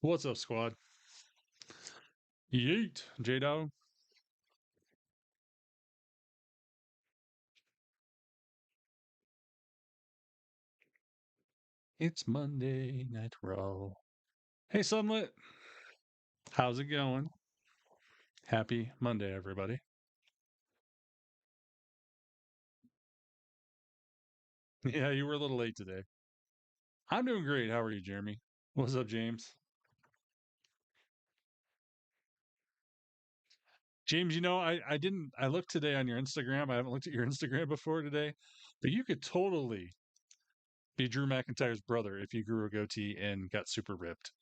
What's up, squad? Yeet, J-Dog. It's Monday Night Raw. Hey, Sunlit. How's it going? Happy Monday, everybody. Yeah, you were a little late today. I'm doing great. How are you, Jeremy? What's up, James? James, I looked today on your Instagram. I haven't looked at your Instagram before today, but you could totally be Drew McIntyre's brother if you grew a goatee and got super ripped.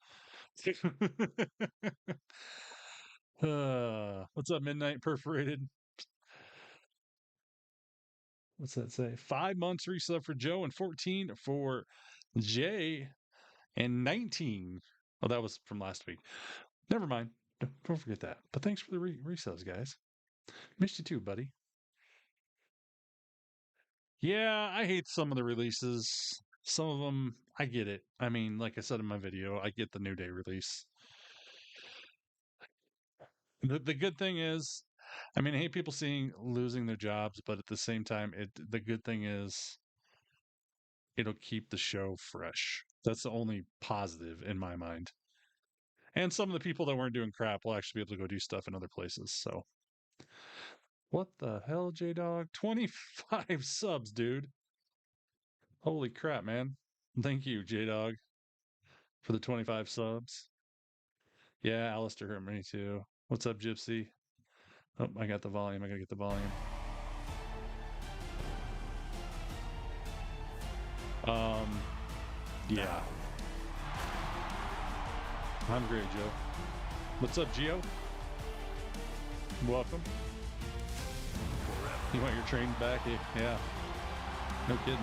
What's up, Midnight Perforated? What's that say? 5 months resub for Joe and 14 for Jay and 19. Oh, that was from last week. Never mind. Don't forget that. But thanks for the resubs, guys. Missed you too, buddy. Yeah, I hate some of the releases. Some of them, I get it. I mean, like I said in my video, I get the New Day release. The good thing is, I mean, I hate people losing their jobs, but at the same time, the good thing is it'll keep the show fresh. That's the only positive in my mind. And some of the people that weren't doing crap will actually be able to go do stuff in other places. So, what the hell, J Dog? 25 subs, dude. Holy crap, man. Thank you, J Dog, for the 25 subs. Yeah, Alistair hurt me too. What's up, Gypsy? Oh, I got the volume. I gotta get the volume. Yeah. I'm great, Joe. What's up, Gio? Welcome. You want your train back? Yeah. No kidding.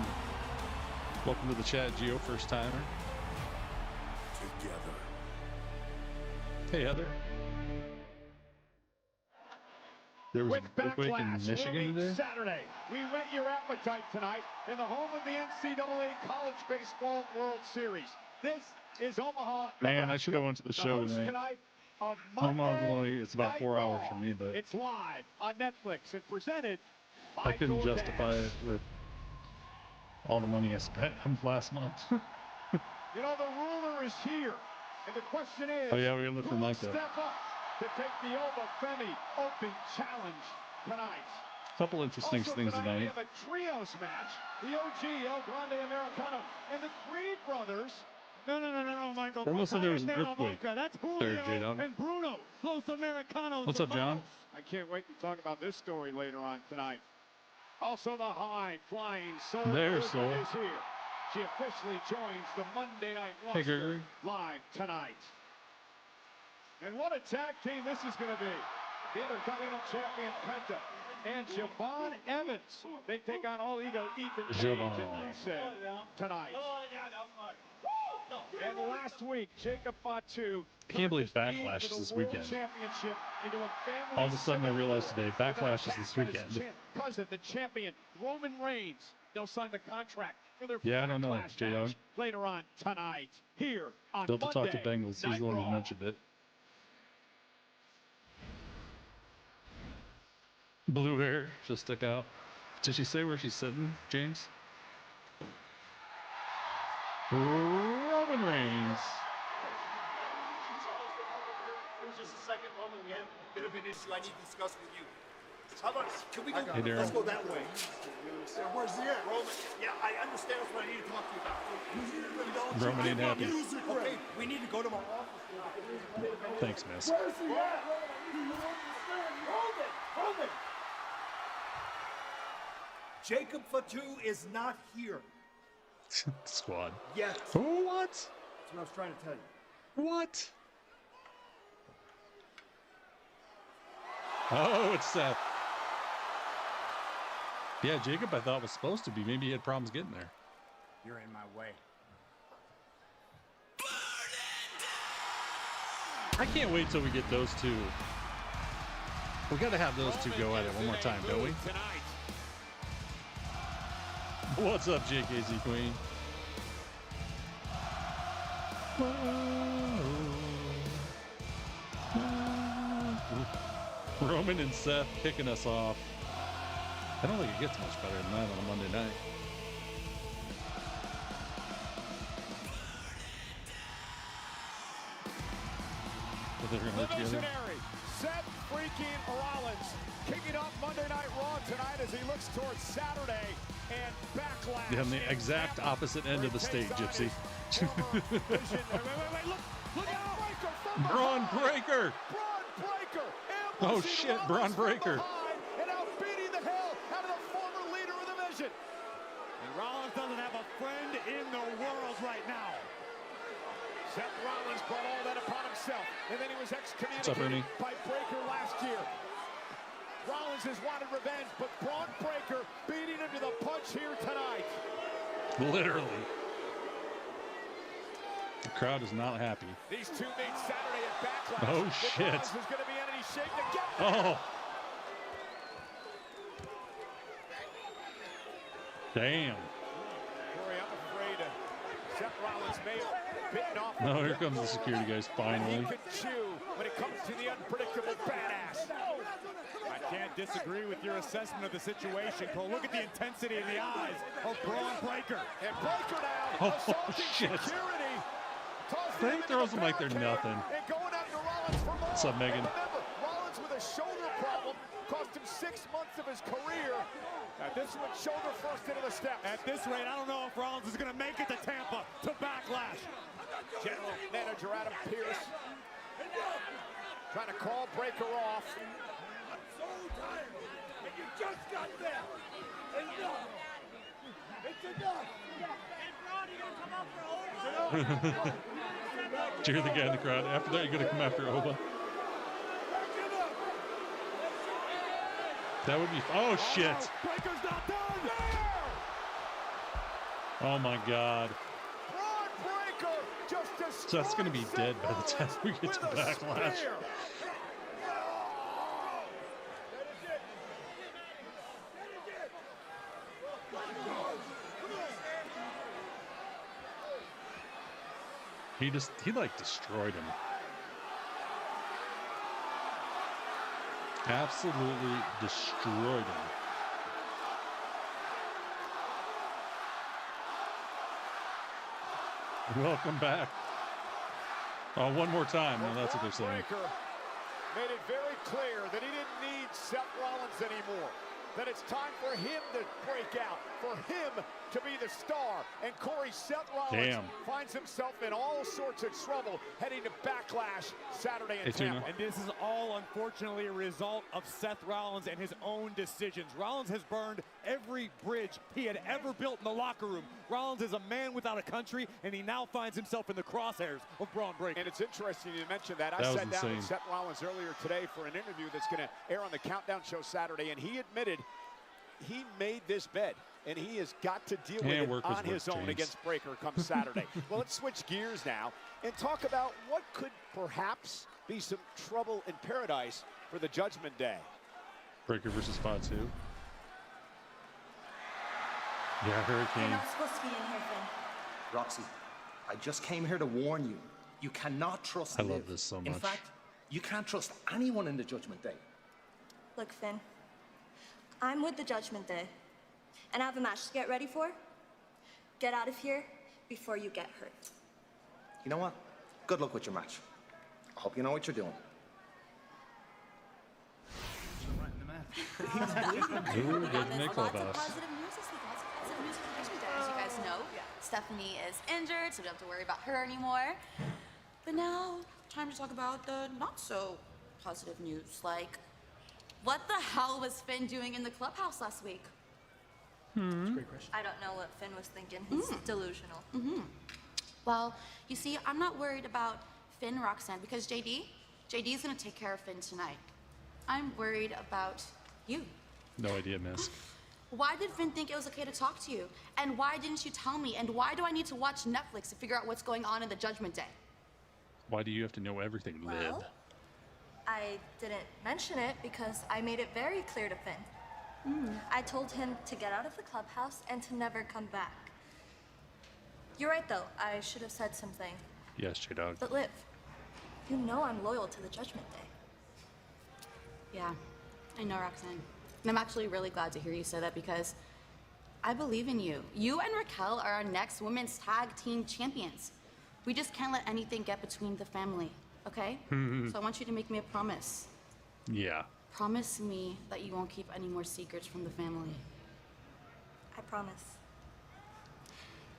Welcome to the chat, Gio, first timer. Together. Hey, Heather. There was With an earthquake in Michigan today? Saturday, we whet your appetite tonight in the home of the NCAA College Baseball World Series. This is Omaha. Man, I should have went to the show tonight. It's about 4 hours from me, but it's live on Netflix and presented by I couldn't DoorDash. justify it with all the money I spent last month. You know, the ruler is here, and the question is, Oh yeah, we look who will like that. step up to take the Oba Femi Open Challenge tonight? Couple interesting Also things tonight. We have a trios match. The OG El Grande Americano and the Creed brothers. No, Michael. Almost like there was an earthquake. That's There, Julio J-Dog. and Bruno, both Americanos. What's up, John? I can't wait to talk about this story later on tonight. Also, the high-flying Soul There's Soul. is here. She officially joins the Monday Night Hey, roster Gregory. live tonight. And what a tag team this is going to be. The Intercontinental Champion Penta and Siobhan Evans. They take on All Ego Ethan Page Siobhan. and Lisa tonight. And last week, Jacob Fatu. I can't believe Backlash is this weekend. Championship into a family All of a sudden I realized today, Backlash is this weekend. Cousin, the champion, Roman Reigns. They'll sign the contract for their Yeah, I don't know, Backlash J-Dog. match later on tonight here on Still to talk to Monday Bengals. He's Night the one who Raw. mentioned it. Blue hair just stuck out. Did she say where she's sitting, James? Roman Reigns. It was just a second moment. We had a bit of an issue I need to discuss with you. How about, can we go, Hey, Darren. let's go that way. Where's the end? Roman, yeah, I understand that's what I need to talk to you about. Roman ain't happy. Okay, we need to go to my office. Thanks, miss. Where's he at? Do you understand? Hold it. Jacob Fatu is not here. Squad. Yet. What? That's what I was trying to tell you. What? Oh, it's Seth. Yeah, Jacob I thought was supposed to be. Maybe he had problems getting there. You're in my way. I can't wait till we get those two. We got to have those two go at it one more time, don't we? What's up, JKZ Queen? Roman and Seth kicking us off. I don't think it gets much better than that on a Monday night. But they're gonna work The together. visionary, Seth freaking Rollins, kicking off Monday Night Raw tonight as he looks towards Saturday and Backlash. Yeah, on the exact opposite end of the stage, Gypsy. Look out! Braun Breaker! Braun Breaker! Oh shit, Braun Breaker! And out beating the hell out of the former leader of the Vision. And Rollins doesn't have a friend in the world right now. Seth Rollins brought all that upon himself, and then he was What's up, excommunicated Ernie? by Breaker last year. Rollins has wanted revenge, but Braun Breaker beating him to the punch here tonight. Literally. The crowd is not happy. These two meet Saturday at Backlash. Oh, If shit. Rollins is going to be in any shape to get there. Oh! Damn. Corey, I'm afraid Seth Rollins may have bitten off. No, here comes the security guys He finally. can chew when it comes to the unpredictable badass. I can't disagree with your assessment of the situation, Cole. Look at the intensity in the eyes of Braun Breaker. And Breaker now Oh, assaulting shit. security. Tossing They him into throws the them like they're barricade nothing. And going after Rollins for more. What's up, Megan? And remember, Rollins with a shoulder problem cost him 6 months of his career. Now this one, shoulder first into the steps. At this rate, I don't know if Rollins is going to make it to Tampa to Backlash. General Manager Adam Pearce trying to call Breaker off. I'm so tired. And you just got there. Enough. It's enough. Cheer the guy in the crowd. After that, you're gonna come after Oba. That would be. Oh shit! Breaker's not done. Oh my god. Braun Breaker just So that's gonna be destroyed dead by the Seth time we get Rollins to with a Backlash. spear. He like destroyed him. Absolutely destroyed him. Welcome back. Oh, one more time. No, that's what they're saying. Breaker made it very clear that he didn't need Seth Rollins anymore. That it's time for him to break out, for him to be the star. And Corey, Seth Rollins finds himself in all sorts of trouble heading to Backlash Saturday in Tampa. And this is all, unfortunately, a result of Seth Rollins and his own decisions. Rollins has burned every bridge he had ever built in the locker room. Rollins is a man without a country, and he now finds himself in the crosshairs of Braun Breaker. And it's interesting you mentioned that. I That was sat down with insane. Seth Rollins earlier today for an interview that's going to air on the Countdown Show Saturday, and he admitted he made this bed, and he has got to deal with it on his own against Breaker come Saturday. Well, let's switch gears now and talk about what could perhaps be some trouble in paradise for the Judgment Day. Breaker versus Fatu. Yeah, Hurricane. You're not supposed to be in here, Finn. Roxy, I just came here to warn you. You cannot trust I love Liv. this so In much. fact, you can't trust anyone in the Judgment Day. Look, Finn. I'm with the Judgment Day, and I have a match to get ready for. Get out of here before you get hurt. You know what? Good luck with your match. I hope you know what you're doing. Ooh, good Nick Lots of Clubhouse. positive news this week. Lots of positive news for the Judgment Day. As you guys know, Stephanie is injured, so we don't have to worry about her anymore. But now, time to talk about the not so positive news. Like, what the hell was Finn doing in the clubhouse last week? That's a great question. I don't know what Finn was thinking. He's delusional. Well, you see, I'm not worried about Finn, Roxanne, because JD's gonna take care of Finn tonight. I'm worried about you. No idea, miss. Why did Finn think it was okay to talk to you? And why didn't you tell me? And why do I need to watch Netflix to figure out what's going on in the Judgment Day? Why do you have to know everything, Liv? Well, I didn't mention it because I made it very clear to Finn. I told him to get out of the clubhouse and to never come back. You're right, though. I should have said something. Yes, J-Dog. But Liv, you know I'm loyal to the Judgment Day. Yeah, I know, Roxanne. And I'm actually really glad to hear you say that because I believe in you. You and Raquel are our next women's tag team champions. We just can't let anything get between the family, okay? So I want you to make me a promise. Yeah. Promise me that you won't keep any more secrets from the family. I promise.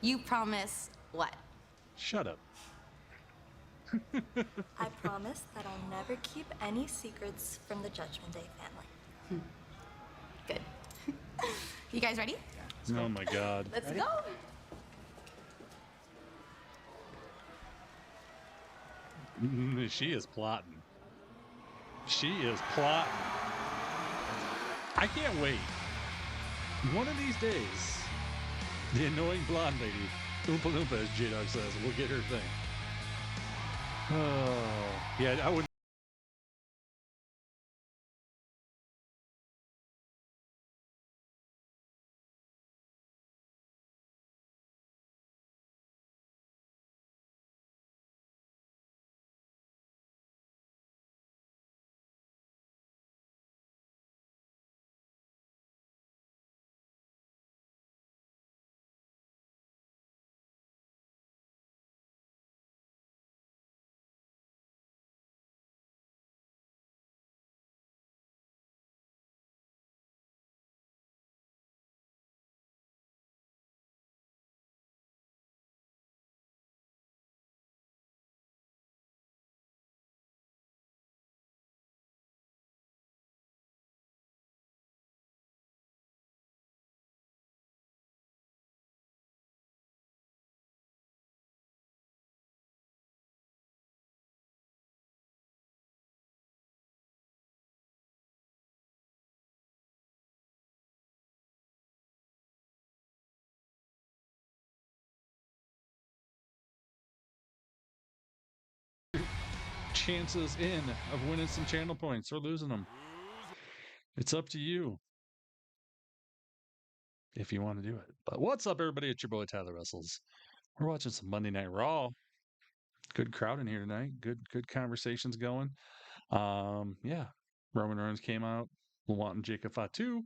You promise what? Shut up. I promise that I'll never keep any secrets from the Judgment Day family. Good. You guys ready? Oh my God. Let's go. She is plotting. She is plotting. I can't wait. One of these days, the annoying blonde lady, Oompa Loompa, as J-Dog says, will get her thing. Oh, yeah, I would. Chances in of winning some channel points or losing them. It's up to you if you want to do it. But what's up, everybody? It's your boy Tyler Wrestles. We're watching some Monday Night Raw. Good crowd in here tonight. Good conversations going. Yeah. Roman Reigns came out wanting Jacob Fatu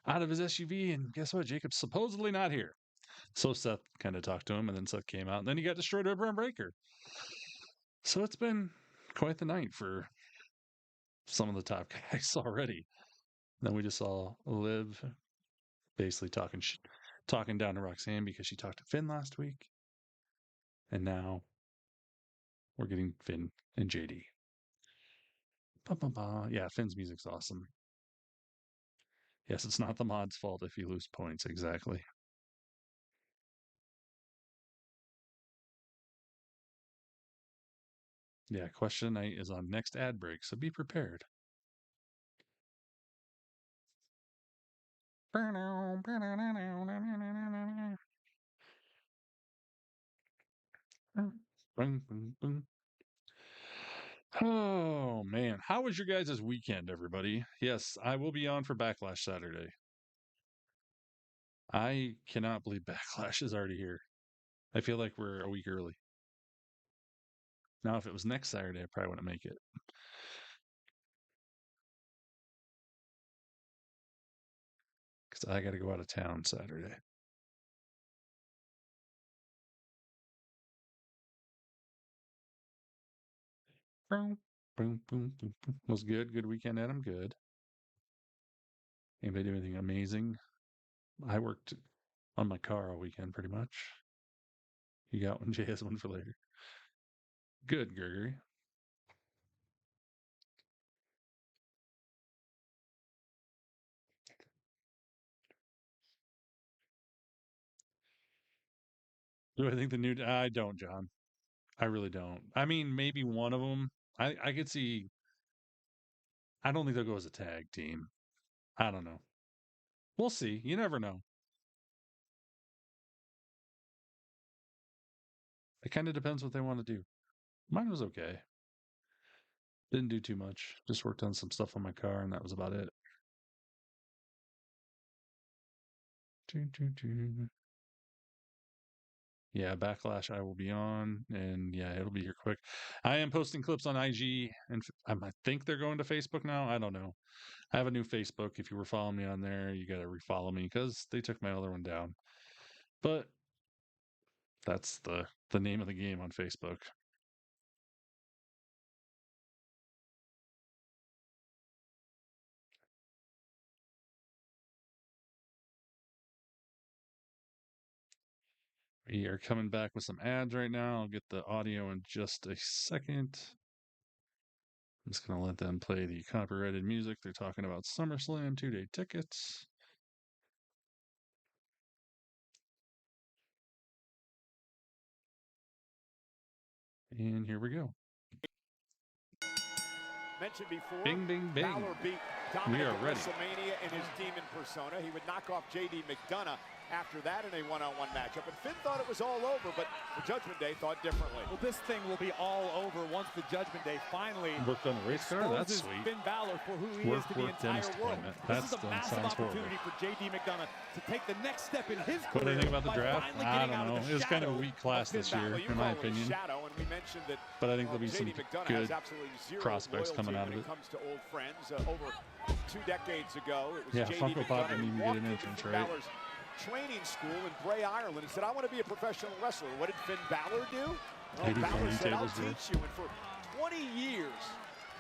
out of his SUV, and guess what? Jacob's supposedly not here. So Seth kind of talked to him, and then Seth came out, and then he got destroyed by Braun Breaker. So it's been quite the night for some of the top guys already. Then we just saw Liv basically talking down to Roxanne because she talked to Finn last week. And now we're getting Finn and JD. Ba, ba, ba. Yeah, Finn's music's awesome. Yes, it's not the mod's fault if you lose points, exactly. Yeah, question night is on next ad break, so be prepared. Oh man, how was your guys' weekend, everybody? Yes, I will be on for Backlash Saturday. I cannot believe Backlash is already here. I feel like we're a week early. Now, if it was next Saturday, I probably wouldn't make it. Because I got to go out of town Saturday. Boom, boom, boom, boom, boom. Was good. Good weekend, Adam. Good. Anybody do anything amazing? I worked on my car all weekend, pretty much. You got one? Jay has one for later. Good, Gregory. Do I think the new? I don't, John. I really don't. I mean, maybe one of them. I could see. I don't think they'll go as a tag team. I don't know. We'll see. You never know. It kind of depends what they want to do. Mine was okay. Didn't do too much. Just worked on some stuff on my car, and that was about it. Yeah, Backlash I will be on, and yeah, it'll be here quick. I am posting clips on IG, and I think they're going to Facebook now. I don't know. I have a new Facebook. If you were following me on there, you got to refollow me because they took my other one down. But that's the name of the game on Facebook. We are coming back with some ads right now. I'll get the audio in just a second. I'm just going to let them play the copyrighted music. They're talking about SummerSlam 2-day tickets. And here we go. Mentioned before, Bing, bing, bing. Balor beat Dominic We are at ready. WrestleMania in his demon persona. He would knock off JD McDonough after that in a one-on-one matchup. And Finn thought it was all over, but the Judgment Day thought differently. Well, this thing will be all over once the Judgment Day finally Worked on a race car? That's sweet. Finn Balor for who he is to the entire world. This is a massive opportunity for JD McDonough to take the next step in his career. What do you think about the draft? I don't know. It was kind of a weak class Finn this year, Balor, in my opinion. Shadow, and we mentioned that, But I think there'll be some good prospects coming out of when it. it comes to old friends. Over 2 decades ago, it was Yeah, JD Funko Pop McDonough didn't even who get walked an into entrance, Finn right? Balor's training school in Bray, Ireland, and said, I want to be a professional wrestler. What did Finn Balor do? Well, 80 Balor said, I'll tables, dude. teach you. And for 20 years,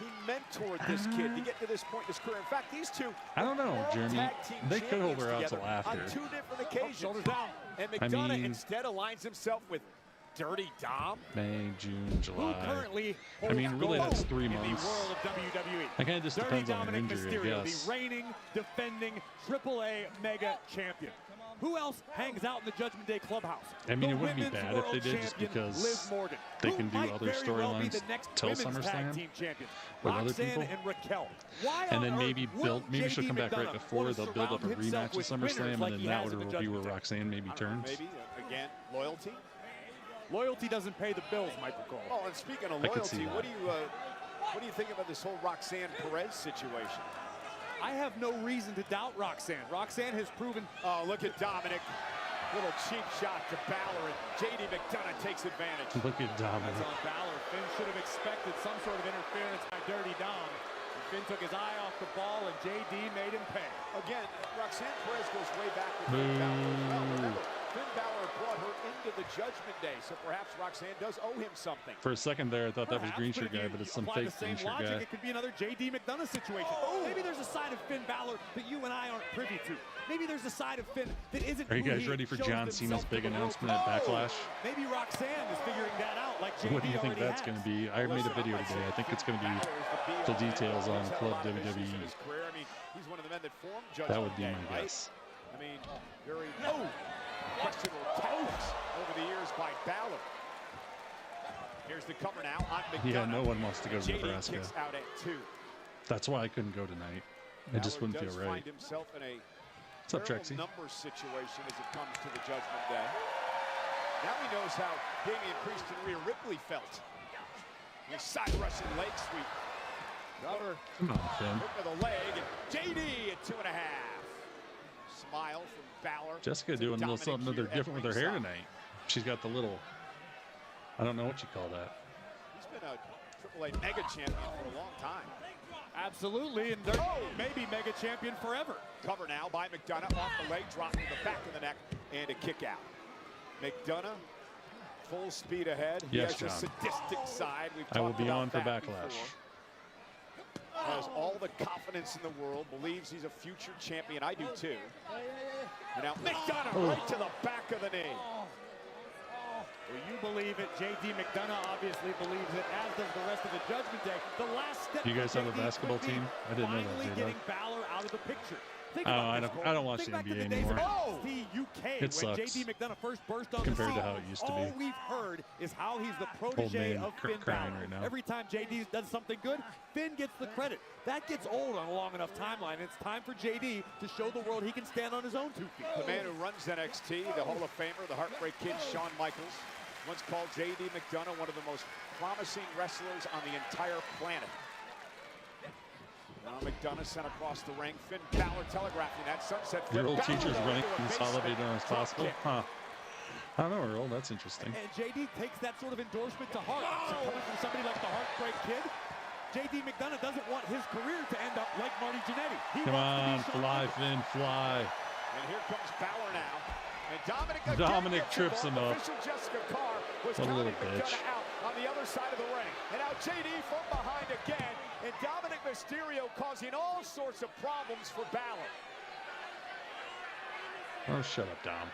he mentored this kid to get to this point in his career. In fact, these two I don't know, world Jeremy. tag team They could hold her out champions till after. on 2 different occasions. Shoulders down. And I McDonough mean- instead aligns himself with Dirty Dom. May, June, Who July. currently I mean, really, holds that's 3 gold months. in the world of WWE. It kind of just Dirty depends on your Dominic injury, Mysterio, I guess. the reigning, defending AAA Mega Champion. Who else hangs out in the Judgment Day clubhouse? I mean, The it wouldn't be Women's bad if they World did, just Champion, because Liv Morgan, they who can do might other very well be storylines the next till women's SummerSlam tag team champion. with other Roxanne people. and Raquel. Why And on then earth maybe will maybe she'll JD come back right McDonough before. want to They'll build up a surround himself rematch at with SummerSlam, winners and like then he that has in the would be where Judgment Day? Roxanne maybe I don't know, turns. maybe, again, loyalty. Loyalty doesn't pay the bills, Michael Cole. Oh, and speaking of I could see loyalty, that. what do you think about this whole Roxanne Perez situation? I have no reason to doubt Roxanne. Roxanne has proven. Oh, look at Dominic. Little cheap shot to Balor, and JD McDonough takes advantage. Look at Dominic. That's on Balor. Finn should have expected some sort of interference by Dirty Dom. And Finn took his eye off the ball, and JD made him pay. Again, Roxanne Perez goes way back with Finn Balor as well. Remember, Finn Balor brought her into the Judgment Day, so perhaps Roxanne does owe him something. For a second there, I thought that was Perhaps, Green but Shirt if you guy, but it's some apply fake the same Green Shirt logic, guy. it could be another JD McDonough situation. Maybe there's a side of Finn Balor that you and I aren't privy to. Maybe there's a side of Finn that isn't. Are you who guys he ready for shows John himself Cena's to big the world. announcement at Backlash? Maybe Roxanne is figuring that out, like JD What do you think already that's has. going to be? I made a video today. I think it's going to be the details on Club WWE. I mean, he's one of the men that formed Judgment That would be Day, my right? guess. I mean, very questionable tactics over the years by Balor. Here's the cover now on McDonough. Yeah, no one wants to go to JD Nebraska. kicks out at 2. That's why I couldn't go tonight. It just wouldn't Balor feel does right. find himself in a What's up, terrible Trexie? number situation as it comes to the Judgment Day. Now he knows how Damian Priest and Rhea Ripley felt. A side Russian leg sweep. Cover. Come on, Finn. Hook of the leg, and JD at 2.5. Smile from Balor. Jessica to doing a little Dominic something here at different with her hair ringside. tonight. She's got the little, I don't know what you call that. He's been a AAA mega champion for a long time. Absolutely, and they're maybe mega champion forever. Cover now by McDonough, off the leg, drop to the back of the neck, and a kick out. McDonough, full speed ahead. Yes, he has John. a sadistic side. We've I will talked be about on for that Backlash. before. Has all the confidence in the world, believes he's a future champion. I do too. And now McDonough right to the back of the knee. Well, you believe it. JD McDonough obviously believes it, as does the rest of the Judgment Day. The last step. You guys for have a JD basketball could be team? I didn't know that, finally did getting I? Balor out of the picture. Think Oh, about I this, don't- Cole. I don't watch Think the back to NBA the days of anymore. NXT UK It when sucks. JD McDonough first burst on Compared the to scene. how it used to be. All we've heard is how he's the protege man of Finn crying Balor. right now. Every time JD does something good, Finn gets the credit. That gets old on a long enough timeline. It's time for JD to show the world he can stand on his own 2 feet. The man who runs NXT, the Hall of Famer, the Heartbreak Kid, Shawn Michaels, once called JD McDonough one of the most promising wrestlers on the entire planet. Now McDonough sent across the ring. Finn Balor telegraphing that sunset flip. Your old Balor teacher's though running into a as basement elevated as drop possible. kick. Huh. I don't know, Earl. That's interesting. And JD takes that sort of endorsement to heart. So coming from somebody like the Heartbreak Kid, JD McDonough doesn't want his career to end up like Marty Jannetty. Come on, fly, Finn, fly. And here comes Balor now. And Dominic trips him up. Official Jessica Carr was what a little counting bitch. McDonough out on the other side of the ring. And now JD from behind again. And Dominic Mysterio causing all sorts of problems for Balor. Oh, shut up, Dom.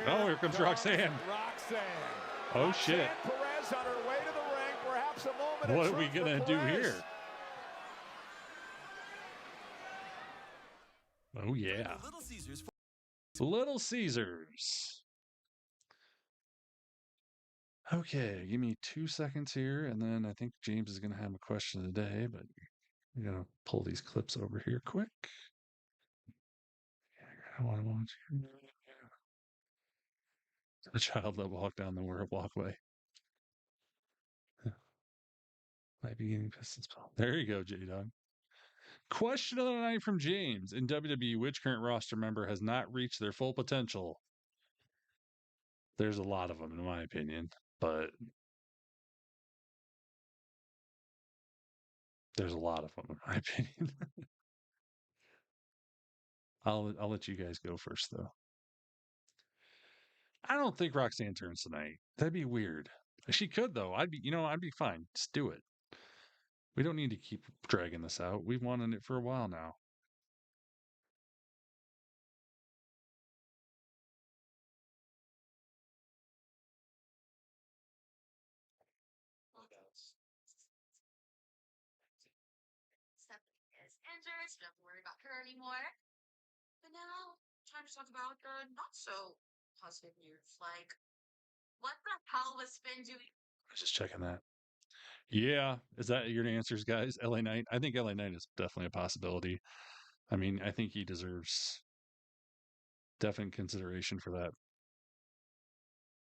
Here comes Roxanne. Oh, shit. Perez on her way to the ring. Perhaps a moment. What are we going to do here? Oh, yeah. Little Caesars. Okay, give me 2 seconds here, and then I think James is going to have a question of the day, but I'm going to pull these clips over here quick. I want to watch the child that walked down the walkway. Might be getting Pistons. There you go, J-Dog. Question of the night from James. In WWE, which current roster member has not reached their full potential? There's a lot of them, in my opinion, but there's a lot of them, in my opinion. I'll let you guys go first, though. I don't think Roxanne turns tonight. That'd be weird. She could, though. I'd be fine. Just do it. We don't need to keep dragging this out. We've wanted it for a while now. Stephanie is injured, so we don't have to worry about her anymore. But now, time to talk about the not so positive news. Like, what the hell was Finn doing? I was just checking that. Yeah. Is that your answers, guys? LA Knight? I think LA Knight is definitely a possibility. I mean, I think he deserves definite consideration for that.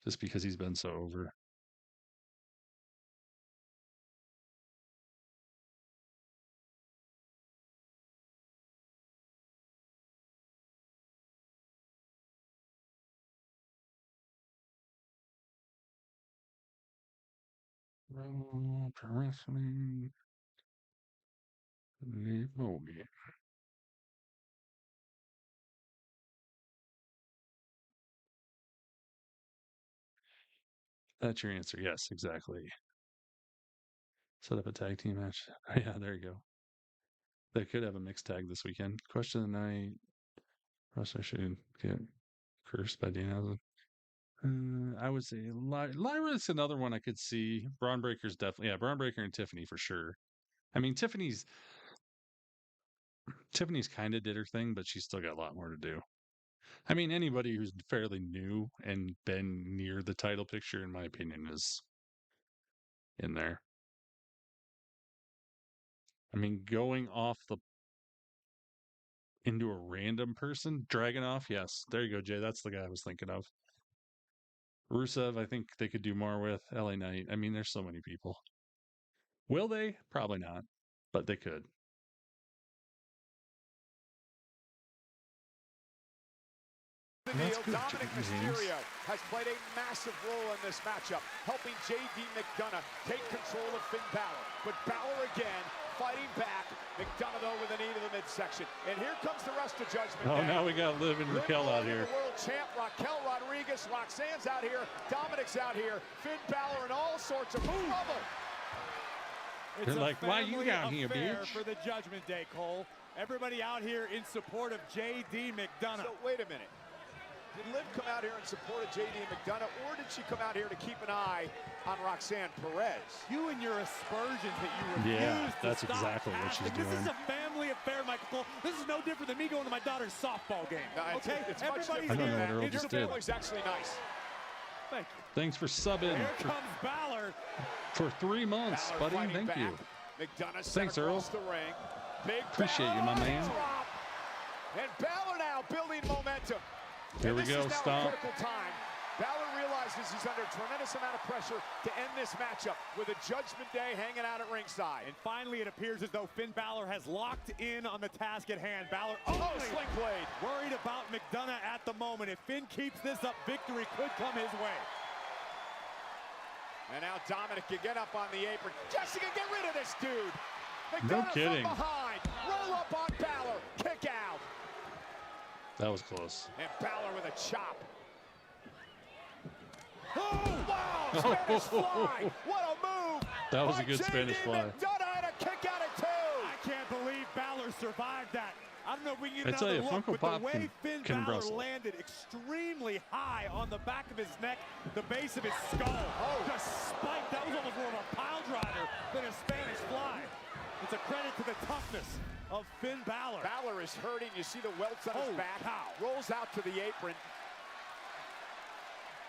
Just because he's been so over. Wrestling. That's your answer. Yes, exactly. Set up a tag team match. Oh, yeah, there you go. They could have a mixed tag this weekend. Question of the night. Wrestler should get cursed by Dana. I would say Lyra's another one I could see. Braun Breaker's definitely, yeah, Braun Breaker and Tiffany for sure. I mean, Tiffany's kind of did her thing, but she's still got a lot more to do. I mean, anybody who's fairly new and been near the title picture, in my opinion, is in there. I mean, going off into a random person, Dragunov, yes. There you go, Jay. That's the guy I was thinking of. Rusev, I think they could do more with. LA Knight. I mean, there's so many people. Will they? Probably not, but they could. Dominic Mysterio has played a massive role in this matchup, helping JD McDonough take control of Finn Balor. But Balor again fighting back. McDonough, though, with a knee to the midsection. And here comes the rest of Judgment Day. Oh, now we got Liv and Raquel out here. The world champ, Raquel Rodriguez. Roxanne's out here. Dominic's out here. Finn Balor in all sorts of trouble. They're like, why you down here, bitch? For the Judgment Day, Cole. Everybody out here in support of JD McDonough. So, wait a minute. Did Liv come out here in support of JD McDonough, or did she come out here to keep an eye on Roxanne Perez? You and your aspersions that you refuse that's to stop exactly what she's doing. This is a family affair, Michael Cole. This is no different than me going to my daughter's softball game. No, okay? It's Everybody's much I don't know what Earl just did. Family's actually nice. Thank you. Thanks for subbing. Here comes Balor. For 3 months, Balor buddy. Thank back. you. McDonough Thanks, Earl. the ring. Big Appreciate you, my man. Drop. And Balor now building momentum. Here we go, stomp. Critical time. Balor realizes he's under a tremendous amount of pressure to end this matchup with a Judgment Day hanging out at ringside. And finally, it appears as though Finn Balor has locked in on the task at hand. Balor Sling blade. Worried about McDonough at the moment. If Finn keeps this up, victory could come his way. And now Dominic can get up on the apron. Jessica, get rid of this dude. No McDonough kidding. from behind. Roll up on Balor. Kick out. That was close. And Balor with a chop. Oh, wow! Spanish fly! What a move! That was a good Spanish fly. McDonough had a kick out at 2. I can't believe Balor survived that. I don't know if we can get I tell you, another look, Funko but Pop the way Finn can Balor wrestle. landed extremely high on the back of his neck, the base of his skull. Oh, the spike, that was almost more of a pile driver than a Spanish fly. It's a credit to the toughness of Finn Balor. Balor is hurting. You see the welts on his back. Cow. Rolls out to the apron.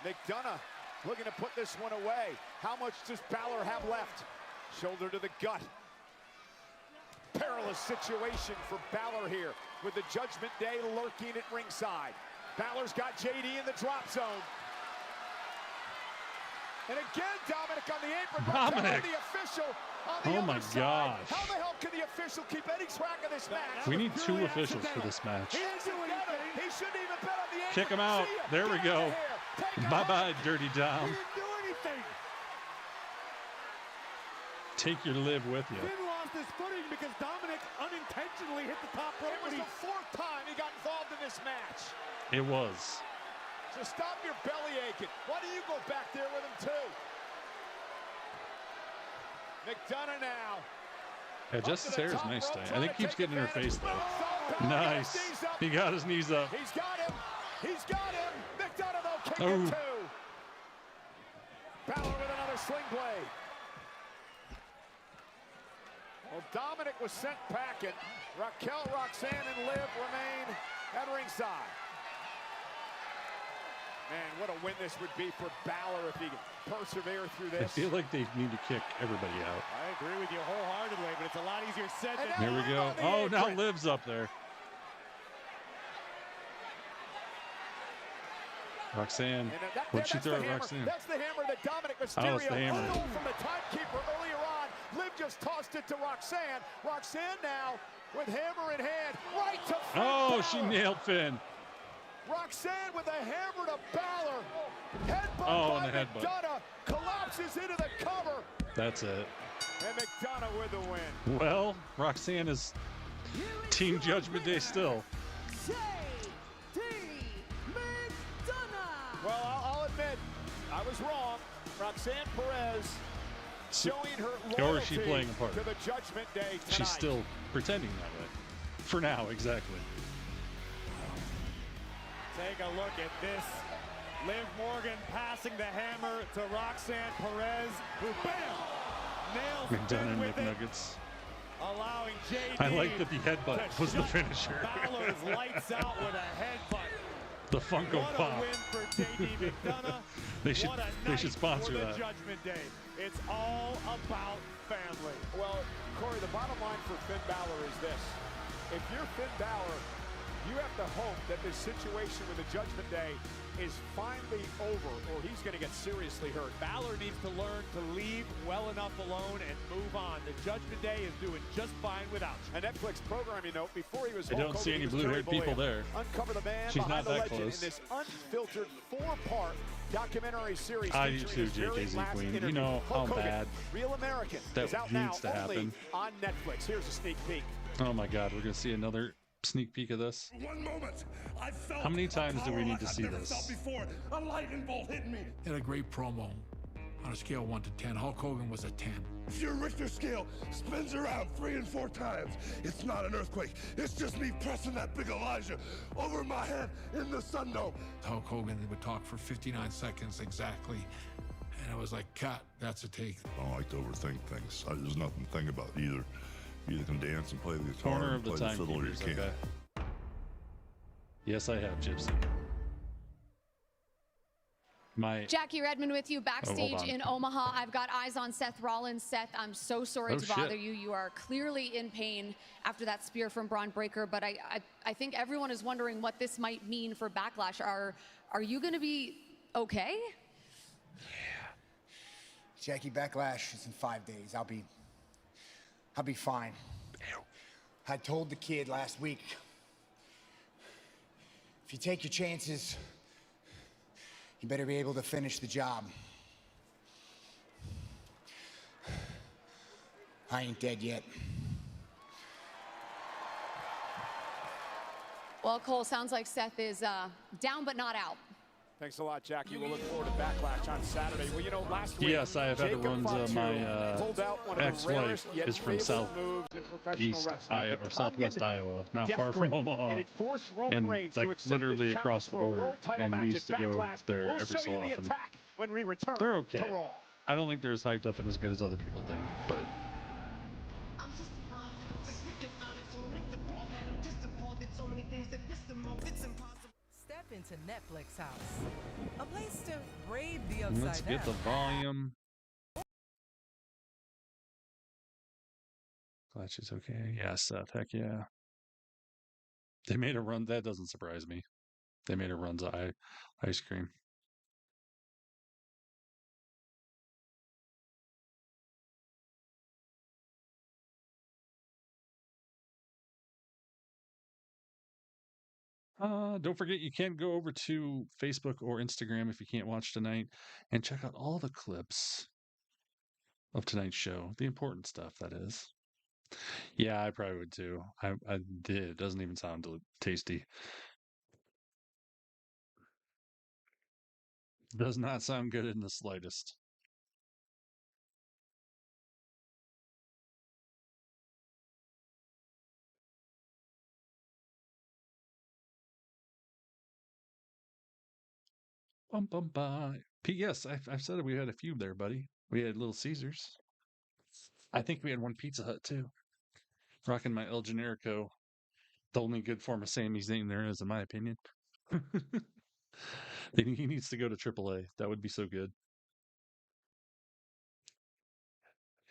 McDonough looking to put this one away. How much does Balor have left? Shoulder to the gut. Perilous situation for Balor here with the Judgment Day lurking at ringside. Balor's got JD in the drop zone. And again, Dominic on the apron. Dominic. The official on the Oh other my side. gosh. How the hell can the official keep any track of this match? We need 2 officials for this match. He shouldn't even bet on the apron. Kick him out. See ya. There we Get go. out of here. Take him Bye-bye, out. Dirty Dom. He didn't do anything. Take your live with you. Finn lost his footing because Dominic unintentionally hit the top rope. It was the 4th time he got involved in this match. It was. So stop your belly aching. Why don't you go back there with him too? McDonough now. Yeah, Justice hair is nice today. I think he keeps getting in her face though. Nice. He got his knees up. He's got him. He's got him. McDonough though kick Oh. it too. Balor with another sling blade. Well, Dominic was sent packing. Raquel, Roxanne, and Liv remain at ringside. Man, what a win this would be for Balor if he could persevere through I this. feel like they need to kick everybody out. I agree with you wholeheartedly, but it's a lot easier said than Here we go. Oh, now Liv's up there. Roxanne. What'd she throw at Roxanne? That's the hammer that Dominic Mysterio it's the hammer. stole from the timekeeper earlier on. Liv just tossed it to Roxanne. Roxanne now with hammer in hand. Right to Finn Oh, she Balor. nailed Finn. Roxanne with a hammer to Balor. Headbutt Oh, by and a headbutt. McDonough. Collapses into the cover. That's it. And McDonough with the win. Well, Roxanne is Team Judgment Day still. Well, I'll admit, I was wrong. Roxanne Perez showing her Or is she loyalty playing a part? to the Judgment Day tonight. She's still pretending that way. For now, exactly. Take a look at this. Liv Morgan passing the hammer to Roxanne Perez, who bam, nails McDonough Finn and with it, McNuggets. allowing JD. I like that the headbutt to was the shut finisher. Balor's lights out with a headbutt. The Funko What Pop. a win for JD McDonough. They should- What a they night should sponsor for the that. Judgment Day. It's all about family. Well, Corey, the bottom line for Finn Balor is this. If you're Finn Balor, you have to hope that this situation with the Judgment Day is finally over, or he's going to get seriously hurt. Balor needs to learn to leave well enough alone and move on. The Judgment Day is doing just fine without you. A Netflix programming note, before he was I Hulk don't see Hogan, any he was blue-haired Terry people Bollea. there. Uncover the man She's behind not the that legend close. in this unfiltered 4-part documentary series. I do featuring too, his very JKZ last Queen. You interview. know Hulk how Hogan, bad Real American that is out now needs to only happen. on Netflix. Here's a sneak peek. Oh my God, we're gonna see another sneak peek of this. One moment, I felt How many times do we a need to power see I've never this? felt before. A lightning bolt hit me. Had a great promo. On a scale of 1 to 10, Hulk Hogan was a 10. If your Richter scale spins around 3 and 4 times, it's not an earthquake. It's just me pressing that big Elijah over my head in the sun dome. Hulk Hogan would talk for 59 seconds exactly. And I was like, cut, that's a take. I don't like to overthink things. There's nothing to think about either. You either can dance and play the guitar Corner and of the play the fiddle, or you timekeepers. can't. Okay. Yes, I have Gypsy. My Jackie Redmond with you backstage on. in Omaha. I've got eyes on Seth Rollins. Seth, I'm so sorry Oh, to bother shit. you. You are clearly in pain after that spear from Braun Breaker, but I think everyone is wondering what this might mean for Backlash. Are you going to be okay? Jackie, Backlash is in 5 days. I'll be fine. I told the kid last week, if you take your chances, you better be able to finish the job. I ain't dead yet. Well, Cole, sounds like Seth is down but not out. Thanks a lot, Jackie. We'll look forward to Backlash on Saturday. Well, you know, last week, yes, I have had the runs. My ex-wife is from southeast Iowa or southwest Iowa, not far from Omaha, and like literally across the border. And we used to go there every so often. They're okay. I don't think they're as hyped up and as good as other people think, but. Step into Netflix house, a place to brave the upside down. Let's get the volume. Glad she's okay. Yeah, Seth, heck yeah. They made a run. That doesn't surprise me. They made a run to ice cream. Don't forget, you can go over to Facebook or Instagram if you can't watch tonight and check out all the clips of tonight's show. The important stuff, that is. Yeah, I probably would too. I did. It doesn't even sound tasty. Does not sound good in the slightest. Bum, bum, bum. Yes, I've said it. We had a few there, buddy. We had Little Caesars. I think we had one Pizza Hut too. Rocking my El Generico, the only good form of Sammy's name there is, in my opinion. He needs to go to AAA. That would be so good.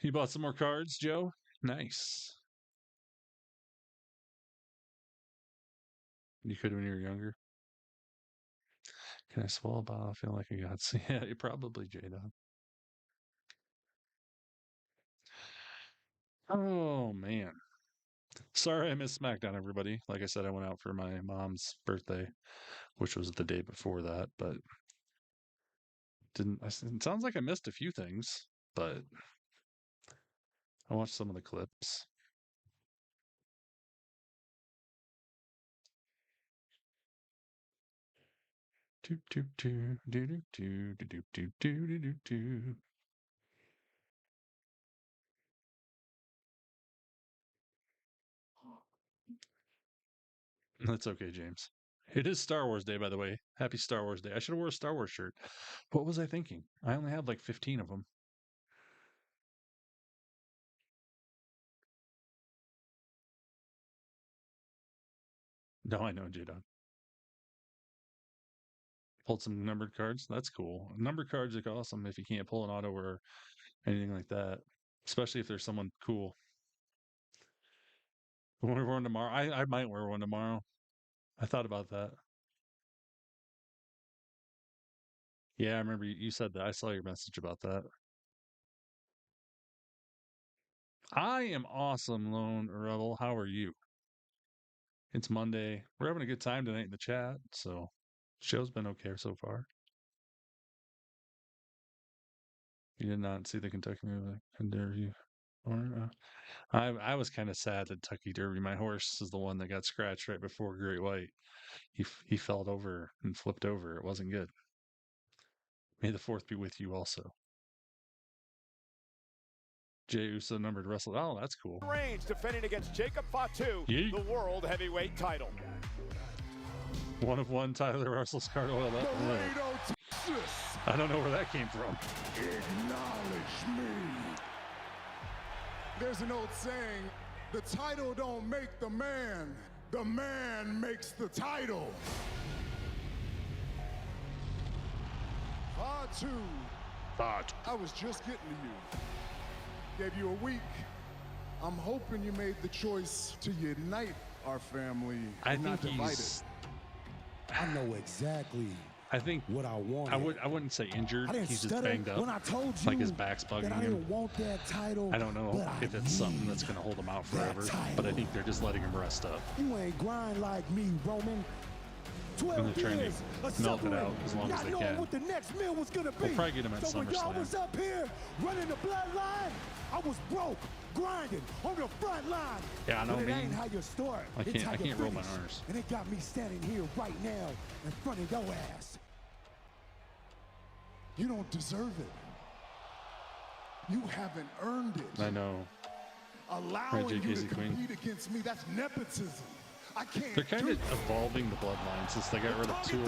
You bought some more cards, Joe? Nice. You could when you were younger. Can I swallow a bottle? I feel like I got some. Yeah, you probably, J-Dog. Oh, man. Sorry I missed SmackDown, everybody. Like I said, I went out for my mom's birthday, which was the day before that, but it sounds like I missed a few things, but I watched some of the clips. Do do do do do do do do do do do. That's okay, James. It is Star Wars Day, by the way. Happy Star Wars Day. I should have wore a Star Wars shirt. What was I thinking? I only had like 15 of them. No, I know, J-Dog. Pulled some numbered cards. That's cool. Numbered cards are awesome if you can't pull an auto or anything like that, especially if there's someone cool. You want to wear one tomorrow? I might wear one tomorrow. I thought about that. Yeah, I remember you said that. I saw your message about that. I am awesome, Lone Rebel. How are you? It's Monday. We're having a good time tonight in the chat, so show's been okay so far. You did not see the Kentucky Derby. I was kind of sad that Kentucky Derby. My horse is the one that got scratched right before Great White. He fell over and flipped over. It wasn't good. May the fourth be with you also. Jey Uso numbered wrestle. Oh, that's cool. Reigns defending against Jacob Fatu, Yeet. the world heavyweight title. One of one Tyler Wrestles card. Well, I don't know where that came from. Acknowledge me. There's an old saying, the title don't make the man makes the title. Fatu. I was just getting to you. Gave you a week. I'm hoping you made the choice to unite our family, I not think divide he's... it. I know exactly I think what I want. I wouldn't say injured. He's just banged up. When I told you like his back's bugging I him. didn't want that title. I don't know if it's something that's going to hold him out forever, but I think they're just letting him rest up. You ain't grind like me, Roman. 12 And they're trying years to milk it out as long as they can. What the next meal was gonna be. We'll probably get him at so when y'all SummerSlam. was up here running the bloodline, I was broke, grinding on the front line. Yeah, I know. But it Me, ain't how you start. I It's how you can't roll my finish. R's. And it got me standing here right now in front of your ass. You don't deserve it. You haven't earned it. I know. Allowing you to Casey compete Queen. against me, that's nepotism. I can't. They're kind of evolving the bloodline since they got rid of two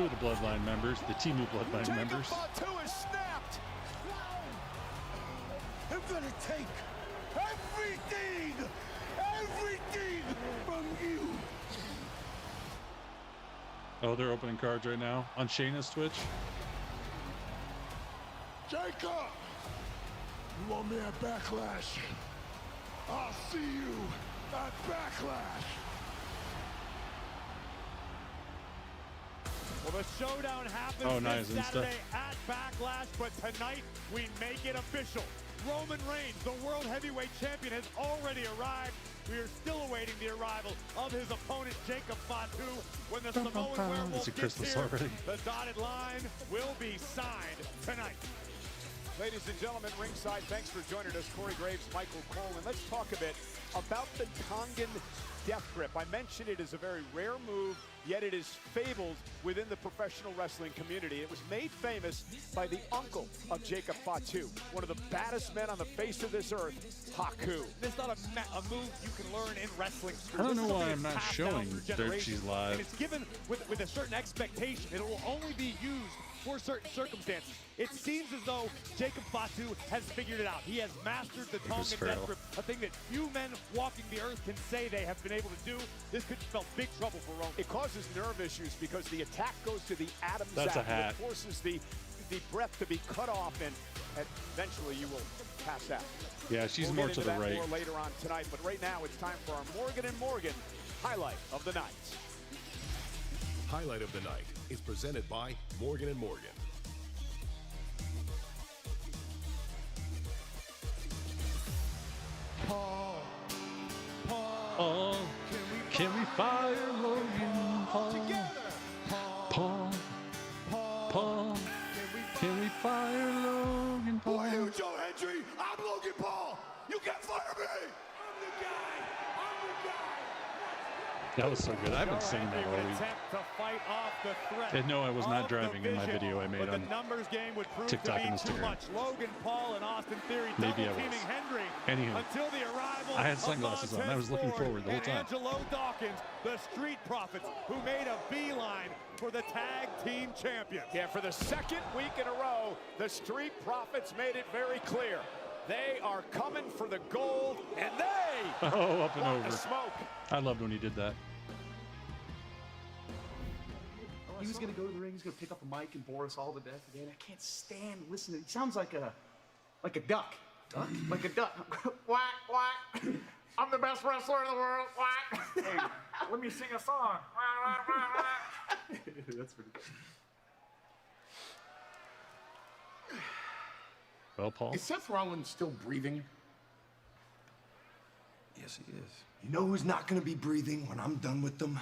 of the bloodline members, the two new bloodline members. Fatu is snapped. I'm gonna take everything from you. Oh, they're opening cards right now on Shayna's Twitch. Jacob, you want me at Backlash? I'll see you at Backlash. Well, the showdown happens this Saturday at Backlash, but tonight we make it official. Roman Reigns, the World Heavyweight Champion, has already arrived. We are still awaiting the arrival of his opponent, Jacob Fatu. When the Samoan Werewolf gets here, the dotted line will be signed tonight. Ladies and gentlemen, ringside, thanks for joining us. Corey Graves, Michael Cole, and let's talk a bit about the Tongan death grip. I mentioned it is a very rare move, yet it is fabled within the professional wrestling community. It was made famous by the uncle of Jacob Fatu, one of the baddest men on the face of this earth, Haku. This is not a move you can learn in wrestling school. I don't know why I'm not showing Dirt She's live. And it's given with a certain expectation. It will only be used for certain circumstances. It seems as though Jacob Fatu has figured it out. He has mastered the Tongan death grip, a thing that few men walking the earth can say they have been able to do. This could spell big trouble for Roman. It causes nerve issues because the attack goes to the Adam's That's a apple. hat. It forces the breath to be cut off, and eventually you will pass out. Yeah, she's We'll more get to into the that right. more later on tonight, but right now it's time for our Morgan & Morgan highlight of the night. Highlight of the night is presented by Morgan & Morgan. Paul, can we fire Logan Paul? Paul, can we fire Logan Paul? Who are you, Joe Hendry? I'm Logan Paul. You can't fire me. I'm the guy. That was so good. I've been singing that all week. To fight off the threat And no, I was not driving in my video I made but on the numbers game would prove TikTok to be and too Instagram. much. Logan Paul and Austin Theory Maybe I double was. teaming Henry Anywho, until the arrival I had sunglasses of on. I was looking Montez forward the whole and time. Angelo Dawkins, the Street Profits, who made a beeline for the tag team champions. Yeah, for the second week in a row, the Street Profits made it very clear. They are coming for the gold, and they up and want over. the smoke. I loved when he did that. He was going to go to the ring, he's going to pick up a mic and bore us all to death again. I can't stand listening. He sounds like a duck. Duck? Like a duck. Quack, quack. I'm the best wrestler in the world. Quack. Hey, let me sing a song. That's pretty good. Well, Paul. Is Seth Rollins still breathing? Yes, he is. You know who's not gonna be breathing when I'm done with them?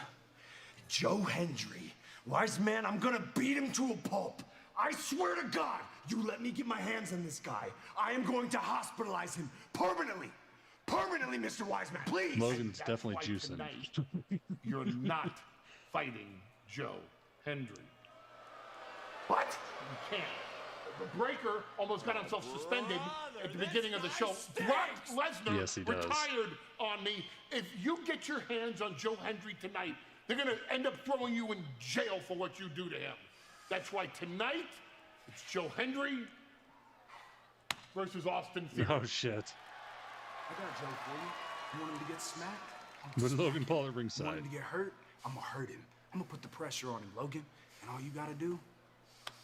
Joe Hendry. Wise man, I'm gonna beat him to a pulp. I swear to God, you let me get my hands on this guy. I am going to hospitalize him permanently. Permanently, Mr. Wiseman, please. Logan's definitely juicing. You're not fighting Joe Hendry. What? You can't. The Breaker almost got himself suspended at the beginning of the show. Brock Lesnar Yes, he does. retired on me. If you get your hands on Joe Hendry tonight, they're going to end up throwing you in jail for what you do to him. That's why tonight, it's Joe Hendry versus Austin Theory. Oh, shit. I got a joke for you. You want him to get smacked? With Logan Paul at You want ringside. him to get hurt? I'm gonna hurt him. I'm gonna put the pressure on him, Logan. And all you gotta do,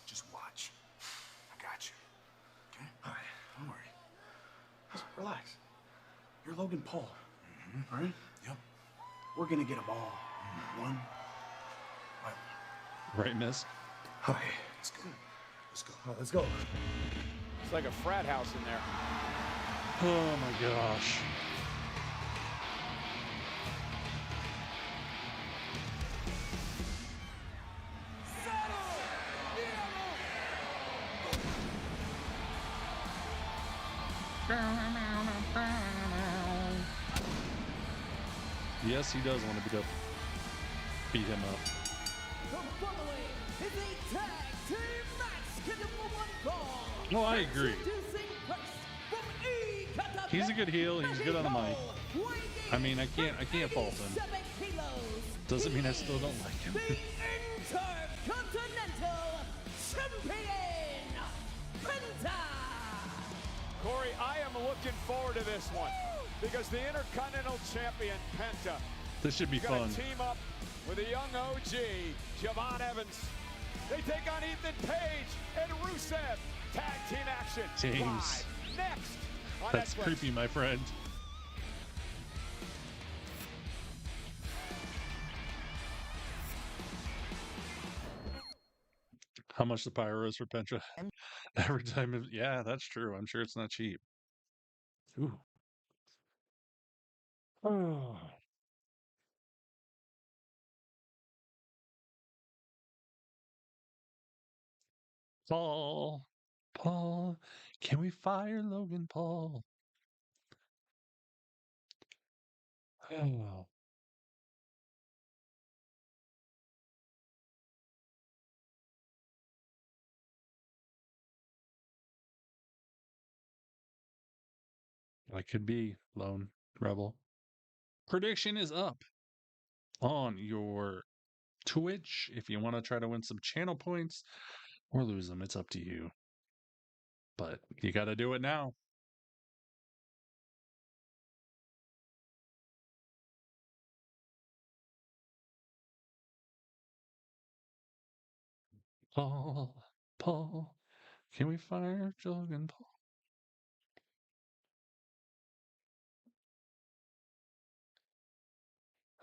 just watch. I got you. Okay? All right. Don't worry. Just relax. You're Logan Paul. All right? Yep. We're gonna get them all. One by Right, miss? Hi. Let's go. Let's go. All right, let's go. It's like a frat house in there. Oh my gosh. Yes, he does want to beat him up. The following is a tag team match scheduled for one fall. Well, I agree. He's a good heel. He's good on the mic. I mean, I can't fault him. Doesn't mean I still don't like him. Intercontinental Champion, Penta. Corey, I am looking forward to this one because the Intercontinental Champion, Penta, This should be fun. Team up with a young OG, Javon Evans. They take on Ethan Page and Rusev. Tag team action. James. Live next on That's Netflix. creepy, my friend. How much the pyro is for Penta? Every time. Yeah, that's true. I'm sure it's not cheap. Ooh. Oh. Paul, can we fire Logan Paul? Oh. I could be Lone Rebel. Prediction is up on your Twitch. If you want to try to win some channel points or lose them, it's up to you. But you got to do it now. Paul, can we fire Logan Paul?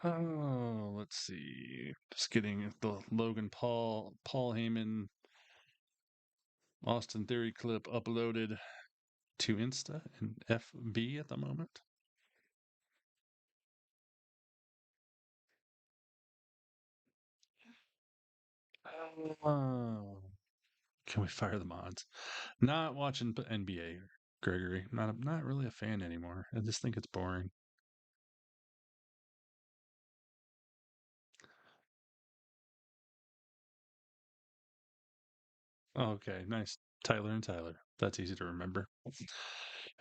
Oh, let's see. Just getting the Logan Paul Heyman, Austin Theory clip uploaded to Insta and FB at the moment. Oh, can we fire the mods? Not watching NBA, Gregory. Not really a fan anymore. I just think it's boring. Oh, okay, nice. Tyler and Tyler. That's easy to remember.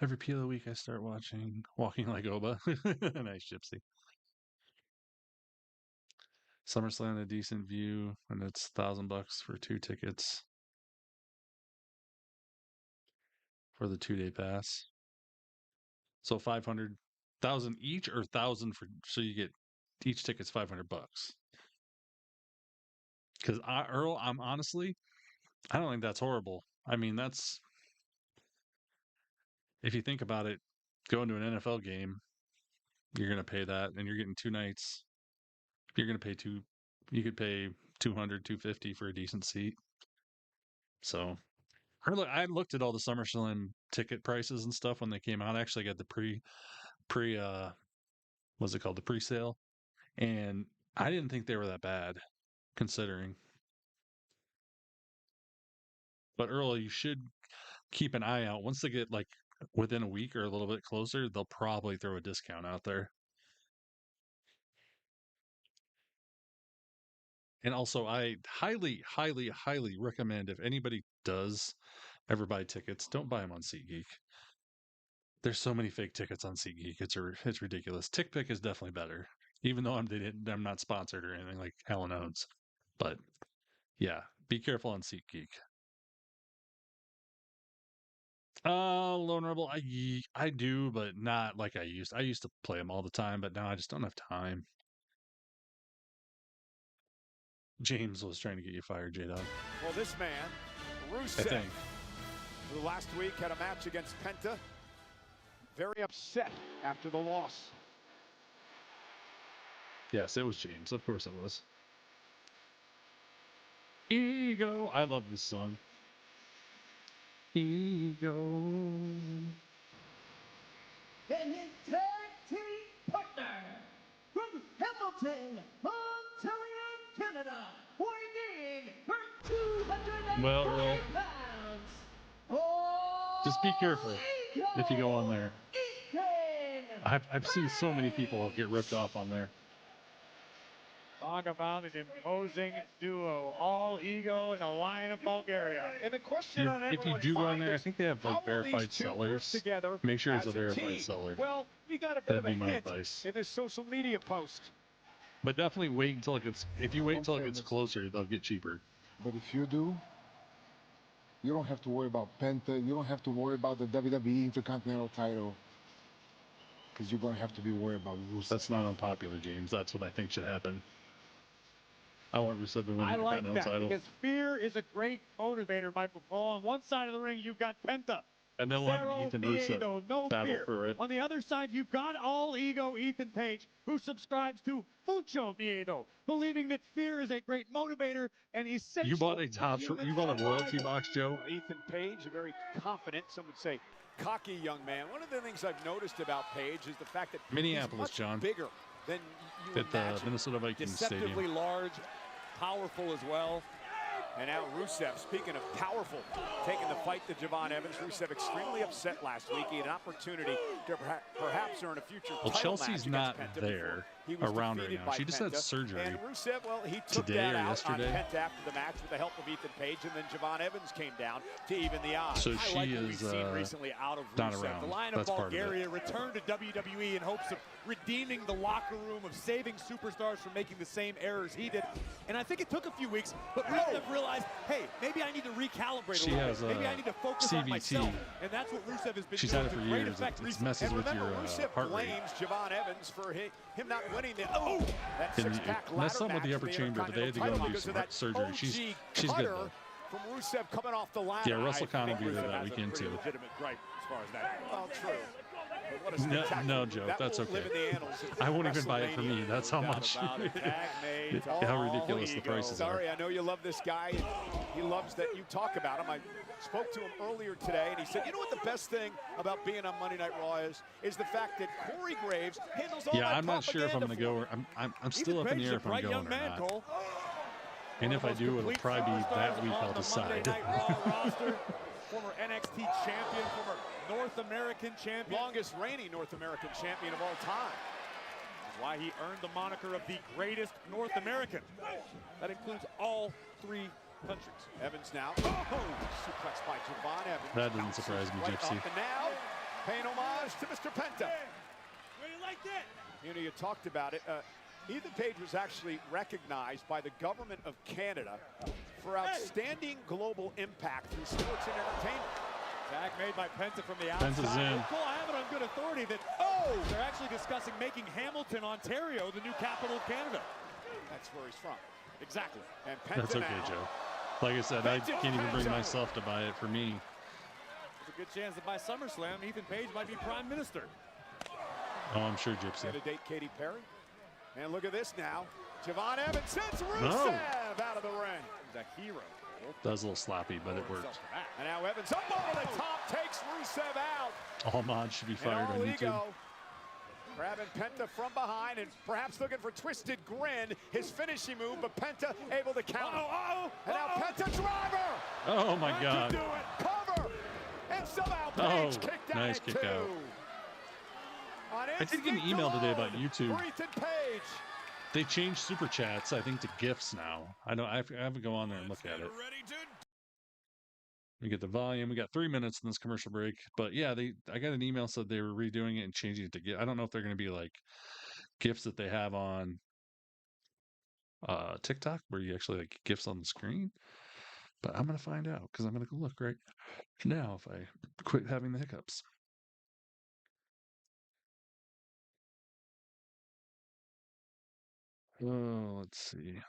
Every PO of the week I start watching Walking Like Oba. Nice, Gypsy. SummerSlam a decent view, and it's $1,000 for 2 tickets for the 2-day pass. So 500,000 each, or 1,000 for, so you get each ticket's $500. Because Earl, I'm honestly, I don't think that's horrible. I mean, that's, if you think about it, going to an NFL game, you're going to pay that, and you're getting 2 nights. You're going to pay you could pay 200, 250 for a decent seat. So I looked at all the SummerSlam ticket prices and stuff when they came out. I actually got the what's it called? The pre-sale. And I didn't think they were that bad, considering. But Earl, you should keep an eye out. Once they get like within a week or a little bit closer, they'll probably throw a discount out there. And also, I highly, highly, highly recommend, if anybody does ever buy tickets, don't buy them on SeatGeek. There's so many fake tickets on SeatGeek. It's ridiculous. TickPick is definitely better, even though I'm not sponsored or anything like Alan owns. But yeah, be careful on SeatGeek. Lone Rebel, I do, but not like I used. I used to play them all the time, but now I just don't have time. James was trying to get you fired, J-Dog. Well, this man, Rusev, who last week had a match against Penta, very upset after the loss. Yes, it was James. Of course it was. Ego. I love this song. Ego. And his tag team partner from Hamilton, Ontario, Canada, weighing in for 290 Well, Earl, pounds. just be careful if you go on there. I've seen so many people get ripped off on there. Talk about an imposing duo, all ego in the line of Bulgaria. And the question on If you everyone's do go on mind there, I is, think they have how like will these verified two work sellers. together Make sure it's a as verified team? seller. Well, we got a bit That'd of a be my hint advice. in this social media post. But definitely wait until it gets. If you wait until it gets closer, they'll get cheaper. But if you do, you don't have to worry about Penta. You don't have to worry about the WWE Intercontinental title. Because you're going to have to be worried about Rusev. That's not unpopular, James. That's what I think should happen. I want Rusev to win I the like Intercontinental that title. because fear is a great motivator, Michael Cole. On one side of the ring, you've got Penta. And then we'll have Cero Ethan Miedo, Rusev no battle fear. for it. On the other side, you've got all ego Ethan Page, who subscribes to Mucho Miedo, believing that fear is a great motivator and essential. You bought a royalty box, Joe? Ethan Page, a very confident, some would say cocky young man. One of the things I've noticed about Page is the fact that Minneapolis, he's much John. bigger than you At the imagine. Minnesota Vikings Deceptively Stadium. large, powerful as well. And now Rusev, speaking of powerful, taking the fight to Javon Evans. Rusev extremely upset last week. He had an opportunity to perhaps earn a future Well, title Chelsea's match not against Penta there he was around right defeated now. by She just had Penta. surgery And Rusev, well, he took today that or out yesterday. on Penta after the match with the help of Ethan Page, and then Javon Evans came down to even the odds. So I she like what we've is seen recently out of not Rusev. around. The line of That's part of it. Bulgaria returned to WWE in hopes of redeeming the locker room, of saving superstars from making the same errors he did. And I think it took a few weeks, but Rusev realized, hey, maybe I need to recalibrate She a little has, bit. Maybe I need to focus on CVT. myself. And that's what Rusev has been She's doing had it to for great years. effect It recently. messes And with remember, your Rusev heart rate. blames Javon Evans for him not winning the that And six-pack it messed ladder up with the match upper for chamber, but they had to go Intercontinental and do because some of that surgery. She's good cutter though. from Rusev coming off the ladder. Yeah, Russell I Khan will think be there Rusev that has a weekend pretty too. legitimate gripe as far as that. Well, true. But what a No, spectacular Joe, that that's will okay. live in the annals of I won't even buy it for WrestleMania. me. That's how No doubt much. about it. Tag made to How all ridiculous the ego. prices are. Sorry, I know you love this guy. He loves that you talk about him. I spoke to him earlier today, and he said, you know what the best thing about being on Monday Night Raw is the fact that Corey Graves handles all Yeah, that I'm not sure if I'm going to propaganda go. Or I'm still up in the air if I'm going or not. Cole. And if I do, it'll probably be that week I'll decide. Former NXT champion, former North American champion. Longest reigning North American champion of all time. That's why he earned the moniker of the greatest North American. That includes all three countries. Evans now. Oh, suplex by Javon Evans. That doesn't surprise me, Right Gypsy. up and now, paying homage to Mr. Penta. Where you like that? You know, you talked about it. Ethan Page was actually recognized by the government of Canada for outstanding global impact through sports and entertainment. Tag made by Penta from the outside. Penta's in. Cole, I have it on good authority that, they're actually discussing making Hamilton, Ontario, the new capital of Canada. That's where he's from. Exactly. And Penta That's okay, now. Joe. Like I said, I can't even bring myself to buy it for me. There's a good chance that by SummerSlam, Ethan Page might be Prime Minister. Oh, I'm sure, Gypsy. To date Katy Perry. And look at this now. Javon Evans sends Rusev out of the ring. He's a hero. That was a little sloppy, but it worked. And now Evans up over the top, takes Rusev out. All mods should be fired on all YouTube. ego. Grabbing Penta from behind and perhaps looking for Twisted Grin, his finishing move, but Penta able to counter. And now Penta driver. Oh my God. To do it. Cover. And somehow Page kicked out nice at kick two. out. I did get an email today about YouTube. Ethan Page. They changed super chats, I think, to GIFs now. I have to go on there and look at it. We get the volume. We got 3 minutes in this commercial break, but yeah, I got an email said they were redoing it and changing it to GIF. I don't know if they're going to be like GIFs that they have on TikTok, where you actually like GIFs on the screen. But I'm going to find out because I'm going to go look right now if I quit having the hiccups. Oh, let's see.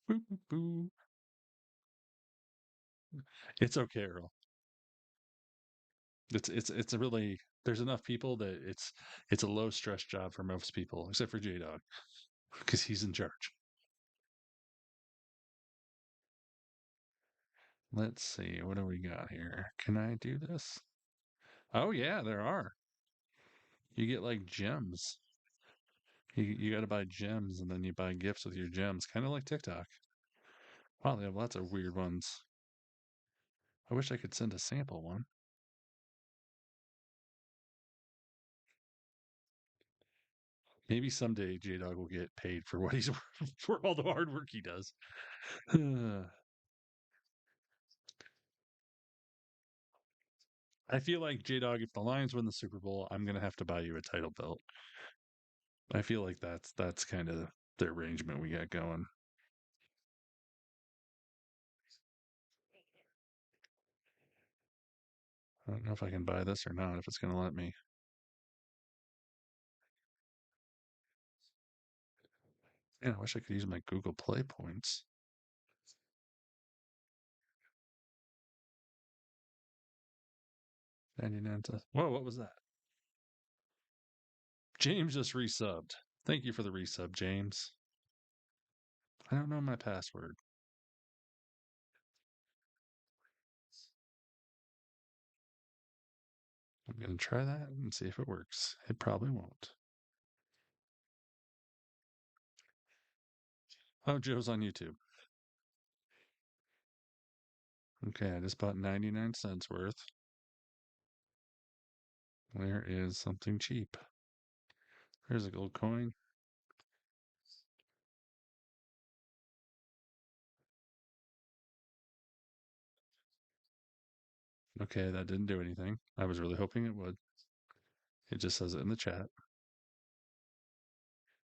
Boo, boo, boo. It's okay, Earl. It's a really, there's enough people that it's a low stress job for most people, except for J-Dog, because he's in charge. Let's see. What do we got here? Can I do this? Oh, yeah, there are. You get like gems. You got to buy gems and then you buy gifts with your gems, kind of like TikTok. Wow, they have lots of weird ones. I wish I could send a sample one. Maybe someday J-Dog will get paid for what he's for all the hard work he does. I feel like J-Dog, if the Lions win the Super Bowl, I'm gonna have to buy you a title belt. I feel like that's kind of the arrangement we got going. I don't know if I can buy this or not, if it's gonna let me. Man, I wish I could use my Google Play points. Whoa, what was that? James just resubbed. Thank you for the resub, James. I don't know my password. I'm going to try that and see if it works. It probably won't. Oh, Joe's on YouTube. Okay, I just bought 99 cents worth. Where is something cheap? There's a gold coin. Okay, that didn't do anything. I was really hoping it would. It just says it in the chat.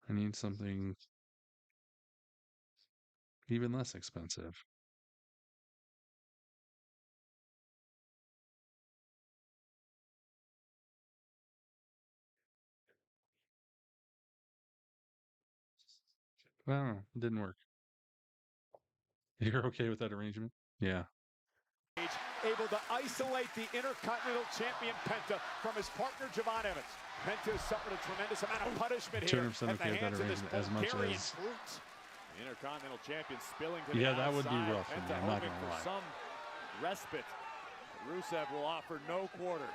I need something even less expensive. Oh, it didn't work. You're okay with that arrangement? Yeah. Able to isolate the Intercontinental Champion Penta from his partner Javon Evans. Penta has suffered a tremendous amount of punishment here at the okay hands of this as much Bulgarian as brute. The Intercontinental Champion spilling to the yeah, outside. that would be rough for me. Penta I'm not hoping gonna for lie. some respite. Rusev will offer no quarter.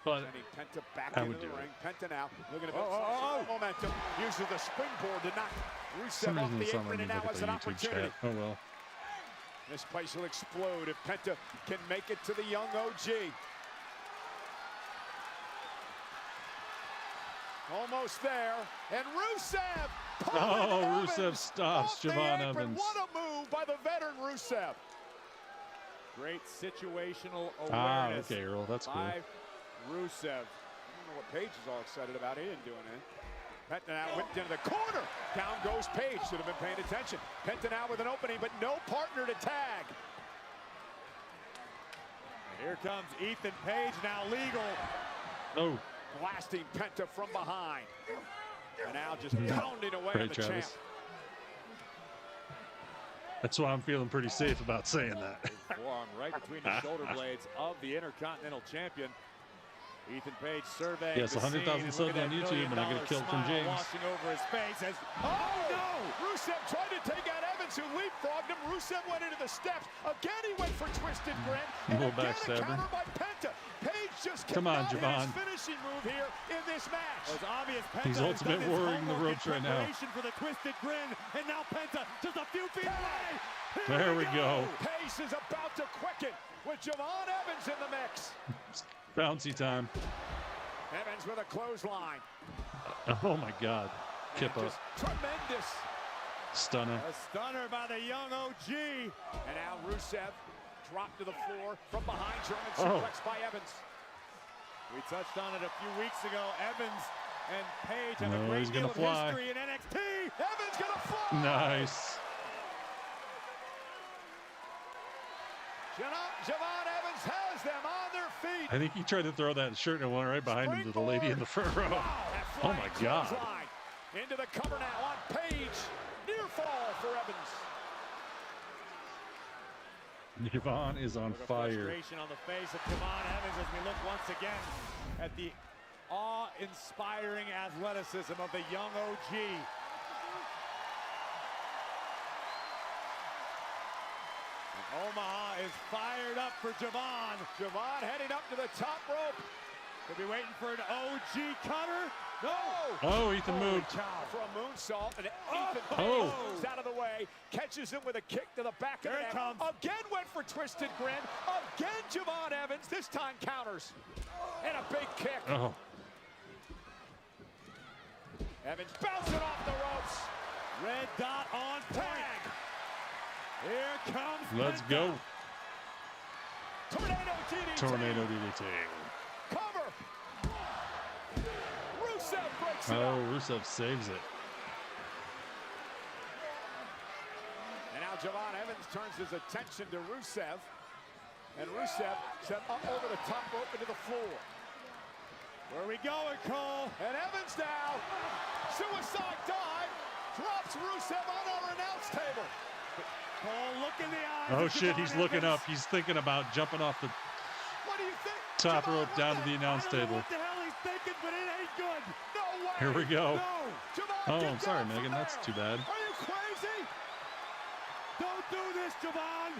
But sending Penta back I into would the do ring. it. Penta now looking to build some momentum. Uses the springboard to knock Rusev off the apron, and now has an opportunity. Oh well. This place will explode if Penta can make it to the young OG. Almost there, and Rusev! Oh, Rusev stops Javon Evans. What a move by the veteran Rusev. Great situational awareness. Ah, okay, Earl, that's cool. By Rusev. I don't know what Paige is all excited about. He didn't do anything. Penta now whipped into the corner. Down goes Paige. Should have been paying attention. Penta now with an opening, but no partner to tag. And here comes Ethan Page, now legal. Oh. Blasting Penta from behind. And now just pounding away on the champ. That's why I'm feeling pretty safe about saying that. Forearm right between the shoulder blades of the Intercontinental Champion. Ethan Page surveying. Yes, 100,000 subs on YouTube, and I get a kill from James. Washing over his face as, oh no! Rusev tried to take out Evans, who leapfrogged him. Rusev went into the steps. Again, he went for twisted grin. And again, a counter by Penta. Page just come on, his Javon. finishing move here in this match. It was obvious Penta He's ultimate warring the ropes right now. For the twisted grin, and now Penta just a few feet away. There we go. Pace is about to quicken with Javon Evans in the mix. Bouncy time. Evans with a clothesline. Oh my God. Kippa. Tremendous. Stunner. A stunner by the young OG. And now Rusev dropped to the floor from behind. German suplex by Evans. We touched on it a few weeks ago. Evans and Page have a he's great deal gonna of fly. history in NXT. Evans gonna fly. Nice. Javon Evans has them on their feet. I think he tried to throw that shirt and went right behind him to the lady in the front row. Wow, oh my God. Into the cover now on Page. Near fall for Evans. Javon is on fire. Frustration on the face of Javon Evans as we look once again at the awe-inspiring athleticism of the young OG. Omaha is fired up for Javon. Javon heading up to the top rope. Could be waiting for an OG cutter. No! Oh, Ethan moved. For a moonsault, and Ethan moves out of the way, catches him with a kick to the back of the neck. Again went for twisted grin. Again, Javon Evans. This time counters. And a big kick. Oh. Evans bouncing off the ropes. Red dot on tag. Here comes Let's go. Tornado DDT. Tornado DDT. Cover. Rusev breaks it Oh, up. Rusev saves it. And now Javon Evans turns his attention to Rusev. And Rusev set up over the top rope into the floor. Where we going, Cole? And Evans now. Suicide dive. Drops Rusev on our announce table. Cole, look in the eyes. Oh, shit, he's looking up. He's thinking about jumping off the What do you think? top rope down to the announce I don't know table. what the hell he's thinking, but it ain't good. No way. Here we go. No. Javon, Oh, get I'm sorry, down from Megan. That's there. too bad. Are you crazy? Don't do this, Javon.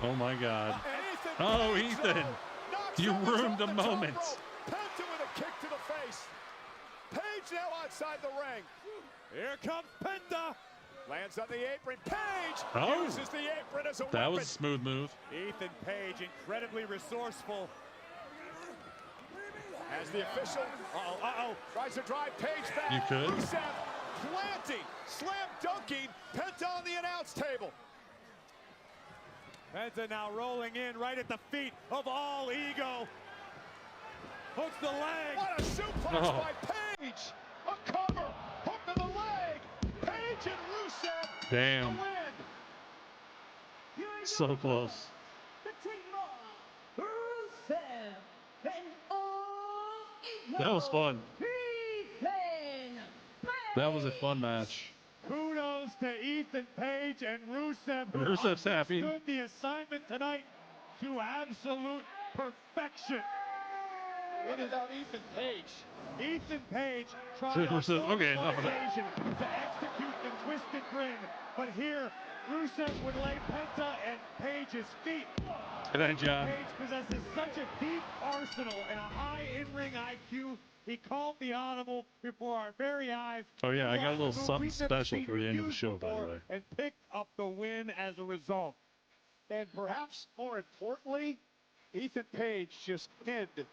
Oh, my God. Ethan Oh, Page, Ethan. though, knocks You Evans ruined off a the top moment. rope. Penta with a kick to the face. Page now outside the ring. Here comes Penta. Lands on the apron. Page Oh. uses the apron as a That weapon. was a smooth move. Ethan Page, incredibly resourceful. As the official tries to drive Page back. You could. Rusev planting, slam dunking, Penta on the announce table. Penta now rolling in right at the feet of All Ego. Hooks the leg. What a suplex Oh. by Page. A cover, hook to the leg. Page and Rusev. Damn. The win. So close. That was fun. That was a fun match. Kudos to Ethan Page and Rusev, who Rusev's happy. understood the assignment tonight to absolute perfection. What about Ethan Page? Ethan Page tried on Rusev, okay, one enough of that. occasion to execute the twisted grin, but here Rusev would lay Penta at Page's feet. Good night, John. Page possesses such a deep arsenal and a high in-ring IQ. He called the audible before our very eyes. Oh, yeah, I got a little He something we've never special seen for the end of the used show, by the before, way. and picked up the win as a result. And perhaps more importantly, Ethan Page just pinned the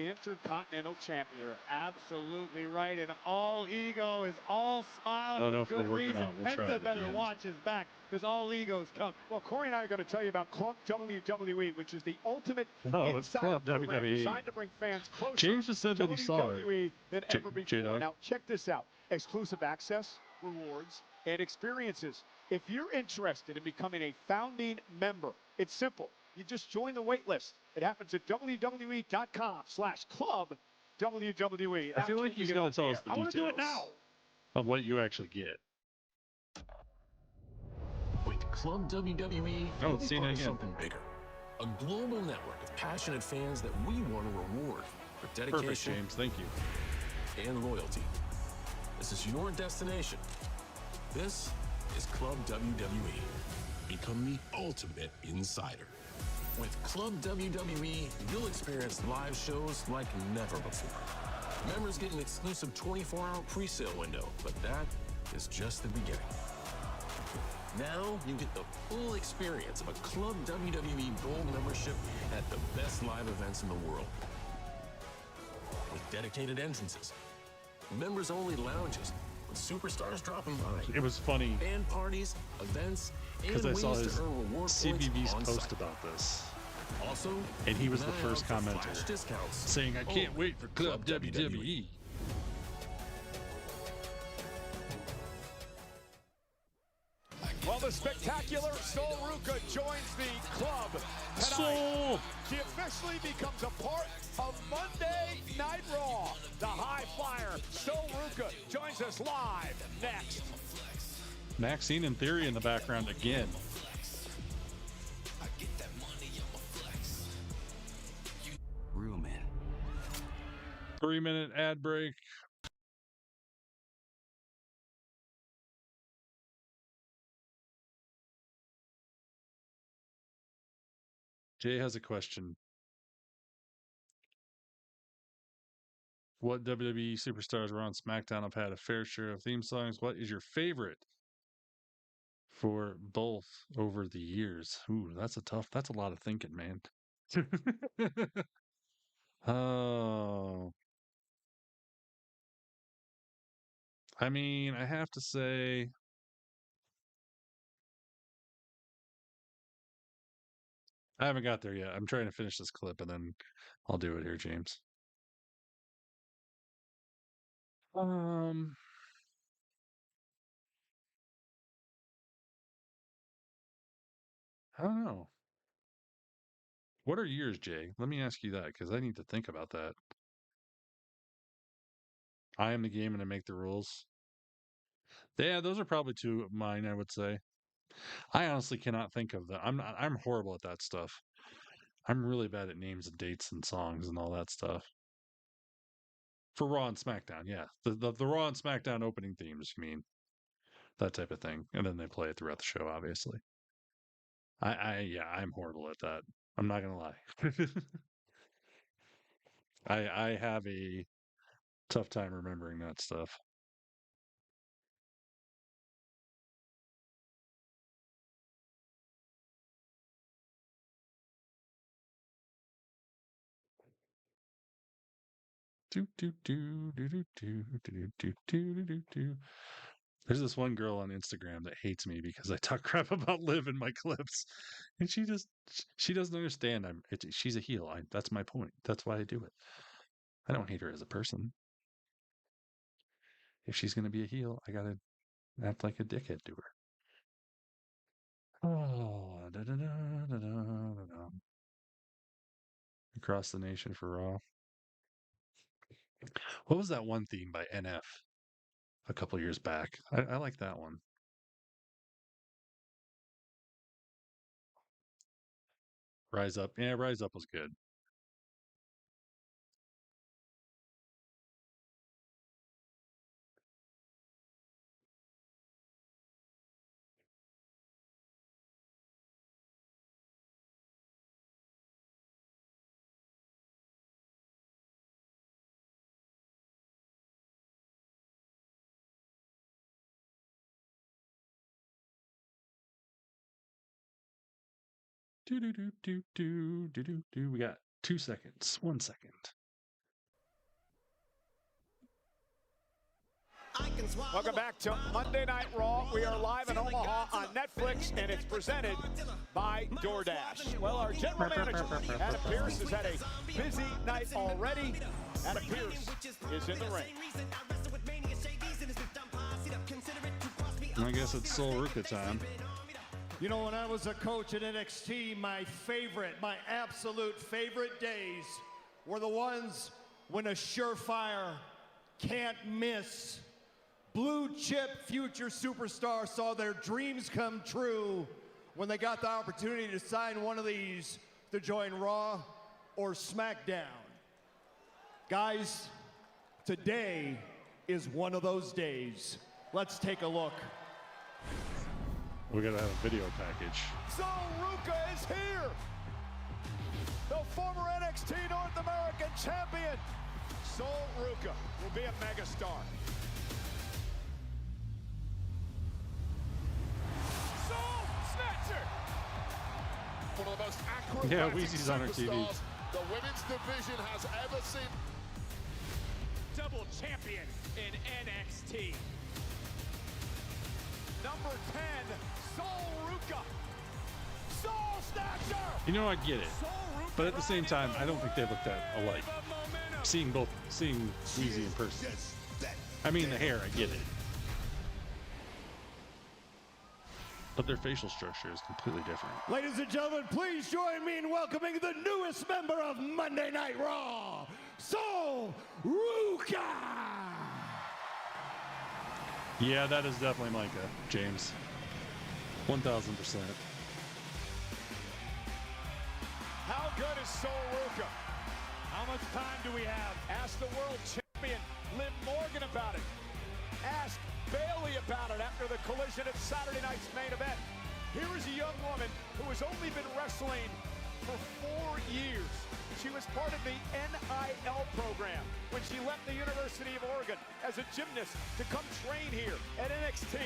Intercontinental Champion. You're absolutely right, and All Ego is all smile I don't know for if good we're working reason. out. We'll try it Penta at better the end. watch his back, because All Ego's coming. Well, Corey and I are going to tell you about Club WWE, which is the ultimate No, it's inside Club program WWE. designed to bring fans closer James just said to that he saw it. WWE than ever before. J-Dog. Now, check this out. Exclusive access, rewards, and experiences. If you're interested in becoming a founding member, it's simple. You just join the wait list. It happens at WWE.com/club WWE. I feel like he's going to tell us the I want to do it now. details of what you actually get. With Club WWE, Oh, you'll be Cena part of again. something bigger. A global network of passionate fans that we want to reward for dedication Perfect, James. Thank you. and loyalty. This is your destination. This is Club WWE. Become the ultimate insider. With Club WWE, you'll experience live shows like never before. Members get an exclusive 24-hour pre-sale window, but that is just the beginning. Now you get the full experience of a Club WWE Gold membership at the best live events in the world. With dedicated entrances, members-only lounges, with superstars dropping by. It was funny Band parties, events, and because I ways saw his to earn reward CBV's points on post site. about this. Also, And he was the now first for commenter flash discounts saying, I can't only wait for Club WWE. Well, the spectacular Sol Ruca joins the club tonight. Sol! She officially becomes a part of Monday Night Raw. The high flyer, Sol Ruca, joins us live next. Maxine in Theory in the background again. 3-minute ad break. Jay has a question. What WWE superstars were on SmackDown have had a fair share of theme songs? What is your favorite for both over the years? Ooh, that's a lot of thinking, man. Oh. I mean, I have to say, I haven't got there yet. I'm trying to finish this clip and then I'll do it here, James. I don't know. What are yours, Jay? Let me ask you that because I need to think about that. I am the game and I make the rules. Yeah, those are probably two of mine, I would say. I honestly cannot think of that. I'm horrible at that stuff. I'm really bad at names and dates and songs and all that stuff. For Raw and SmackDown, yeah. The Raw and SmackDown opening themes, you mean. That type of thing. And then they play it throughout the show, obviously. I'm horrible at that. I'm not gonna lie. I have a tough time remembering that stuff. There's this one girl on Instagram that hates me because I talk crap about Liv in my clips, and she doesn't understand. She's a heel. That's my point. That's why I do it. I don't hate her as a person. If she's gonna be a heel, I gotta act like a dickhead to her. Oh, across the nation for Raw. What was that one theme by NF a couple years back? I like that one. Rise Up. Yeah, Rise Up was good. We got 2 seconds. 1 second. Welcome back to Monday Night Raw. We are live in Omaha on Netflix, and it's presented by DoorDash. Well, our general manager, Adam Pearce, has had a busy night already. Adam Pearce is in the ring. I guess it's Sol Ruka time. You know, when I was a coach at NXT, my absolute favorite days were the ones when a surefire, can't miss, blue chip future superstar saw their dreams come true when they got the opportunity to sign one of these to join Raw or SmackDown. Guys, today is one of those days. Let's take a look. We gotta have a video package. Sol Ruka is here! The former NXT North American champion, Sol Ruka, will be a megastar. Sol Snatcher! One of the most acrobatic Weezy's on our TV. The women's division has ever seen. Double champion in NXT. Number 10, Sol Ruka. Sol Snatcher! You know, I get it. But at the same time, I don't think they look that alike. Seeing Weezy in person. I mean, the hair, I get it. But their facial structure is completely different. Ladies and gentlemen, please join me in welcoming the newest member of Monday Night Raw, Sol Ruka! Yeah, that is definitely Micah, James. 1000%. How good is Sol Ruka? How much time do we have? Ask the world champion Liv Morgan about it. Ask Bailey about it after the collision at Saturday night's main event. Here is a young woman who has only been wrestling for 4 years. She was part of the NIL program when she left the University of Oregon as a gymnast to come train here at NXT.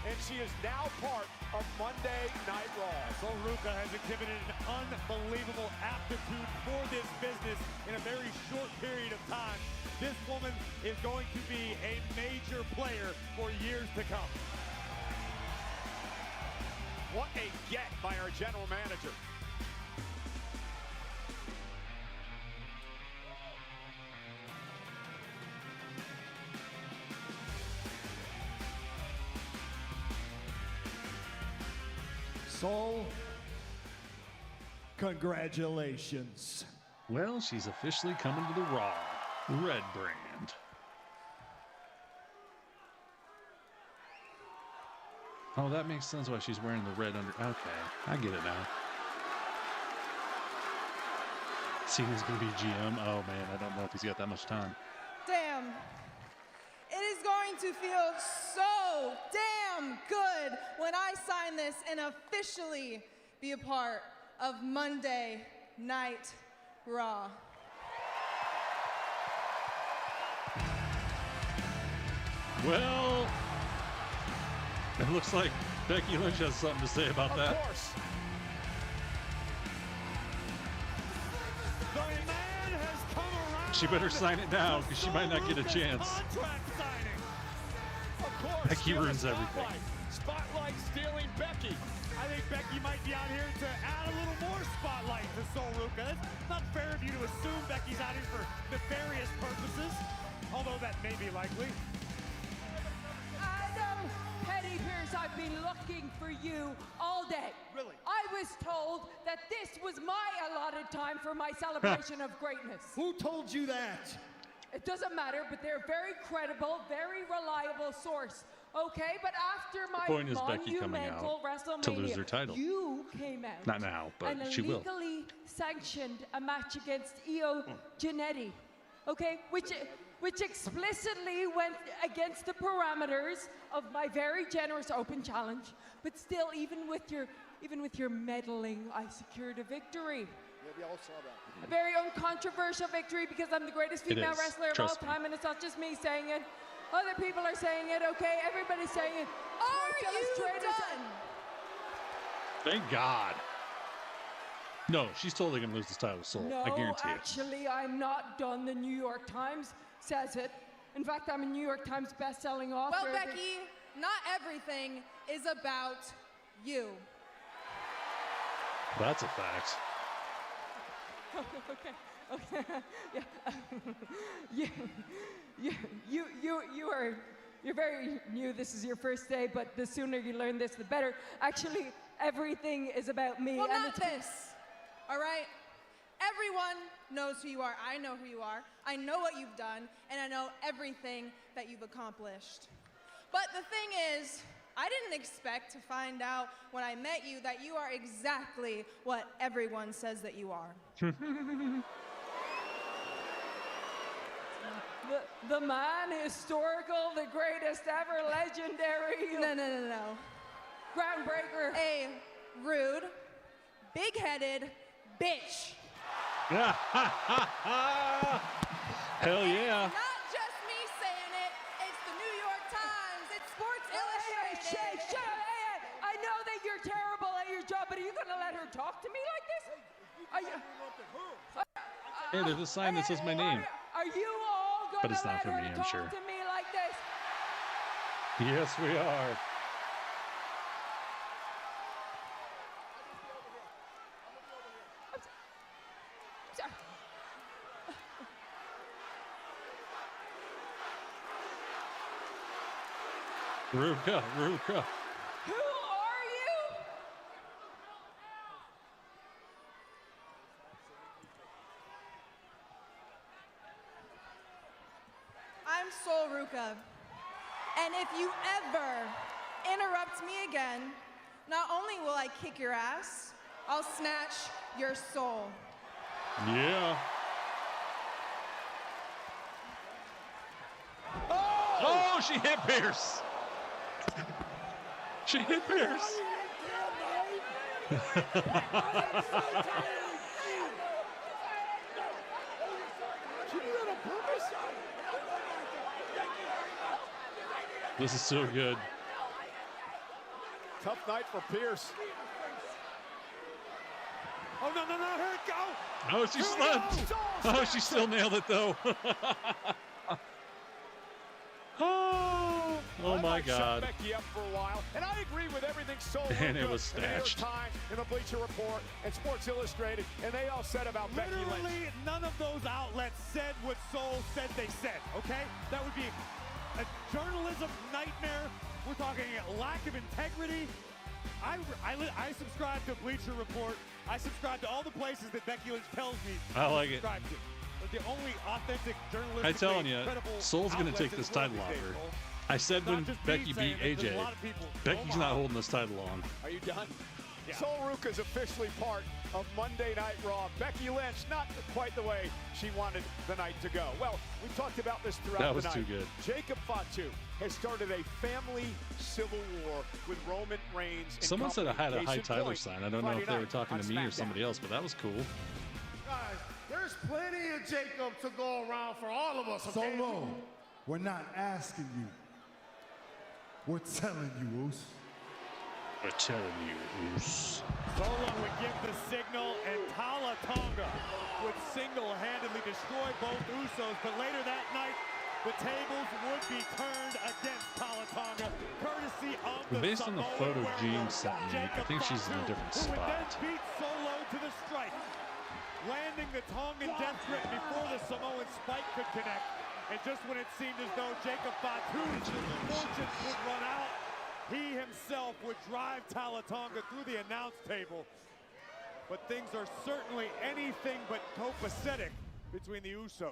And she is now part of Monday Night Raw. Sol Ruca has exhibited an unbelievable aptitude for this business in a very short period of time. This woman is going to be a major player for years to come. What a get by our general manager. Sol, congratulations. Well, she's officially coming to the Raw Red brand. Oh, that makes sense why she's wearing the red under. Okay, I get it now. Cena's going to be GM. Oh, man, I don't know if he's got that much time. Damn. It is going to feel so damn good when I sign this and officially be a part of Monday Night Raw. Well, it looks like Becky Lynch has something to say about that. Of course. The man has come around. She better sign it now because she might not get a chance. Contract signing. Of course. Becky ruins everything. Spotlight stealing Becky. I think Becky might be out here to add a little more spotlight to Sol Ruca. It's not fair of you to assume Becky's out here for nefarious purposes, although that may be likely. Adam Petty Pierce, I've been looking for you all day. Really? I was told that this was my allotted time for my celebration of greatness. Who told you that? It doesn't matter, but they're a very credible, very reliable source. Okay, but after my point is Becky coming monumental out WrestleMania, to lose her title. you came out. Not now, but and she will. illegally sanctioned a match against Io Giannetti, okay, which explicitly went against the parameters of my very generous open challenge. But still, even with your meddling, I secured a victory. Yeah, we all saw that. A very uncontroversial victory because I'm the greatest female is. wrestler of all Trust me. time, and it's not just me saying it. Other people are saying it, okay? Everybody's saying it. Are you done? Thank God. No, she's totally going to lose this title, Sol. No, I guarantee it. actually, I'm not done. The New York Times says it. In fact, I'm a New York Times best-selling author. Well, Becky, not everything is about you. That's a fact. Okay. Yeah. You're very new. This is your first day, but the sooner you learn this, the better. Actually, everything is about me. Well, and not this. All right? Everyone knows who you are. I know who you are. I know what you've done, and I know everything that you've accomplished. But the thing is, I didn't expect to find out when I met you that you are exactly what everyone says that you are. The man, historical, the greatest ever, legendary. No. Groundbreaker. A rude, big-headed bitch. Hell yeah. Not just me saying it, it's the New York Times, it's Sports Illustrated. Shut up. Hey, I know that you're terrible at your job, but are you going to let her talk to me like this? Hey, there's a sign that says my name. Are you all going But it's to not let for her me, I'm talk sure. to me like this? Yes, we are. Sorry. Ruka. Who are you? I'm Sol Ruca. And if you ever interrupt me again, not only will I kick your ass, I'll snatch your soul. Yeah. Oh, she hit Pierce. She hit Pierce. This is so good. Tough night for Pierce. Oh, no, no, no, here it go. Oh, she slipped. Oh, she still nailed it, though. Oh my God. Becky up for a while, and I agree with everything And it was snatched. Time in the Bleacher Report and Sports Illustrated, and they all said about Becky Lynch. Literally, none of those outlets said what Soul said they said, okay? That would be a journalism nightmare. We're talking lack of integrity. I subscribe to Bleacher Report. I subscribe to all the places that Becky Lynch tells me I like it. subscribe to. But the only authentic journalistic, I'm telling you, Soul's going to take this title off her. I said when Becky beat AJ, Becky's not holding this title on. Are you done? Yeah. Soul Ruka's officially part of Monday Night Raw. Becky Lynch, not quite the way she wanted the night to go. Well, we talked about this throughout the night. That was too good. Jacob Fatu has started a family civil war with Roman Reigns. Someone said I had a High Tyler sign. I don't know if they were talking to me or somebody else, but that was cool. Guys, there's plenty of Jacob to go around for all of us, okay? Solo, we're not asking you. We're telling you, Oos. We're telling you, Oos. Solo would give the signal, and Tala Tonga would single-handedly destroy both Usos. But later that night, the tables would be turned against Tala Tonga, courtesy of the Based on the Samoan photo werewolf, Gene sent me, I think she's in a different who would then spot. beat Solo to the stripe, landing the Tongan death grip before the Samoan spike could connect. And just when it seemed as though Jacob Fatu's fortunes would run out, he himself would drive Tala Tonga through the announce table. But things are certainly anything but copacetic between the Usos.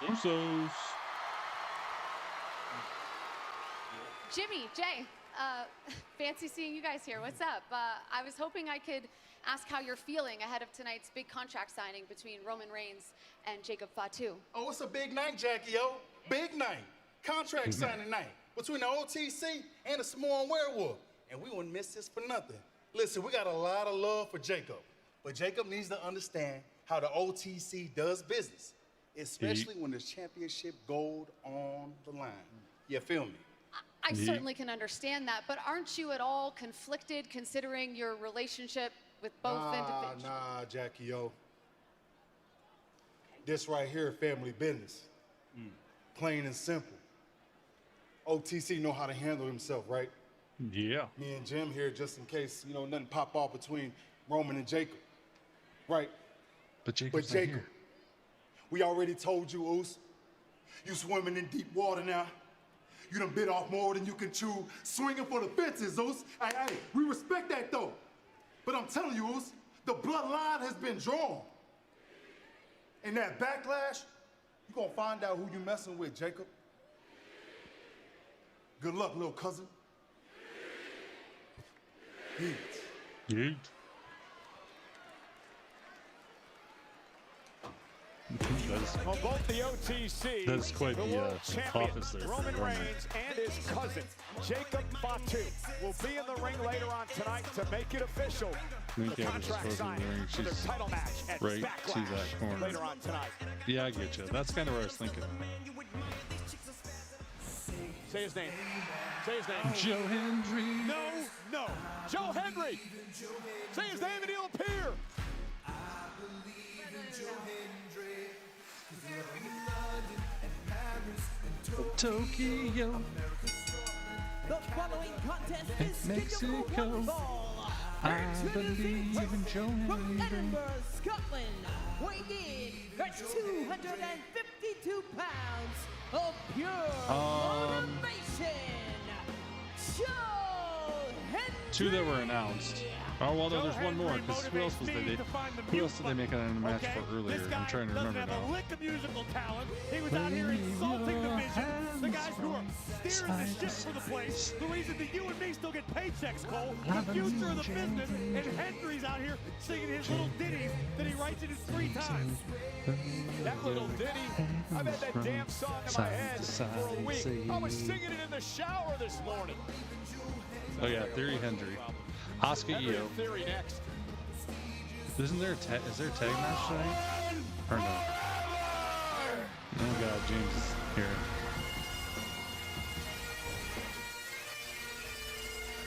Usos. Jimmy, Jay, fancy seeing you guys here. What's up? I was hoping I could ask how you're feeling ahead of tonight's big contract signing between Roman Reigns and Jacob Fatu. Oh, it's a big night, Jackie, yo. Big night. Contract signing night between the OTC and the Samoan werewolf. And we wouldn't miss this for nothing. Listen, we got a lot of love for Jacob, but Jacob needs to understand how the OTC does business, especially when there's championship gold on the line. You feel me? I certainly can understand that, but aren't you at all conflicted considering your relationship with both individuals? Nah, Jackie, yo. This right here, family business. Plain and simple. OTC know how to handle himself, right? Yeah. Me and Jim here, just in case, you know, nothing pop off between Roman and Jacob. Right? But Jacob's not here. We already told you, Oos. You swimming in deep water now. You done bit off more than you can chew, swinging for the fences, Oos. Hey, we respect that, though. But I'm telling you, Oos, the bloodline has been drawn. And that backlash, you're gonna find out who you messing with, Jacob. Good luck, little cousin. Yeet. Yeet. Well, both the OTC, that is quite the champion, office there. Roman Reigns and his cousin, Jacob Fatu, will be in the ring later on tonight to make it official. The contract signing for their title match at right Backlash to that corner. later on tonight. Yeah, I get you. That's kind of where I was thinking. Say his name. Say his name. Joe Hendry. No. Joe Hendry. Say his name and he'll appear. Tokyo. The following contest is Mexico. scheduled for one fall. I believe in Joe From Hendry. Edinburgh, Scotland, weighing in at 252 pounds of pure motivation, Joe Hendry. Two that were announced. Oh, well, no, there's one more. Because who else was they? Who else did they make it in the match for earlier? I'm trying to remember Doesn't have a now. lick of musical talent. He was out here insulting the vision. The guys who are steering the ship for the place. The reason that you and me still get paychecks, Cole. The future of the business. And Hendry's out here singing his little ditties that he writes in his free time. That little ditty, I've had that damn song in my head for a week. I was singing it in the shower this morning. Oh, yeah, Theory Hendry. Asuka Io. Theory next. Isn't there is there a tag match tonight? Or no? Oh god, James is here.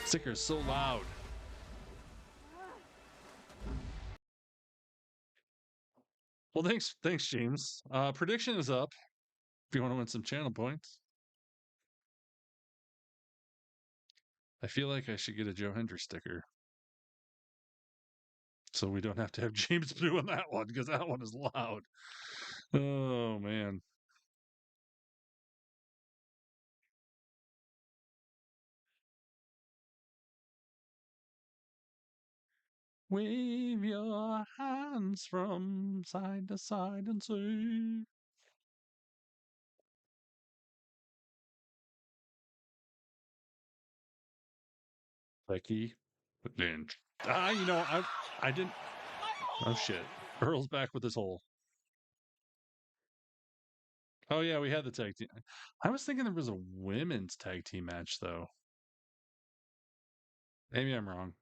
Sticker is so loud. Well, thanks, James. Prediction is up. If you want to win some channel points, I feel like I should get a Joe Hendry sticker, so we don't have to have James doing that one because that one is loud. Oh man. Wave your hands from side to side and say. Becky Lynch. I didn't. Oh shit! Earl's back with his hole. Oh yeah, we had the tag team. I was thinking there was a women's tag team match though. Maybe I'm wrong.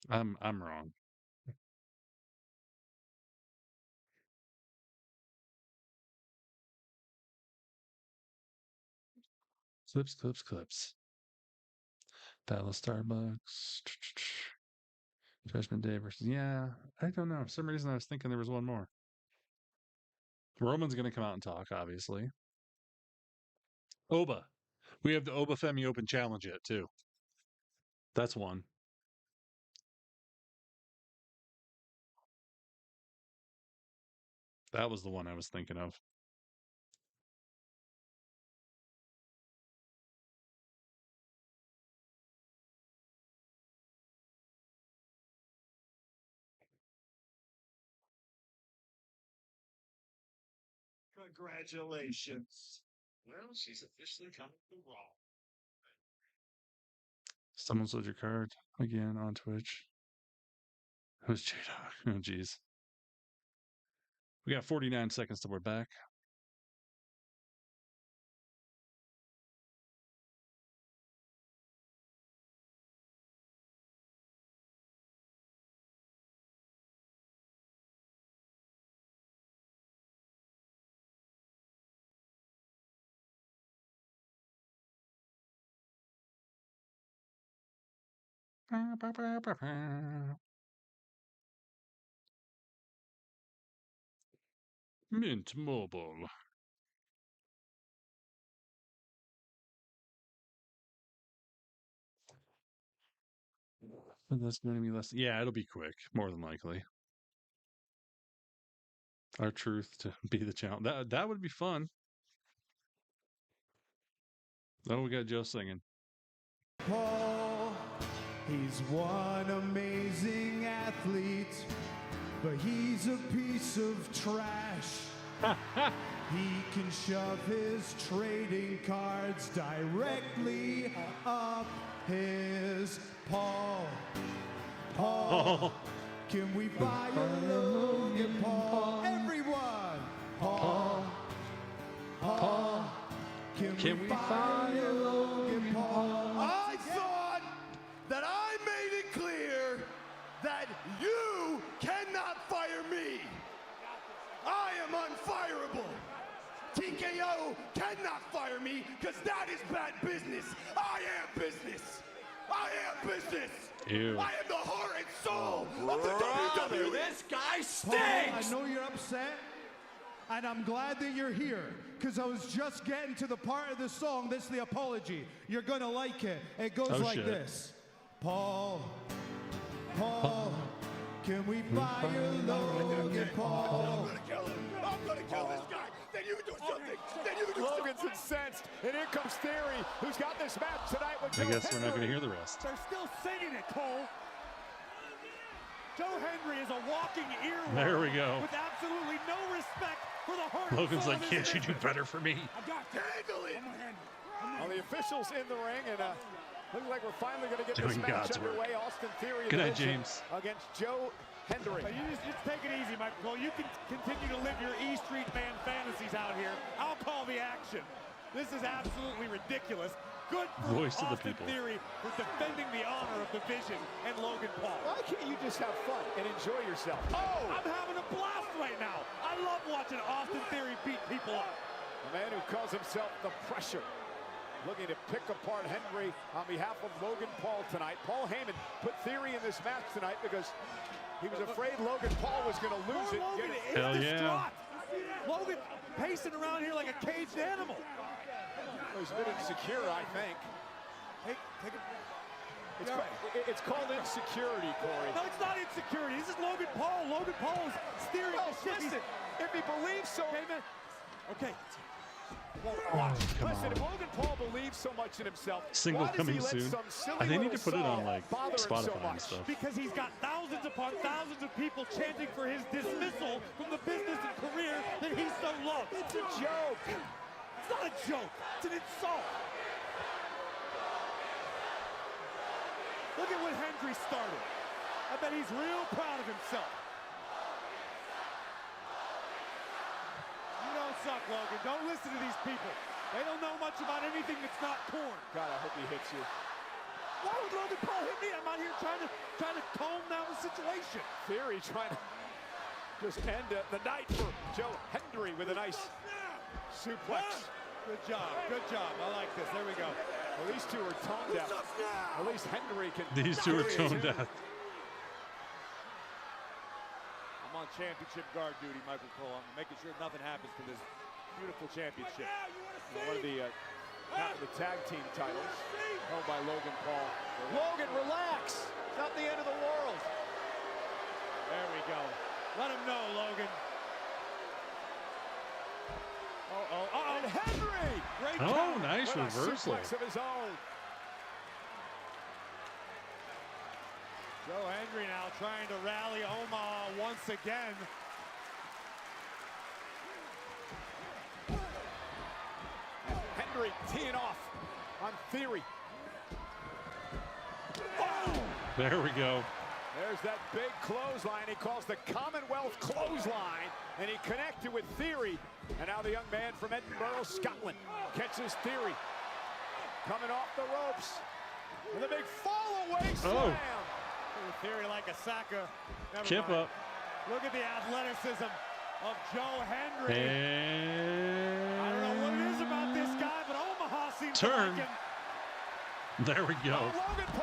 I'm wrong. Clips. Battle of Starbucks. Judgment Day versus. Yeah, I don't know. For some reason, I was thinking there was one more. Roman's going to come out and talk, obviously. Oba. We have the Oba Femi Open Challenge yet, too. That's one. That was the one I was thinking of. Congratulations. Well, she's officially coming to RAW. Someone sold your card again on Twitch. Who's J-Dog? Oh, jeez. We got 49 seconds till we're back. Mint Mobile. That's going to be less. Yeah, it'll be quick, more than likely. Our truth to be the challenge. That would be fun. Oh, we got Joe singing. Paul, he's one amazing athlete, but he's a piece of trash. He can shove his trading cards directly up his Paul. Can we buy a Logan Paul? Everyone! Paul. Can we buy a Logan Paul? I thought that I made it clear that you cannot fire me. I am unfireable. TKO cannot fire me because that is bad business. I am business. I am business. Ew. I am the heart and soul of the WWE. This guy stinks! Paul, I know you're upset, and I'm glad that you're here, because I was just getting to the part of the song that's the apology. You're gonna like it. It goes like this. Paul, can we buy a Logan Paul? I'm gonna kill him. I'm gonna kill this guy. Then you do something. Then you do Logan's something. incensed, and here comes Theory, who's got this match tonight with I Joe guess we're not going to Hendry. hear the rest. They're still singing it, Cole. Joe Hendry is a walking earworm. There we go. With absolutely no respect for the heart. Logan's like, can't you do better for me? I got to handle it. Well, the officials in the ring, and looks like we're finally going to get Doing this match God's work. underway. Austin Theory Good night, division James. against Joe Hendry. You just take it easy, Mike. Well, you can continue to live your E Street Band fantasies out here. I'll call the action. This is absolutely ridiculous. Good for Voice of the Austin people. Theory for defending the honor of the Vision and Logan Paul. Why can't you just have fun and enjoy yourself? Oh, I'm having a blast right now. I love watching Austin Theory beat people up. The man who calls himself the Pressure, looking to pick apart Henry on behalf of Logan Paul tonight. Paul Heyman put Theory in this match tonight because he was afraid Logan Paul was going to lose it. Logan is Hell distraught. Logan pacing around here like a caged animal. Well, he's a bit insecure, I think. Take a... It's called insecurity, Corey. No, it's not insecurity. This is Logan Paul. Logan Paul is steering the ship. Listen, if he believes so... Okay, man. Okay. Listen, if Logan Paul believes so much in himself, Single why does coming he let soon. some silly They need to little put it on song like bother him so Spotify and much? stuff. Because he's got thousands upon thousands of people chanting for his dismissal from the business and career that he so loves. It's a joke. It's not a joke. It's an insult. Look at what Hendry started. I bet he's real proud of himself. You don't suck, Logan. Don't listen to these people. They don't know much about anything that's not porn. God, I hope he hits you. Why would Logan Paul hit me? I'm out here trying to calm down the situation. Theory trying to just end the night for Joe Hendry with a nice suplex. Good job. Good job. I like this. There we go. Well, these two are tone deaf. At least Hendry can. These two are tone deaf. I'm on championship guard duty, Michael Cole. I'm making sure nothing happens to this beautiful championship. One of the tag team titles held by Logan Paul. Logan, relax. It's not the end of the world. There we go. Let him know, Logan. And Henry! Great Oh, nice with a reversal. suplex of his own. Joe Hendry now trying to rally Omaha once again. Hendry teeing off on Theory. Oh! There we go. There's that big clothesline he calls the Commonwealth clothesline, and he connected with Theory. And now the young man from Edinburgh, Scotland, catches Theory. Coming off the ropes. And the big fall-away slam. Theory like a Saka. Chip up. Look at the athleticism of Joe Hendry. And I don't know what it is about this guy, but Omaha seems turn. to like him. There we go.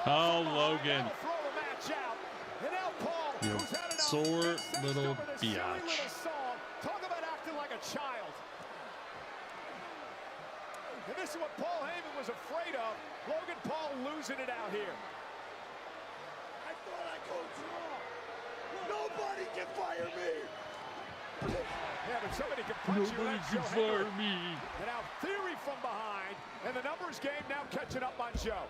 Oh, Logan. Throw the match out. And now Paul, You who's had it out, sore incensed little over this silly biatch. little song. Talk about acting like a child. And this is what Paul Heyman was afraid of. Logan Paul losing it out here. I thought I could draw. Nobody can fire me. Yeah, but somebody can punch you. Nobody That's can Joe fire Hendry. me. And now Theory from behind. And the numbers game now catching up on Joe.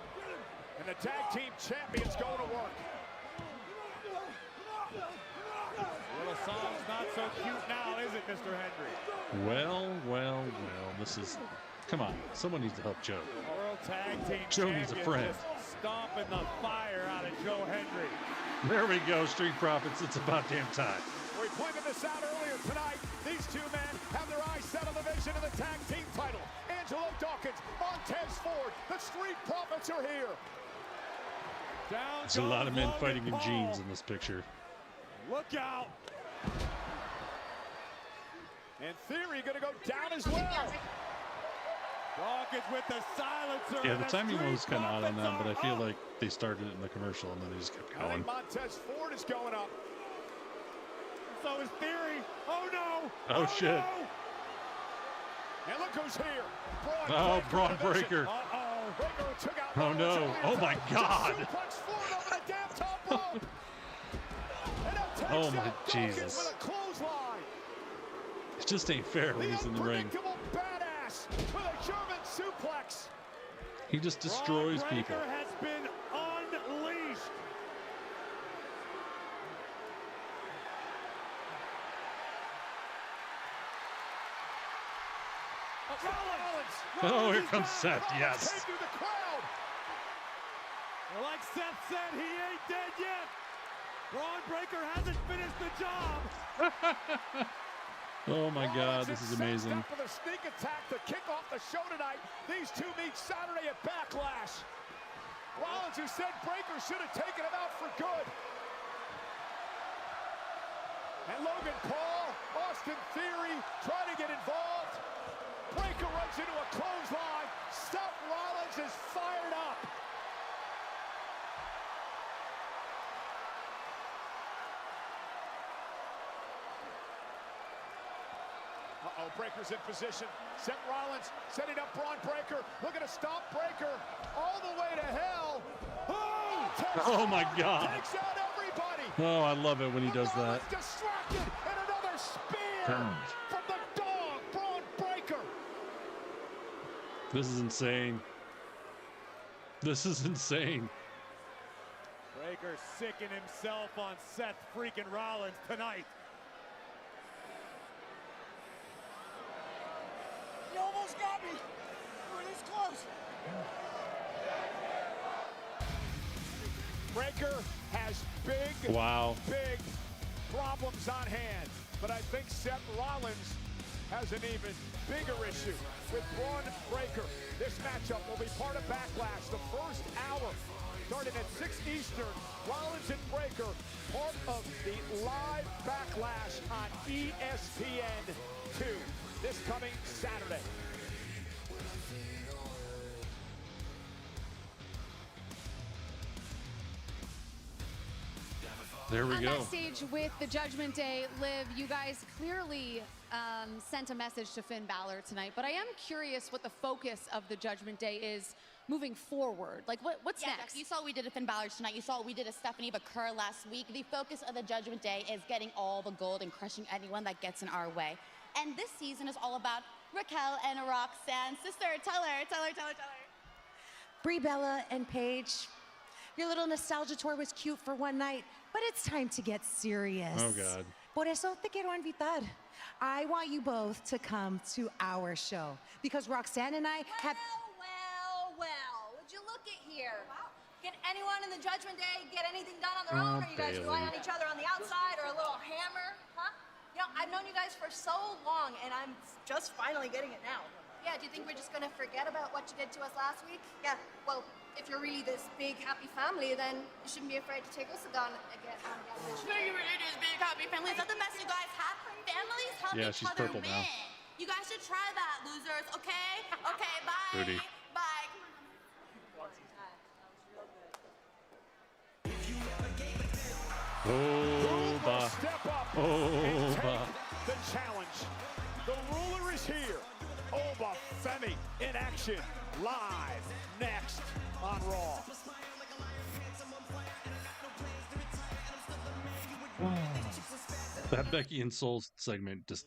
And the tag team champions going to work. Little song's not so cute now, is it, Mr. Hendry? Well. This is. Come on. Someone needs to help Joe. World Tag Team Joe needs a friend. just stomping the fire out of Joe Hendry. There we go, Street Profits. It's about damn time. We pointed this out earlier tonight. These two men have their eyes set on the vision of the tag team title. Angelo Dawkins, Montez Ford, the Street Profits are here. Down There's a lot of men Logan fighting in Paul. jeans in this picture. Look out. And Theory going to go down as well. Dawkins with the silencer. Yeah, the and timing Street was kind of odd on them, but I feel Profits are like they started it in the commercial and then they just kept I going. think Montez Ford is going up. up. So is Theory. Oh no. Oh, shit. No. And look who's here. Oh, Braun Breaker. Breaker took out Oh, no. Oh, my God. Suplex Ford over the damn top rope. And now takes Oh, my out Dawkins Jesus. with a clothesline. It just ain't fair when he's in the ring. Unpredictable badass with a German suplex. He just destroys Braun people. Breaker has been unleashed. Oh, here comes Seth. Yes. Came through the crowd. Well, like Seth said, he ain't dead yet. Braun Breaker hasn't finished the job. Oh my God, this is amazing. Up with a sneak attack to kick off the show tonight. These two meet Saturday at Backlash. Rollins, who said Breaker should have taken him out for good. And Logan Paul, Austin Theory trying to get involved. Breaker runs into a clothesline. Seth Rollins is fired up. Uh-oh, Breaker's in position. Seth Rollins setting up Braun Breaker. Looking to stop Breaker all the way to hell. Oh my God. Takes out everybody. Oh, I love it when he does that. Distracted, and another spear from the dog, Braun Breaker. This is insane. This is insane. Breaker sicking himself on Seth freaking Rollins tonight. You almost got me. You were this close. Breaker has big problems on hand. But I think Seth Rollins has an even bigger issue with Braun Breaker. This matchup will be part of Backlash. The first hour, starting at 6 Eastern, Rollins and Breaker, part of the live Backlash on ESPN2 this coming Saturday. There we go. On backstage with the Judgment Day, Liv, you guys clearly sent a message to Finn Balor tonight, but I am curious what the focus of the Judgment Day is moving forward. Like, what's next? You saw what we did to Finn Balor tonight. You saw what we did to Stephanie Bakar last week. The focus of the Judgment Day is getting all the gold and crushing anyone that gets in our way. And this season is all about Raquel and Roxanne. Sister, tell her. Brie Bella and Paige, your little nostalgia tour was cute for one night, but it's time to get serious. Oh, God. Por eso te quiero invitar. I want you both to come to our show because Roxanne and I have... Well, would you look at here? Can anyone in the Judgment Day get anything done on their own? Or you guys rely on each other on the outside or a little hammer? Huh? You know, I've known you guys for so long, and I'm just finally getting it now. Yeah, do you think we're just gonna forget about what you did to us last week? Yeah, well, if you're really this big, happy family, then you shouldn't be afraid to take us down again. Sure, you're really this big, happy family. Is that the mess you guys have? Families help Yeah, each she's other purple win. now. You guys should try that, losers, okay? Okay, bye. Rudy. Bye. Oh, bah. Step up Oh, and take bah. the challenge. The ruler is here. Oba Femi in action, live next on Raw. That Becky and Soul segment just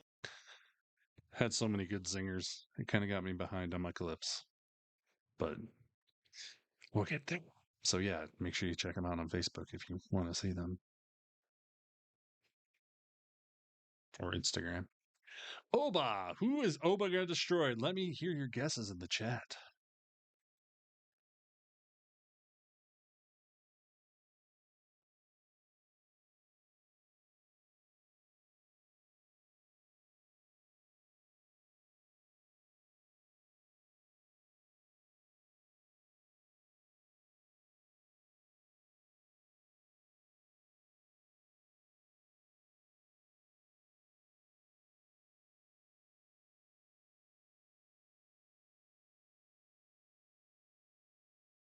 had so many good zingers. It kind of got me behind on my clips. But we'll get there. So yeah, make sure you check them out on Facebook if you want to see them. Or Instagram. Oba! Who is Oba got destroyed? Let me hear your guesses in the chat.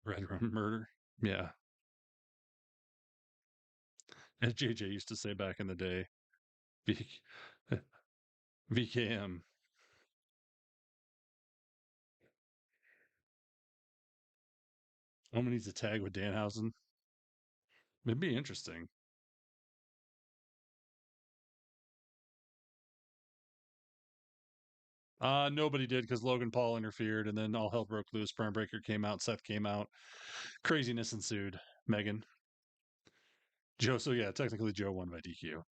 Red Room Murder? Yeah. As JJ used to say back in the day, VKM. Omen needs a tag with Danhausen. It'd be interesting. Nobody did because Logan Paul interfered, and then all hell broke loose. Braun Breaker came out, Seth came out. Craziness ensued. Megan. Joe, so yeah, technically Joe won by DQ.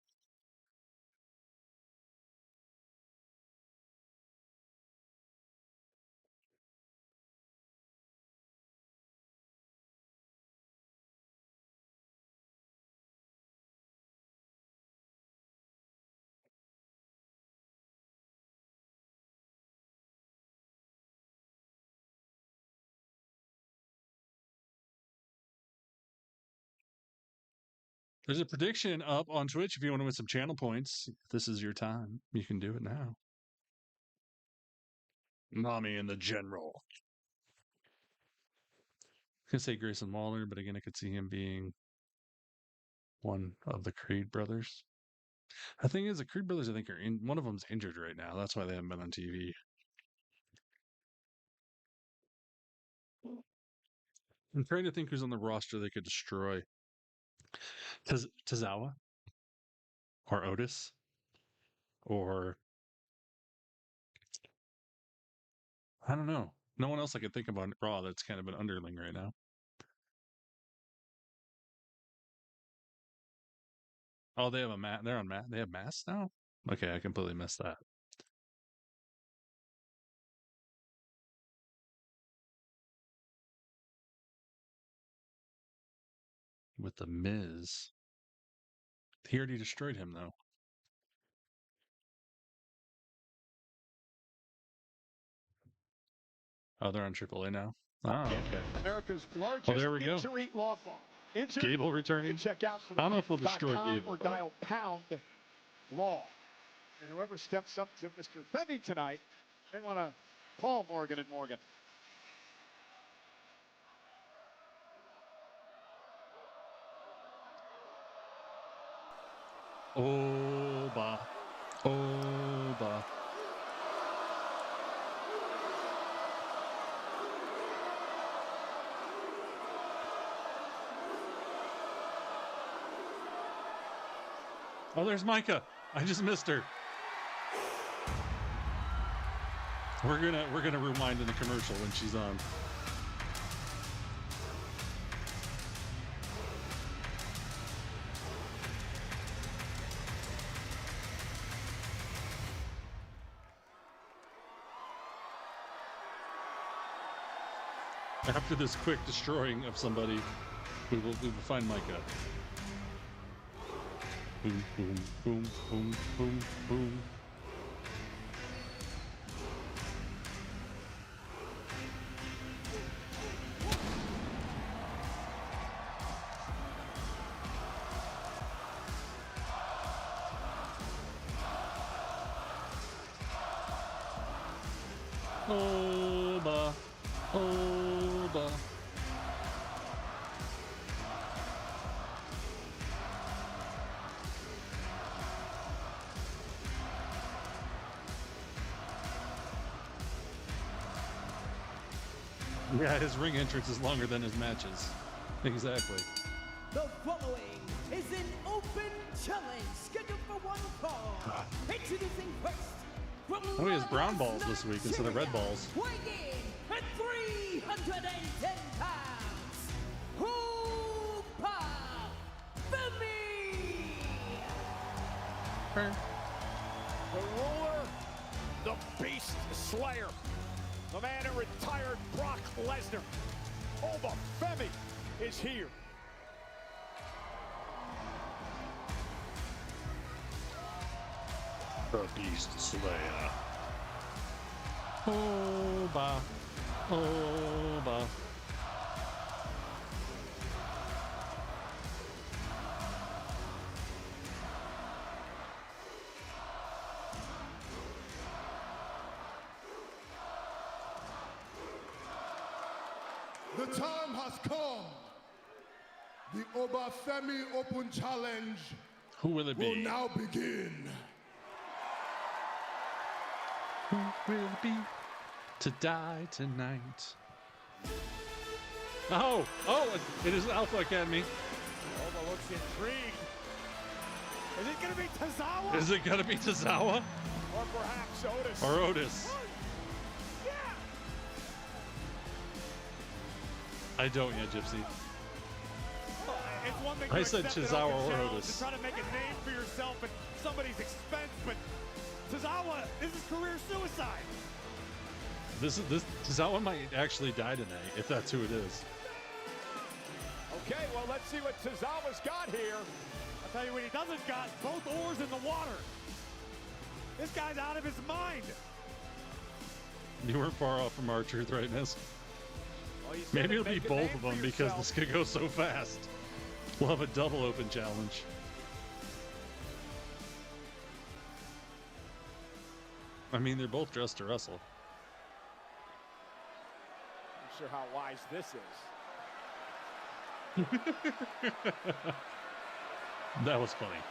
There's a prediction up on Twitch if you want to win some channel points. This is your time. You can do it now. Mommy and the General. I was gonna say Grayson Waller, but again, I could see him being one of the Creed brothers. The thing is, the Creed brothers, I think, are in. One of them's injured right now. That's why they haven't been on TV. I'm trying to think who's on the roster they could destroy. Tozawa? Or Otis? Or I don't know. No one else I can think about on Raw that's kind of an underling right now. Oh, they have a mat. They're on mat. They have masks now? Okay, I completely missed that. With the Miz. He already destroyed him, though. Oh, they're on AAA now? Oh, okay. America's largest Oh, there we go. injury law firm. Gable returning. Check out I don't know if we'll destroy Gable. or dial pound law. And whoever steps up to Mr. Fenny tonight, they want to call Morgan and Morgan. Oba. Oba. Oh, there's Micah. I just missed her. We're gonna rewind in the commercial when she's on. After this quick destroying of somebody, we will find Micah. Boom, boom, boom, boom, boom, boom. Oba. Oba. Yeah, his ring entrance is longer than his matches. Exactly. The following is an open challenge scheduled for one fall. Introducing first from Oh, he has brown balls this week instead of red balls. weighing in at 310 pounds, Hoopa Femi! The ruler, the beast slayer, the man who retired Brock Lesnar, Oba Femi, is here. The Beast Slayer. Oba. Oba. The time has come. The Oba Femi Open Challenge Who will it will be? now begin. Who will it be to die tonight? Oh, it is Alpha Academy. Oba looks intrigued. Is it going to be Tozawa? Is it gonna be Tozawa Or perhaps Otis? or Otis? Yeah. I don't yet, Gypsy. It's one thing I to said accept an Tozawa open or challenge Otis. to try to make a name for yourself at somebody's expense, but Tozawa, this is career suicide. This Tozawa might actually die tonight if that's who it is. Okay, well, let's see what Tozawa's got here. I'll tell you what he doesn't got, both oars in the water. This guy's out of his mind. You weren't far off from our truth rightness. Well, you said Maybe it'll be make a both name of for them because yourself. this could go so fast. We'll have a double open challenge. I mean, they're both dressed to wrestle. sure how wise this is. That was funny.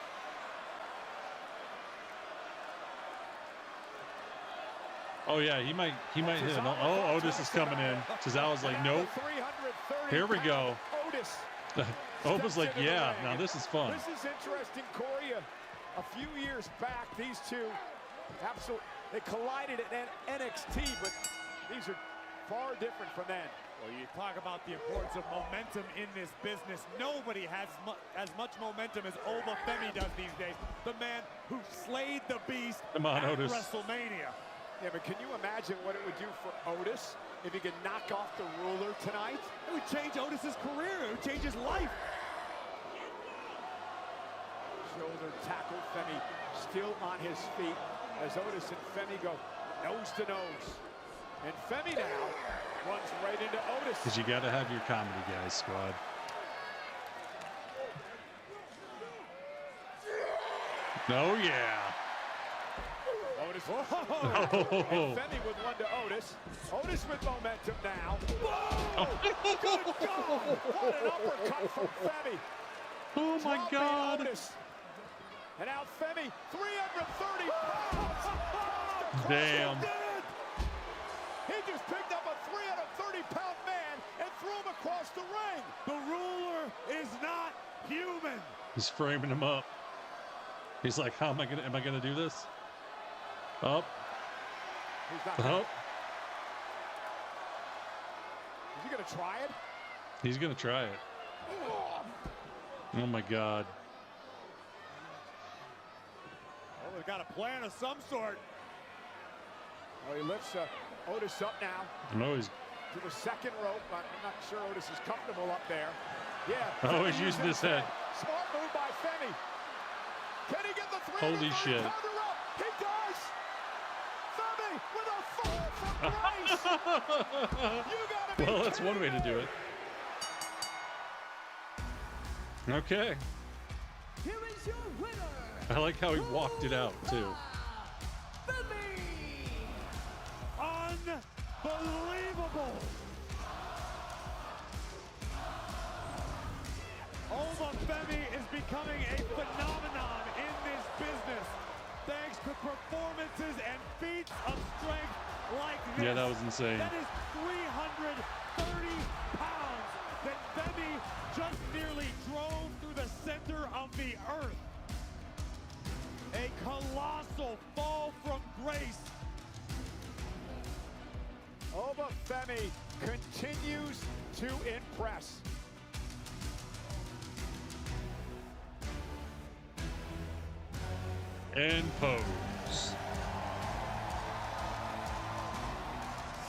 Oh yeah, he might hit it. Oh, Otis is coming in. Cesaro's like, nope. Here we go. Otis like, yeah, now this is fun. This is interesting, Corey. A few years back, these two they collided at NXT, but these are far different from then. Well, you talk about the importance of momentum in this business. Nobody has as much momentum as Ova Femi does these days. The man who slayed the beast Come on, at Otis. WrestleMania. Yeah, but can you imagine what it would do for Otis if he could knock off the ruler tonight? It would change Otis's career. It would change his life. Shoulder tackle, Femi still on his feet as Otis and Femi go nose to nose. And Femi now runs right into Otis. Because you got to have your comedy guys, squad. Oh, yeah. Otis. And Femi with one to Otis. Otis with momentum now. Whoa! Good God! What an uppercut from Femi. Oh, my God. Otis. And now Femi, 330 pounds. Damn. He just picked up a 330-pound man and threw him across the ring. The ruler is not human. He's framing him up. He's like, am I gonna do this? Up. Up. Is he gonna try it? He's gonna try it. Oh my God. Oh, they've got a plan of some sort. Oh, he lifts Otis up now. No, he's to the second rope. I'm not sure Otis is comfortable up there. Yeah. Oh, he's using his head. Smart move by Femi. Can he get the three? Holy shit. He does. Femi with a fall from grace. You gotta be well, that's one way to do it. Okay. Here is your winner. I like how he walked it out too. Unbelievable. Ova Femi is becoming a phenomenon in this business thanks to performances and feats of strength like this. Yeah, that was insane. That is 330 pounds that Femi just nearly drove through the center of the earth. A colossal fall from grace. Ova Femi continues to impress. And pose.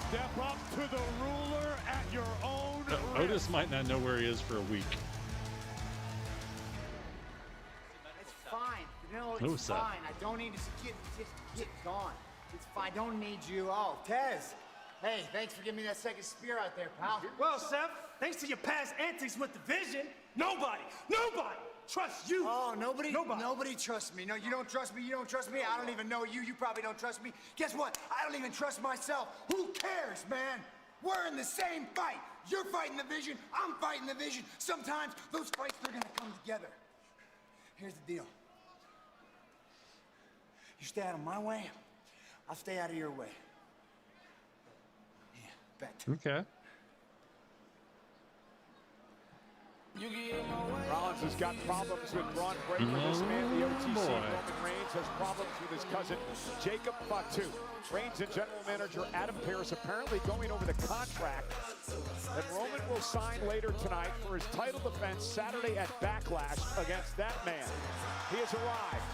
Step up to the ruler at your own risk. Otis might not know where he is for a week. It's fine. No, Who's it's that? fine. I don't need to just get gone. It's fine. I don't need you. Oh, Tez. Hey, thanks for giving me that second spear out there, pal. Well, Seth, thanks to your past antics with the Vision, nobody trusts you. Oh, nobody trusts me. No, you don't trust me. You don't trust me. I don't even know you. You probably don't trust me. Guess what? I don't even trust myself. Who cares, man? We're in the same fight. You're fighting the Vision. I'm fighting the Vision. Sometimes those fights, they're gonna come together. Here's the deal. You stay out of my way, I'll stay out of your way. Yeah, bet. Okay. Rollins has got problems with Braun Breaker. This man, the OTC, Roman Reigns, has problems with his cousin, Jacob Fatu. Reigns and General Manager Adam Pearce apparently going over the contract that Roman will sign later tonight for his title defense Saturday at Backlash against that man. He has arrived.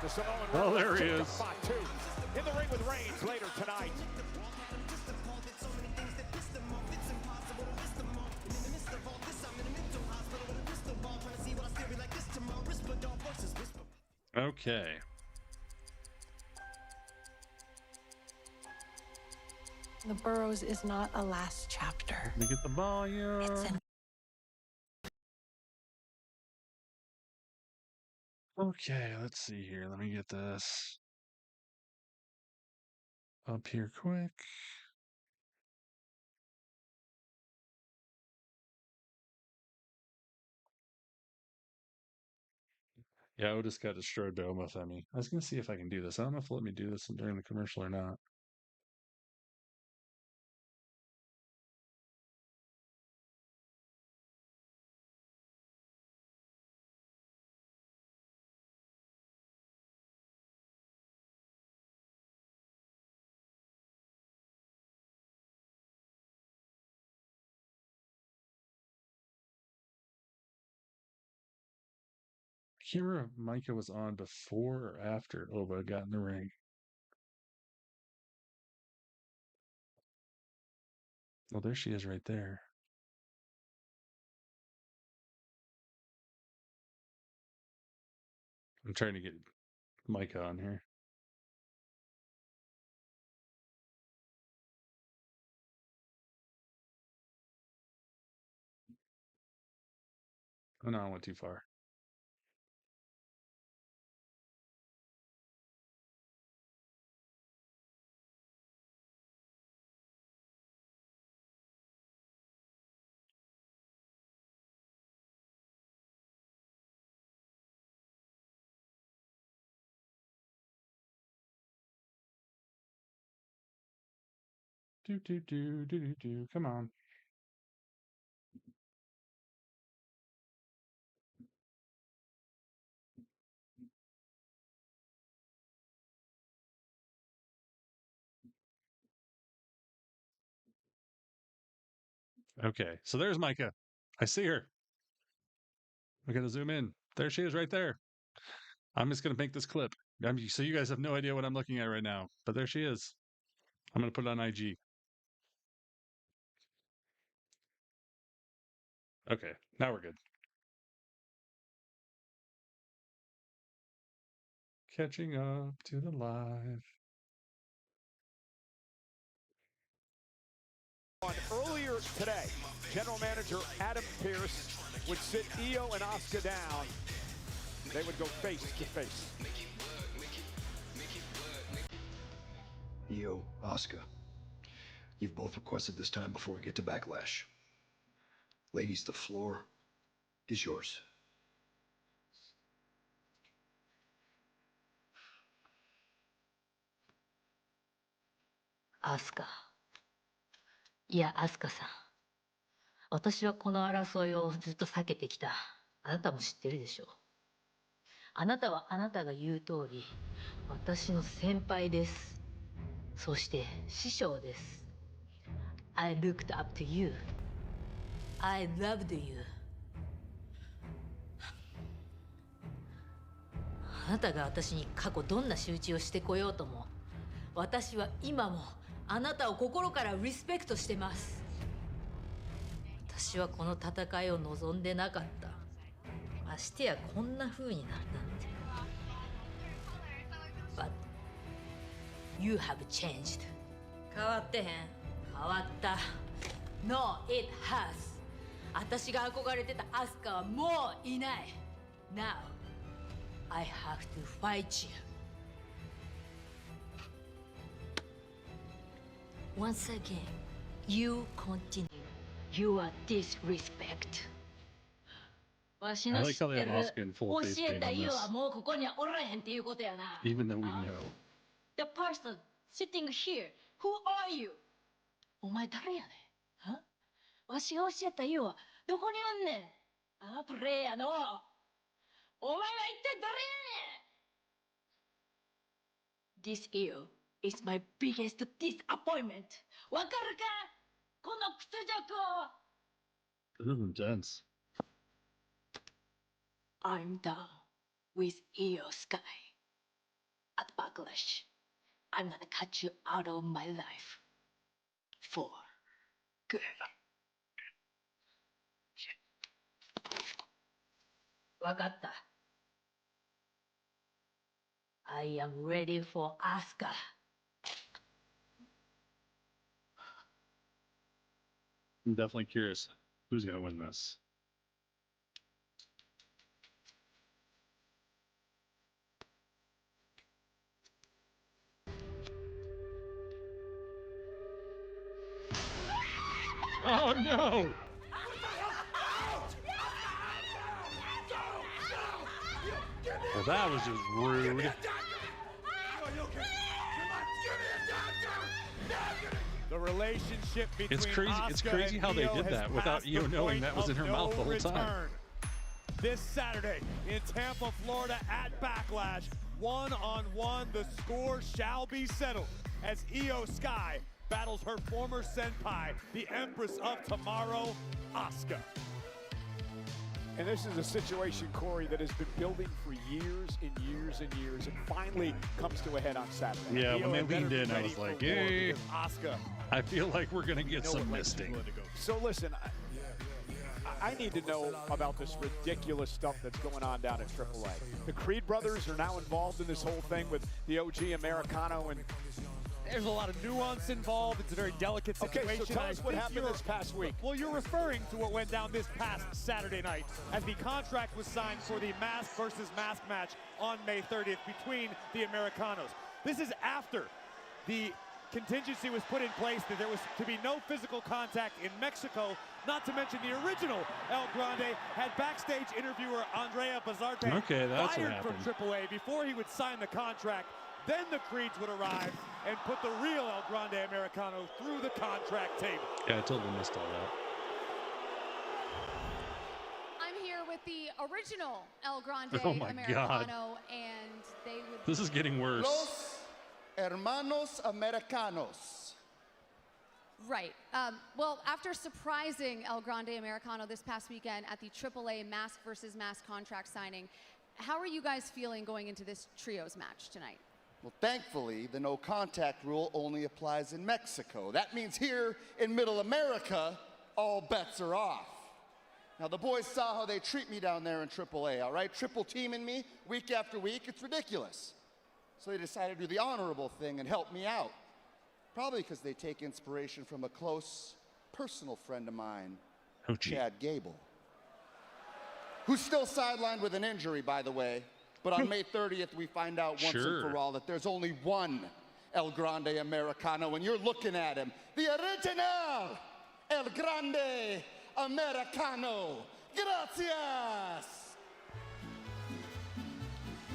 The Samoan Oh, there he Jacob is. Fatu in the ring with Reigns later tonight. Okay. The Burrows is not a last chapter. Let me get the volume. It's an Okay, let's see here. Let me get this up here quick. Yeah, Otis got destroyed by Omofemi. I was going to see if I can do this. I don't know if it'll let me do this during the commercial or not. I can't remember if Micah was on before or after Oba got in the ring. Well, there she is right there. I'm trying to get Micah on here. Oh, no, I went too far. Do. Come on. Okay, so there's Micah. I see her. We got to zoom in. There she is right there. I'm just going to make this clip. So you guys have no idea what I'm looking at right now, but there she is. I'm going to put it on IG. Okay, now we're good. Catching up to the live. Earlier today, General Manager Adam Pearce would sit Io and Asuka down. They would go face to face. Io, Asuka, you've both requested this time before we get to Backlash. Ladies, the floor is yours. Asuka. いや、アスカさん。私はこの争いをずっと避けてきた。あなたも知ってるでしょう。あなたはあなたが言う通り、私の先輩です。そして師匠です。I looked up to you. I loved you. あなたが私に過去どんな仕打ちをしてこようとも、私は今もあなたを心からリスペクトしてます。私はこの戦いを望んでなかった。ましてやこんな風になるなんて。But you have changed. 変わってへん。変わった。No, it has. 私が憧れてたアスカはもういない。Now, I have to fight you. Once again, you continue your disrespect. I like how they have Asuka in full face paint on this. Even though we know. The person sitting here, who are you? お前誰やねん？は？わしが教えたイオはどこにおんねん？ああ、プレイヤーの。お前は一体誰やねん？ This Io is my biggest disappointment. わかるか？この屈辱を。This is intense. I'm done with Io Sky. At Backlash, I'm gonna cut you out of my life. For good. わかった。I am ready for Asuka. I'm definitely curious who's going to win this. Oh no! Well, that was just rude. The relationship between It's crazy how they did that without Io knowing that was in her mouth the whole time. This Saturday in Tampa, Florida at Backlash, one-on-one, the score shall be settled as Io Sky battles her former senpai, the Empress of Tomorrow, Asuka. And this is a situation, Corey, that has been building for years and years and years, and finally comes to a head on Saturday. Yeah, when they leaned in, I was like, hey, Asuka, I feel like we're going to get some misting. So listen, I need to know about this ridiculous stuff that's going on down at AAA. The Creed brothers are now involved in this whole thing with the OG Americano, and there's a lot of nuance involved. It's a very delicate situation. Okay, so tell us what happened this past week. Well, you're referring to what went down this past Saturday night as the contract was signed for the mask versus mask match on May 30th between the Americanos. This is after the contingency was put in place that there was to be no physical contact in Mexico, not to mention the original El Grande had backstage interviewer Andrea Bazarte fired from AAA before he would sign the contract. Then the Creeds would arrive and put the real El Grande Americano through the contract table. Yeah, I totally missed all that. I'm here with the original El Grande Americano, God. and they would... This is getting worse. Los Hermanos Americanos. Right. Well, after surprising El Grande Americano this past weekend at the AAA mask versus mask contract signing, how are you guys feeling going into this trios match tonight? Well, thankfully, the no contact rule only applies in Mexico. That means here in Middle America, all bets are off. Now, the boys saw how they treat me down there in AAA, all right? Triple teaming me week after week, it's ridiculous. So they decided to do the honorable thing and help me out. Probably because they take inspiration from a close, personal friend of mine, Chad Gable. Who's still sidelined with an injury, by the way. But on May 30th, we find out once and for all that there's only one El Grande Americano, and you're looking at him. The original El Grande Americano. Gracias!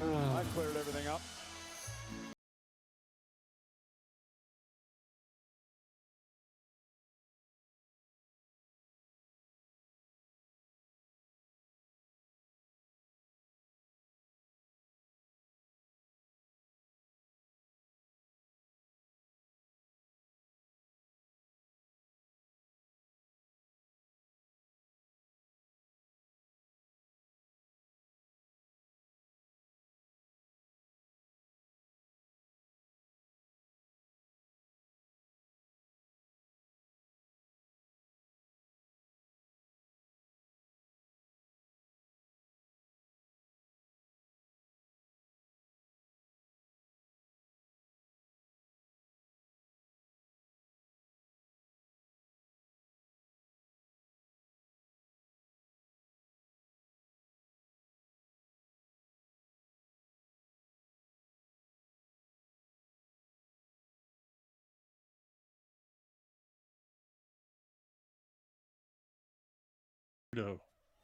I cleared everything up.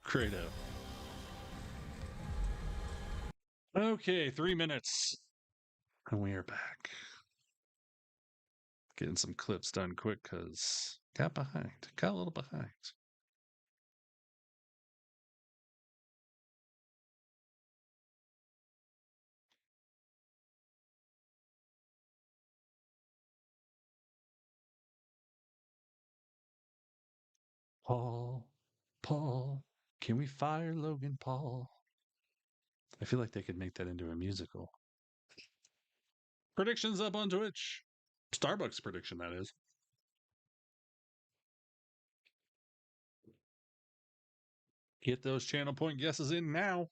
Credo. Okay, 3 minutes. And we are back. Getting some clips done quick because got a little behind. Paul, can we fire Logan Paul? I feel like they could make that into a musical. Predictions up on Twitch. Starbucks prediction, that is. Get those channel point guesses in now.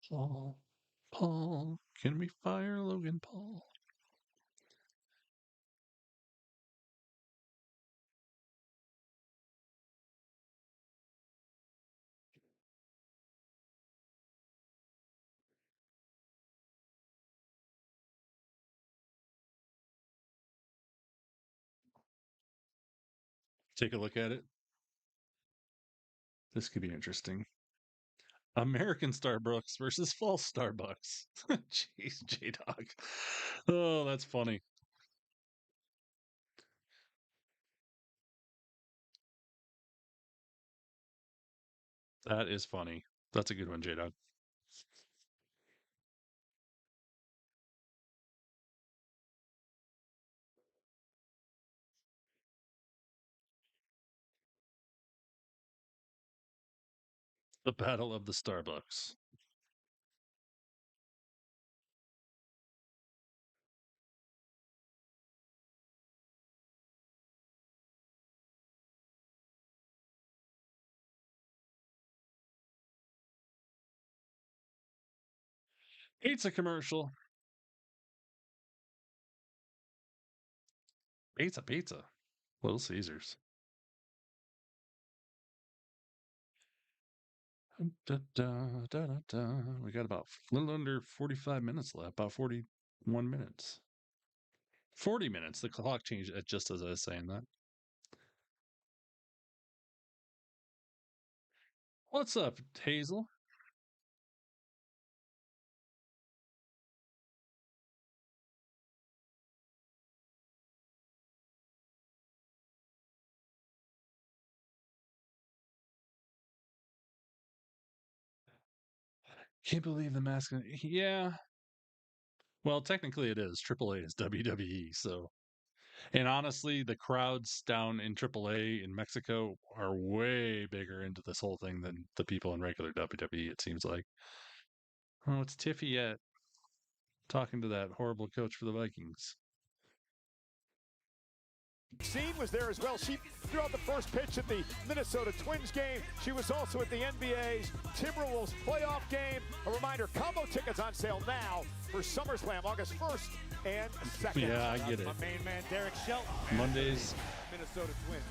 Paul, can we fire Logan Paul? Take a look at it. This could be interesting. American Starbucks versus false Starbucks. Jeez, J-Dog. Oh, that's funny. That is funny. That's a good one, J-Dog. The Battle of the Starbucks. Pizza commercial. Pizza. Little Caesars. We got about a little under 45 minutes left. About 41 minutes. 40 minutes. The clock changed just as I was saying that. What's up, Hazel? Can't believe the mask. Yeah. Well, technically it is. AAA is WWE, so. And honestly, the crowds down in AAA in Mexico are way bigger into this whole thing than the people in regular WWE, it seems like. Oh, it's Tiffy yet. Talking to that horrible coach for the Vikings. Scene was there as well. She threw out the first pitch at the Minnesota Twins game. She was also at the NBA's Timberwolves playoff game. A reminder, combo tickets on sale now for SummerSlam August 1st and 2nd. Yeah, I get it. My main man, Derek Shelton. Mondays Minnesota Twins.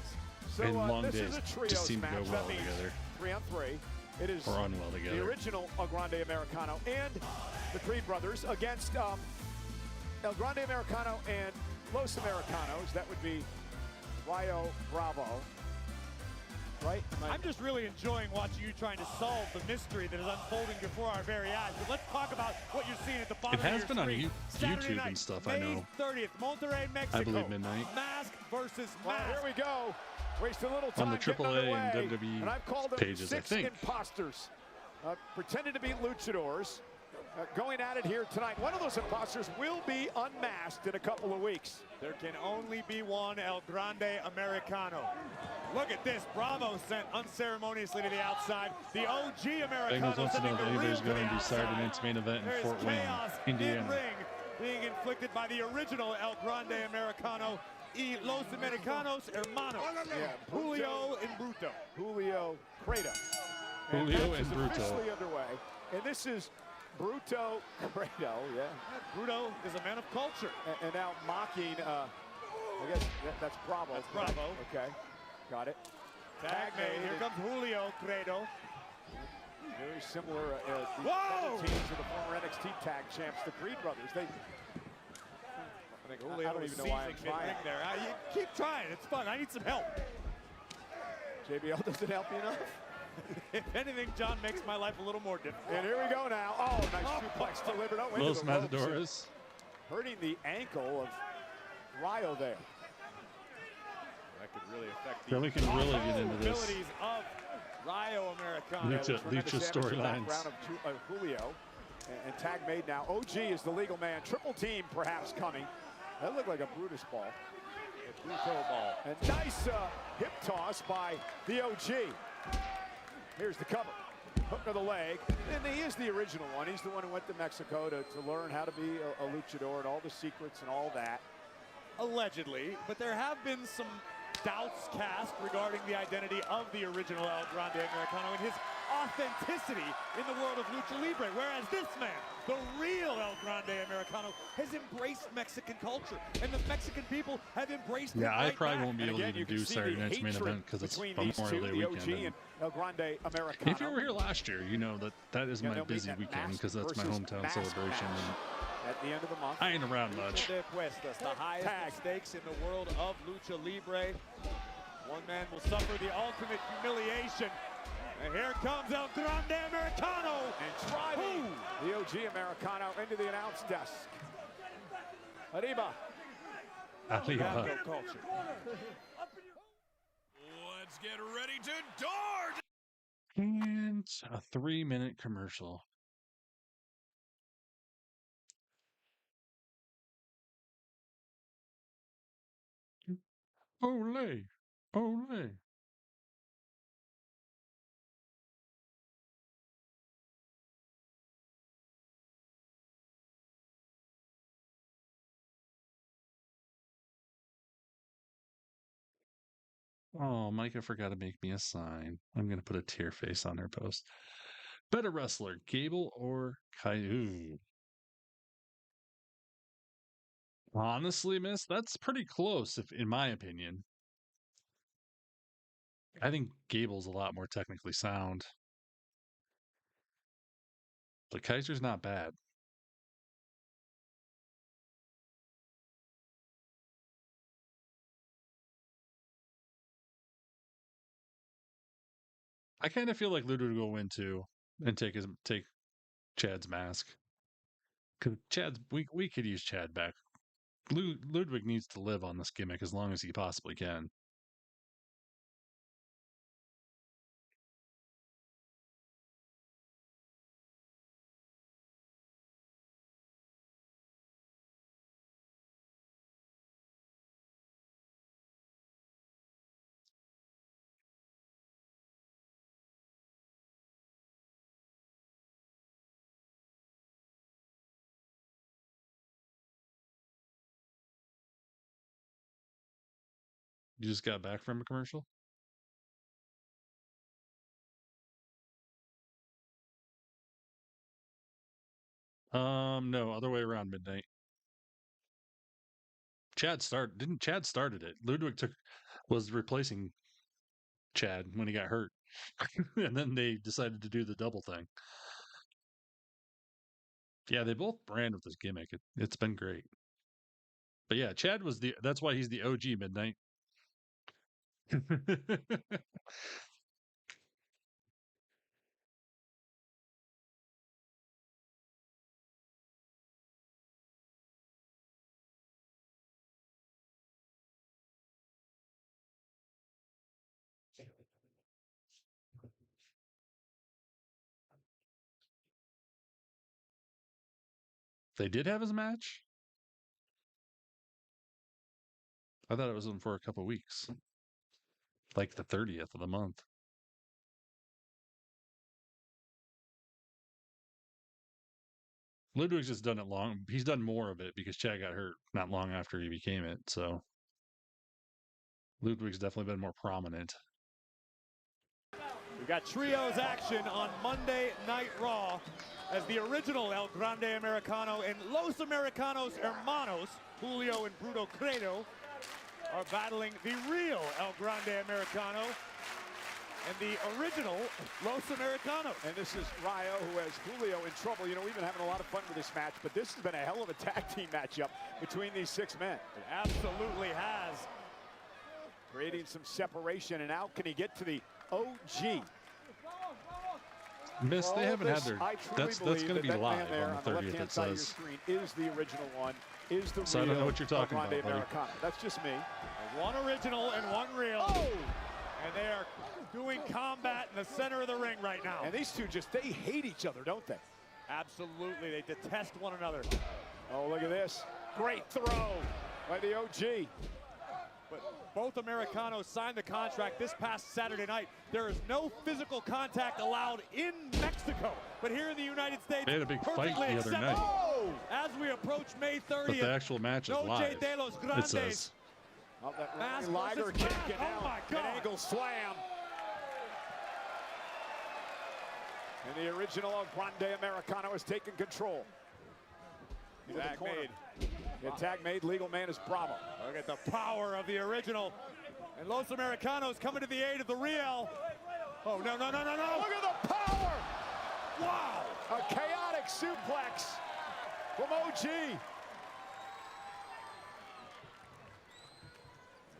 So, and long this days is a trios just seem to match. go well That means together. 3-on-3. It is or unwell together. The original El Grande Americano and the Creed brothers against El Grande Americano and Los Americanos. That would be Rayo Bravo. Right? I'm just really enjoying watching you trying to solve the mystery that is unfolding before our very eyes. But let's talk about what you're seeing at the bottom It has of been your on screen. YouTube night, and stuff, May I know. 30th, Monterrey, Mexico. I believe midnight. Mask versus well, mask. here we go. Waste a little time On the AAA and WWE and I've called them pages, I 6 think. imposters. Pretending to be luchadors. Going at it here tonight. One of those imposters will be unmasked in a couple of weeks. There can only be one El Grande Americano. Look at this. Bravo sent unceremoniously to the outside. The OG Americano Bengals wants to know if anybody's going to Saturday night's main event in There's Fort Wayne, chaos Indiana. in ring being inflicted by the original El Grande Americano y Los Americanos Hermanos. Yeah, Julio and Bruto. Julio Credo. Julio and Bruto. Officially underway. And this is Bruto Credo, yeah. Bruto is a man of culture. And now mocking, I guess that's Bravo. That's Bravo. Okay, got it. Tag made. Here comes Julio Credo. Very similar Whoa! teams to the former NXT tag champs, the Creed brothers. I think Julio I don't even know why I'm trying. There. You keep trying. It's fun. I need some help. JBL doesn't help you enough. If anything, John makes my life a little more difficult. And here we go now. Oh, nice suplex delivered. Oh, into Los the ropes. Matadores. Hurting the ankle of Rayo there. That could really affect the Then we can really get into this. abilities of Rayo Americano. Lucha storylines. Background of Julio. And tag made now. OG is the legal man. Triple team perhaps coming. That looked like a Brutus ball. A Bruto ball. And nice hip toss by the OG. Here's the cover. Hook to the leg. And he is the original one. He's the one who went to Mexico to learn how to be a luchador and all the secrets and all that. Allegedly, but there have been some doubts cast regarding the identity of the original El Grande Americano and his authenticity in the world of lucha libre, whereas this man, the real El Grande Americano, has embraced Mexican culture, and the Mexican people have embraced it. Yeah, I right probably back. won't be able to even do Saturday night's main event because it's Memorial Day weekend. And El Grande Americano. If you were here last year, you know that is my busy weekend because that's my hometown celebration. At the end of the month. I ain't around much. The highest stakes in the world of lucha libre. One man will suffer the ultimate humiliation And here comes El Grande Americano. And driving the OG Americano into the announce desk. Arriba. Arriba. Culture. Let's get ready to dart. And a 3-minute commercial. Ole. Ole. Oh, Micah forgot to make me a sign. I'm going to put a tear face on her post. Better wrestler, Gable or Caillou? Honestly, miss, that's pretty close, if in my opinion. I think Gable's a lot more technically sound. But Kaiser's not bad. I kind of feel like Ludwig will win too and take Chad's mask. Because we could use Chad back. Ludwig needs to live on this gimmick as long as he possibly can. You just got back from a commercial? No, other way around, midnight. Chad started it. Ludwig was replacing Chad when he got hurt. And then they decided to do the double thing. Yeah, they both brand with this gimmick. It's been great. But yeah, Chad was that's why he's the OG midnight. They did have his match? I thought it was in for a couple weeks. Like the 30th of the month. Ludwig's just done it long. He's done more of it because Chad got hurt not long after he became it. So Ludwig's definitely been more prominent. We got trios action on Monday Night Raw as the original El Grande Americano and Los Americanos Hermanos, Julio and Bruto Credo, are battling the real El Grande Americano and the original Los Americanos. And this is Rayo, who has Julio in trouble. You know, we've been having a lot of fun with this match, but this has been a hell of a tag team matchup between these 6 men. It absolutely has. Creating some separation, and now can he get to the OG? Miss, they haven't had their. That's going to be live on the 30th. It says. Is the original one? Is the so real I don't know what you're talking about, buddy. Americano. That's just me. One original and one real. Oh! And they are doing combat in the center of the ring right now. And these two they hate each other, don't they? Absolutely, they detest one another. Oh, look at this. Great throw by the OG. But both Americanos signed the contract this past Saturday night. There is no physical contact allowed in Mexico. But here in the United States, they had a big fight the other night. Oh! As we approach May 30th, but the actual match is live. It says. Oh, that Liger kick and now an angle slam. And the original El Grande Americano has taken control. The tag made. Legal man is Bravo. Look at the power of the original. And Los Americanos coming to the aid of the Real. Oh, no. Look at the power. Wow. A chaotic suplex from OG.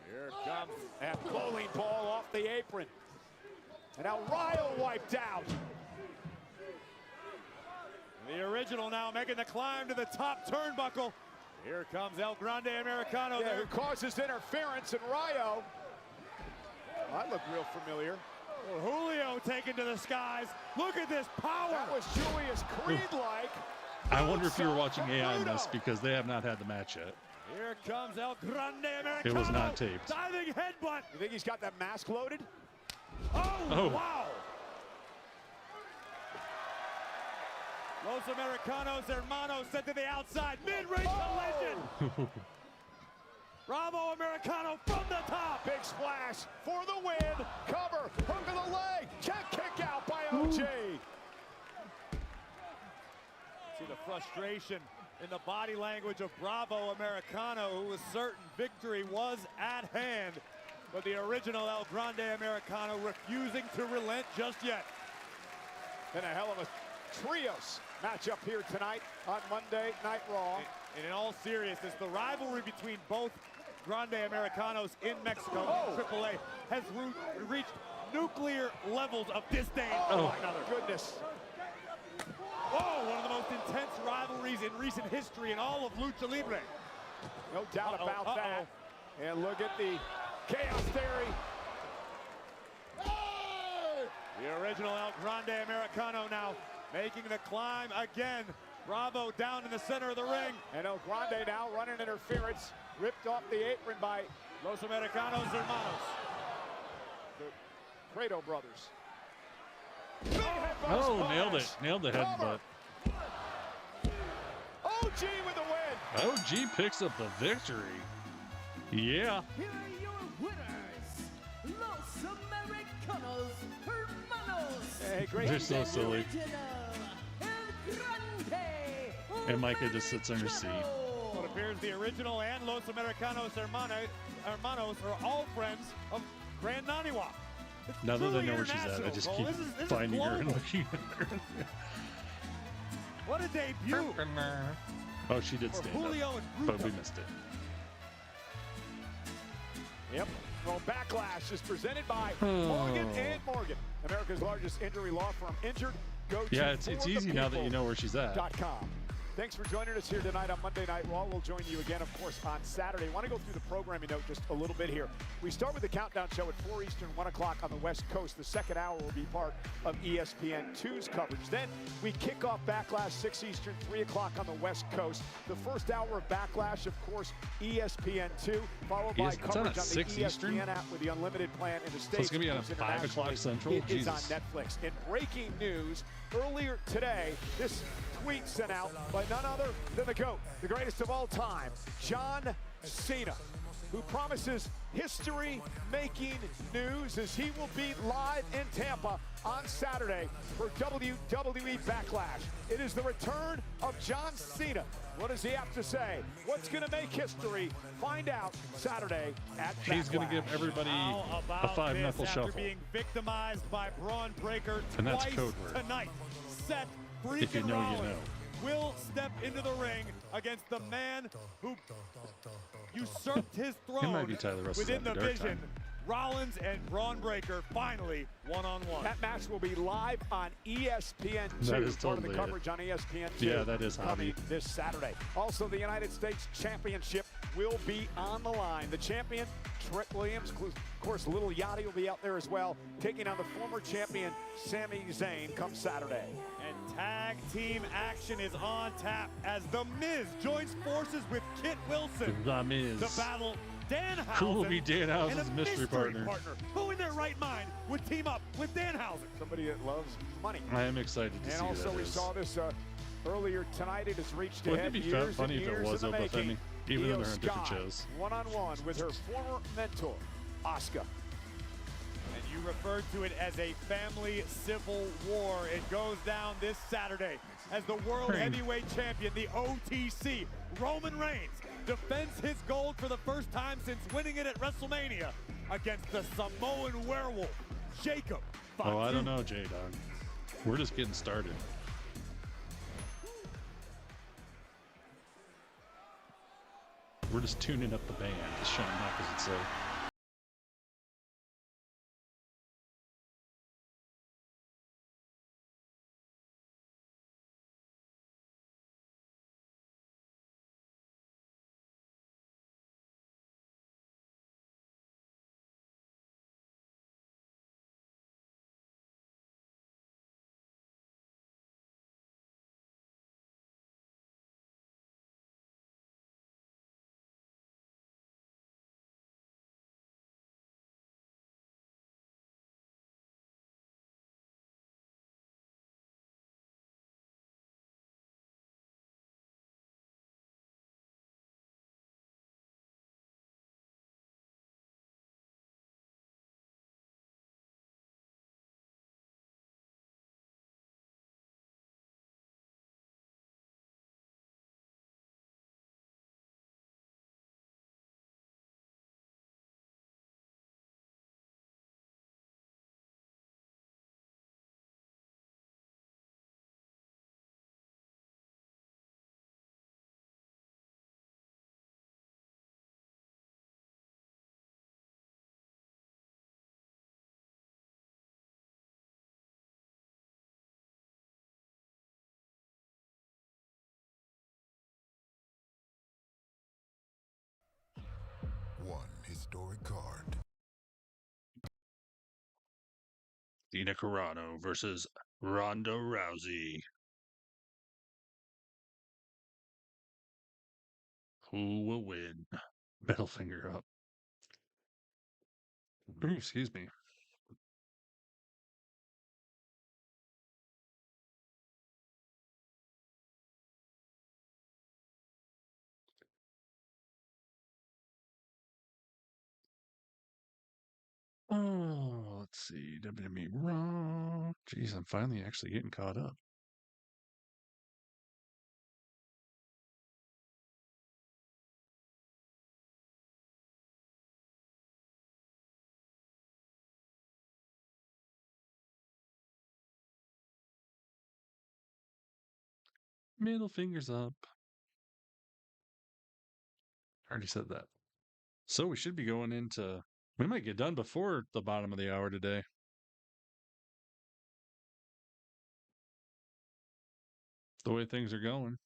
Here comes a bowling ball off the apron. And now Ryo wiped out. The original now making the climb to the top turnbuckle. Here comes El Grande Americano there. Who causes interference, and Ryo. That looked real familiar. Well, Julio taken to the skies. Look at this power. That was Julius Creed-like. I wonder if you were watching AI in this because they have not had the match yet. Here comes El Grande Americano. It was not taped. Diving headbutt. You think he's got that mask loaded? Oh. Wow. Los Americanos Hermanos sent to the outside. Mid-range collision. Bravo Americano from the top. Big splash for the win. Cover, hook of the leg. Check kick out by OG. See the frustration in the body language of Bravo Americano, who was certain victory was at hand. But the original El Grande Americano refusing to relent just yet. And a hell of a trios matchup here tonight on Monday Night Raw. And in all seriousness, the rivalry between both Grande Americanos in Mexico and AAA has reached nuclear levels of disdain. Oh, another goodness. Oh, one of the most intense rivalries in recent history in all of Lucha Libre. No doubt about that. And look at the Chaos Theory. The original El Grande Americano now making the climb again. Bravo down in the center of the ring. And El Grande now running interference. Ripped off the apron by Los Americanos Hermanos. The Credo brothers. Oh, nailed it. Nailed the headbutt. OG with the win. OG picks up the victory. Yeah. Here are your winners, Los Americanos Hermanos. Hey, great. They're so silly. El Grande And Micah just sits in her seat. Well, it appears the original and Los Americanos Hermanos are all friends of Grand Naniwa. Now that I know where she's at, I just keep finding her and looking at her. What a debut. Oh, she did stand up, but we missed it. Yep. Well, Backlash is presented by Morgan & Morgan, America's largest injury law firm. Injured, go to Yeah, it's easy now that you know where she's at. .com. Thanks for joining us here tonight on Monday Night Raw. We'll join you again, of course, on Saturday. I want to go through the programming note just a little bit here. We start with the Countdown Show at 4 Eastern, 1 o'clock on the West Coast. The second hour will be part of ESPN2's coverage. Then we kick off Backlash 6 Eastern, 3 o'clock on the West Coast. The first hour of Backlash, of course, ESPN2, followed by coverage on the ESPN app with the unlimited plan in the States. So it's going to be on 5 o'clock Central? It is on Netflix. In breaking news, earlier today, this tweet sent out by none other than the GOAT, the greatest of all time, John Cena, who promises history-making news as he will be live in Tampa on Saturday for WWE Backlash. It is the return of John Cena. What does he have to say? What's going to make history? Find out Saturday at Backlash. He's going to give everybody a 5-knuckle shuffle. After being victimized by Braun Breaker And that's twice code word. tonight, Seth If you know, Rollins you know. will step into the ring against the man who usurped his It might throne be Tyler Wrestles within on the the dark vision. time. Rollins and Braun Breaker finally one-on-one. That match will be live on ESPN2. That is part of the totally coverage on ESPN2. Yeah, that is coming hobby. this Saturday. Also, the United States Championship will be on the line. The champion, Trick Williams, of course, Little Yachty will be out there as well, taking on the former champion, Sami Zayn, come Saturday. And tag team action is on tap as The Miz joins forces with Kit Wilson The Miz. to battle Danhausen. Who will be Danhausen's and a mystery partner? Who in their right mind would team up with Danhausen? Somebody that loves money. I am excited to And see also, who we that is. saw this earlier tonight. It has reached Wouldn't ahead it be years funny and if it years was in the Oba Femi, making. even though Io they're on different Sky, shows? one-on-one with her former mentor, Asuka. And you referred to it as a family civil war. It goes down this Saturday as the World Heavyweight Champion, the OTC, Roman Reigns, defends his gold for the first time since winning it at WrestleMania against the Samoan werewolf, Jacob Fatu. Oh, I don't know, J-Dog. We're just getting started. We're just tuning up the band, as Shawn Michaels would say. one historic card. Gina Carano versus Ronda Rousey. Who will win? Middle finger up. Ooh, excuse me. Oh, let's see. WWE RAW. Jeez, I'm finally actually getting caught up. Middle fingers up. Already said that. So we should be going into... We might get done before the bottom of the hour today. The way things are going.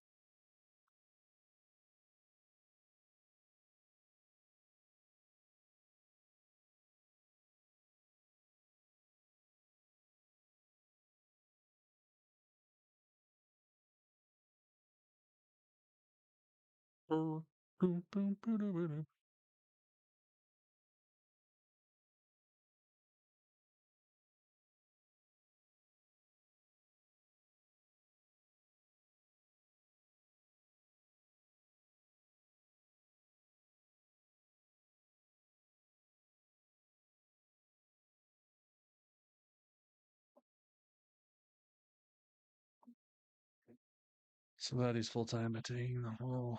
So that he's full-time at taking the whole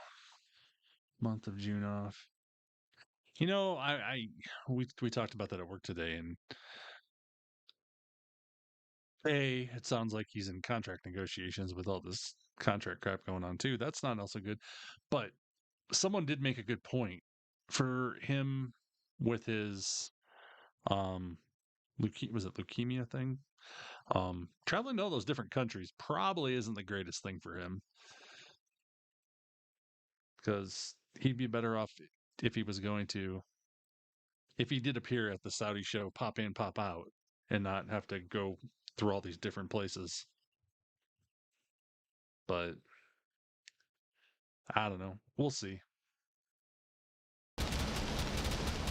month of June off. You know, we talked about that at work today, and it sounds like he's in contract negotiations with all this contract crap going on too. That's not also good. But someone did make a good point for him with his leukemia thing. Traveling to all those different countries probably isn't the greatest thing for him, because he'd be better off if he did appear at the Saudi show, pop in, pop out, and not have to go through all these different places. But I don't know. We'll see.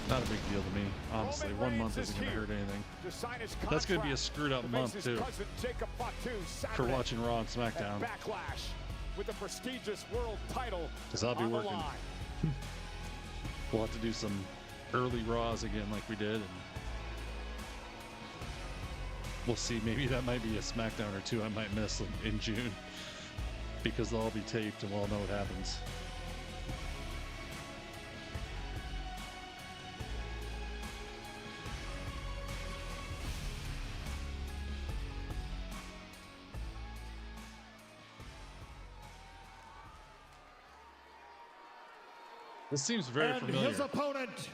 Not a big deal to me, honestly. 1 month isn't going to hurt anything. That's going to be a screwed up month, too, for watching Raw and SmackDown. Backlash with the prestigious world title. Because I'll be working. We'll have to do some early Raws again like we did. And we'll see. Maybe that might be a SmackDown or two I might miss in June, because they'll all be taped and we'll all know what happens. This seems very familiar. His opponent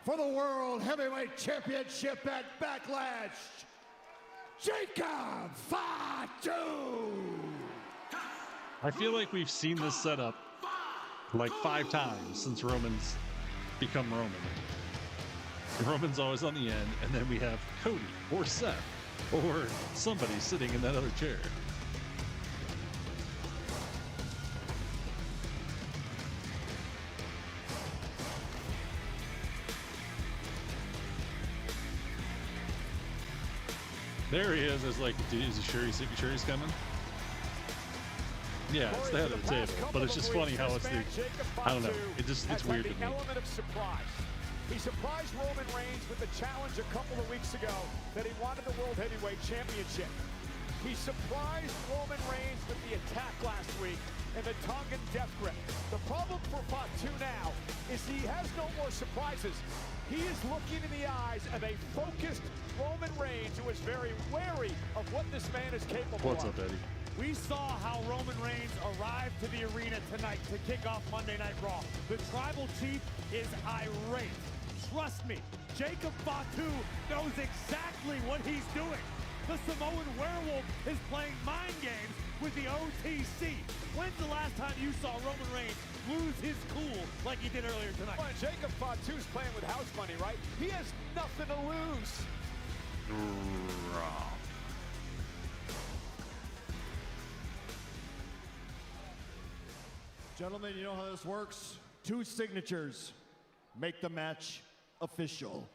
for the World Heavyweight Championship at Backlash, Jacob Fatu. I feel like we've seen this setup like 5 times since Roman's become Roman. Roman's always on the end, and then we have Cody or Seth or somebody sitting in that other chair. There he is. It's like, is he sure he's coming? Yeah, it's the head of the table, but it's just funny how it's I don't know. It's weird to me. Element of surprise. He surprised Roman Reigns with the challenge a couple of weeks ago that he wanted the World Heavyweight Championship. He surprised Roman Reigns with the attack last week and the Tongan death grip. The problem for Fatu now is he has no more surprises. He is looking in the eyes of a focused Roman Reigns who is very wary of what this man is capable of. What's up, Eddie? We saw how Roman Reigns arrived to the arena tonight to kick off Monday Night Raw. The Tribal Chief is irate. Trust me, Jacob Fatu knows exactly what he's doing. The Samoan Werewolf is playing mind games with the OTC. When's the last time you saw Roman Reigns lose his cool like he did earlier tonight. Well, Jacob Fatu's playing with house money, right? He has nothing to lose. Gentlemen, you know how this works? 2 signatures make the match official.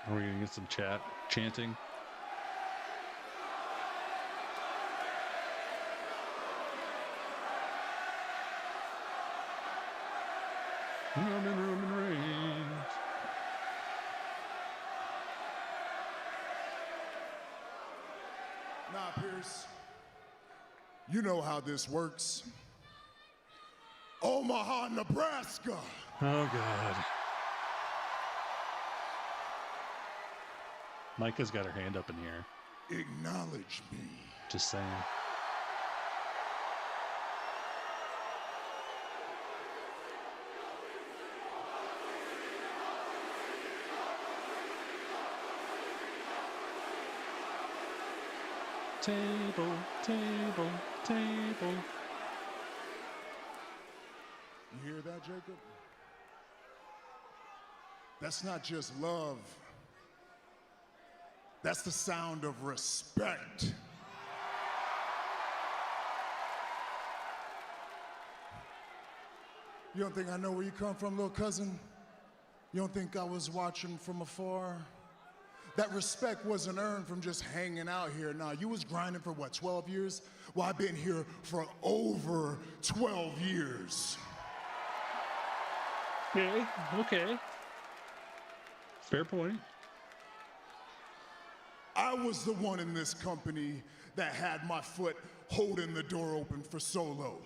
Are we gonna get some chanting? Roman Reigns. Nah, Pierce. You know how this works. Omaha, Nebraska. Oh, God. Micah's got her hand up in the air. Acknowledge me. Just saying. Table, table, table. You hear that, Jacob? That's not just love. That's the sound of respect. You don't think I know where you come from, little cousin? You don't think I was watching from afar? That respect wasn't earned from just hanging out here. Nah, you was grinding for what, 12 years? Well, I've been here for over 12 years. Okay. Fair point. I was the one in this company that had my foot holding the door open for Solo.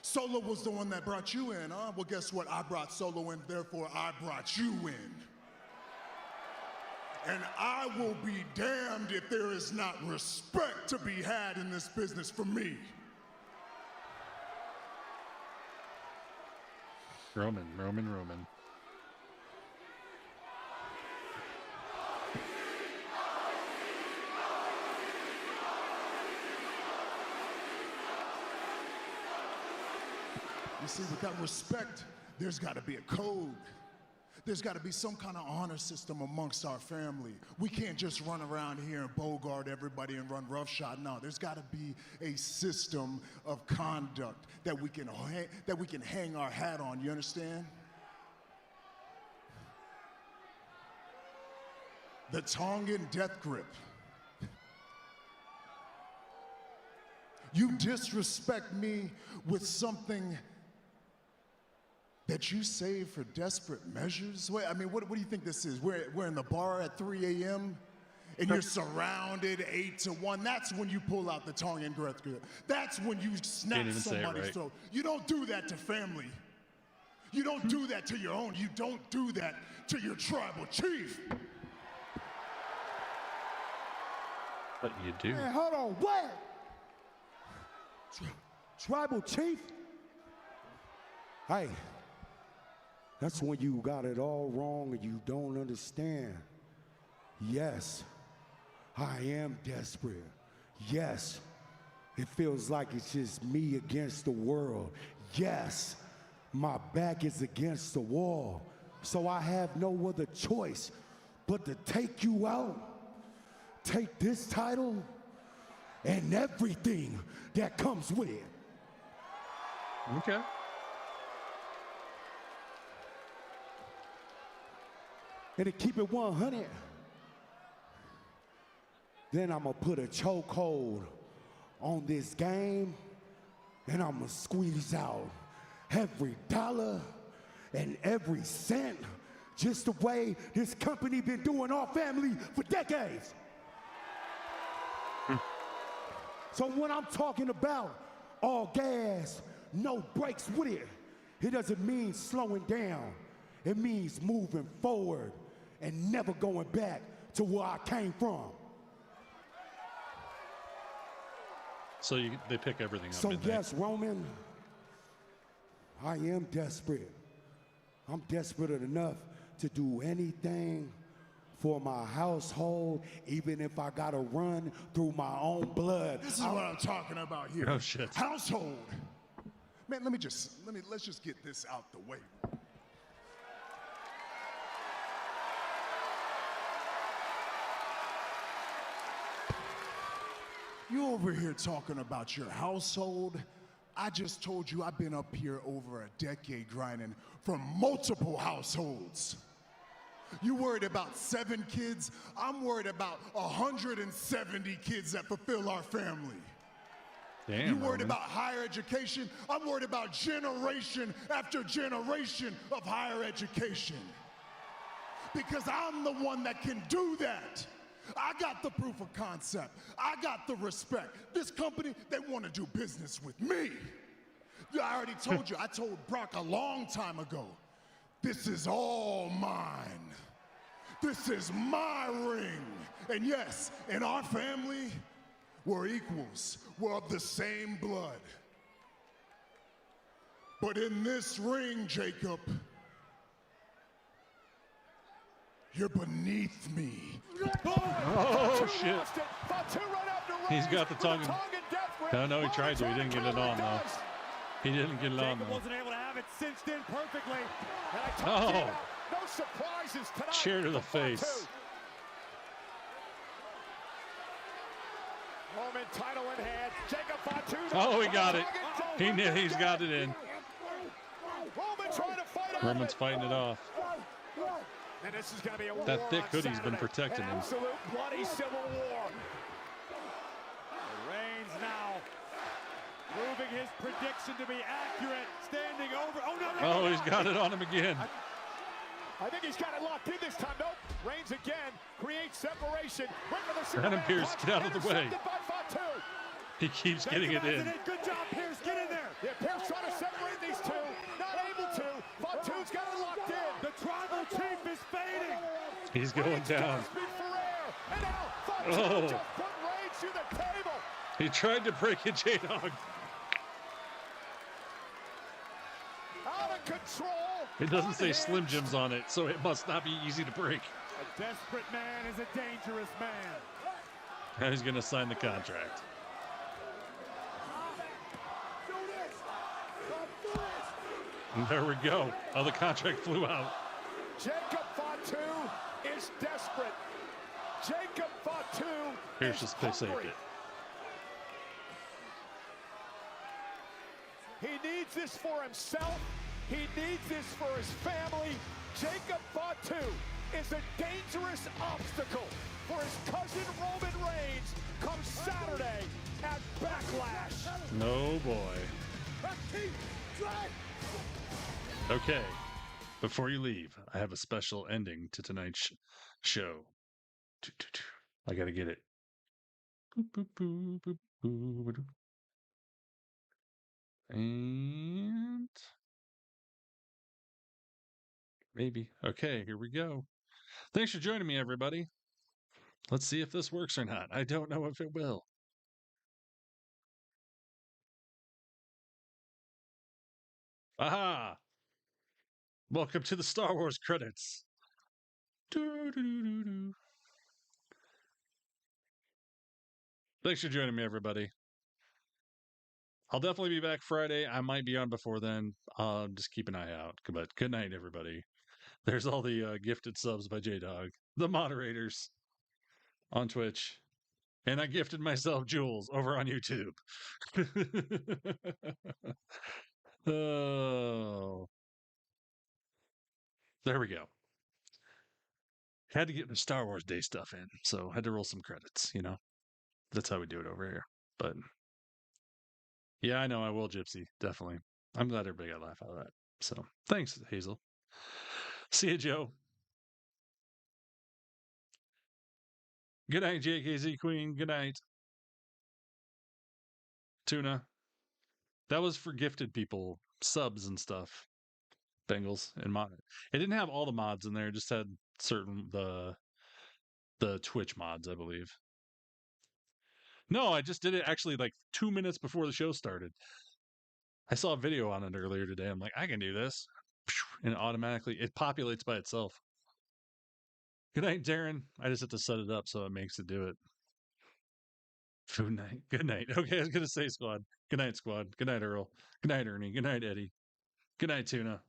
Solo was the one that brought you in, huh? Well, guess what? I brought Solo in, therefore I brought you in. And I will be damned if there is not respect to be had in this business for me. Roman. You see, without respect, there's got to be a code. There's got to be some kind of honor system amongst our family. We can't just run around here and bogart everybody and run roughshod. No, there's got to be a system of conduct that we can hang our hat on. You understand? The Tongan death grip. You disrespect me with something that you save for desperate measures? Wait, I mean, what do you think this is? We're in the bar at 3 a.m. and you're surrounded 8 to 1. That's when you pull out the Tongan death grip. That's when you snap somebody's throat. You don't do that to family. You don't do that to your own. You don't do that to your tribal chief. But you do. Man, hold on, what? Tribal chief? Hey. That's when you got it all wrong and you don't understand. Yes, I am desperate. Yes, it feels like it's just me against the world. Yes, my back is against the wall. So I have no other choice but to take you out, take this title, and everything that comes with it. Okay. And to keep it 100, then I'm gonna put a chokehold on this game and I'm gonna squeeze out every dollar and every cent, just the way this company been doing our family for decades. So when I'm talking about all gas, no brakes with it, it doesn't mean slowing down. It means moving forward and never going back to where I came from. So they pick everything up. So yes, Roman, I am desperate. I'm desperate enough to do anything for my household, even if I gotta run through my own blood. This is what I'm talking about here. Oh shit. Household. Man, let's just get this out the way. You over here talking about your household. I just told you I've been up here over a decade grinding for multiple households. You worried about 7 kids? I'm worried about 170 kids that fulfill our family. Damn, you worried Roman. about higher education? I'm worried about generation after generation of higher education. Because I'm the one that can do that. I got the proof of concept. I got the respect. This company, they want to do business with me. I already told you, I told Brock a long time ago, this is all mine. This is my ring. And yes, in our family, we're equals. We're of the same blood. But in this ring, Jacob, you're beneath me. Oh, shit. He's got the tongue. No, he tried to. He didn't get it on, though. He didn't get it on, Jacob though. wasn't able to have it cinched in perfectly. Oh. No surprises tonight. Chair to the face. Roman title in hand. Jacob Fatu. Oh, he got it. He's got it in. Roman trying to fight Roman's fighting it off. And this is going to be a That war thick on hoodie's been Saturday. protecting An him. absolute bloody civil war. Reigns now proving his prediction to be accurate. Standing over. Oh, no. Oh, he's got it on him again. I think he's got it locked in this time. Nope. Reigns again creates separation. Right for the Adam Pearce, get out of the way. Intercepted by Fatu. He keeps getting it in. Good job, Pearce. Get in there. Yeah, Pearce trying to separate these two. Not able to. Fatu's got it locked in. The tribal chief is fading. He's going down. And now Fatu Oh. just put Reigns through the table. He tried to break it, J-Dog. Out of control. It doesn't say Slim Jims on it, so it must not be easy to break. A desperate man is a dangerous man. Now he's going to sign the contract. And there we go. Oh, the contract flew out. Jacob Fatu is desperate. Jacob Fatu Here's is just they saved hungry. it. He needs this for himself. He needs this for his family. Jacob Fatu is a dangerous obstacle for his cousin Roman Reigns come Saturday at Backlash. No boy. Okay. Before you leave, I have a special ending to tonight's show. I gotta get it. And maybe. Okay, here we go. Thanks for joining me, everybody. Let's see if this works or not. I don't know if it will. Aha! Welcome to the Star Wars credits. Thanks for joining me, everybody. I'll definitely be back Friday. I might be on before then. Just keep an eye out. But good night, everybody. There's all the gifted subs by J-Dog, the moderators on Twitch. And I gifted myself jewels over on YouTube. Oh. There we go. Had to get the Star Wars Day stuff in, so had to roll some credits, you know. That's how we do it over here. But yeah, I know I will, Gypsy. Definitely. I'm glad everybody got a laugh out of that. So thanks, Hazel. See you, Joe. Good night, JKZ Queen. Good night. Tuna. That was for gifted people, subs and stuff. Bengals and mod. It didn't have all the mods in there. It just had certain the Twitch mods, I believe. No, I just did it actually like 2 minutes before the show started. I saw a video on it earlier today. I'm like, I can do this. And automatically it populates by itself. Good night, Darren. I just have to set it up so it makes it do it. Food night. Good night. Okay, I was going to say squad. Good night, squad. Good night, Earl. Good night, Ernie. Good night, Eddie. Good night, Tuna.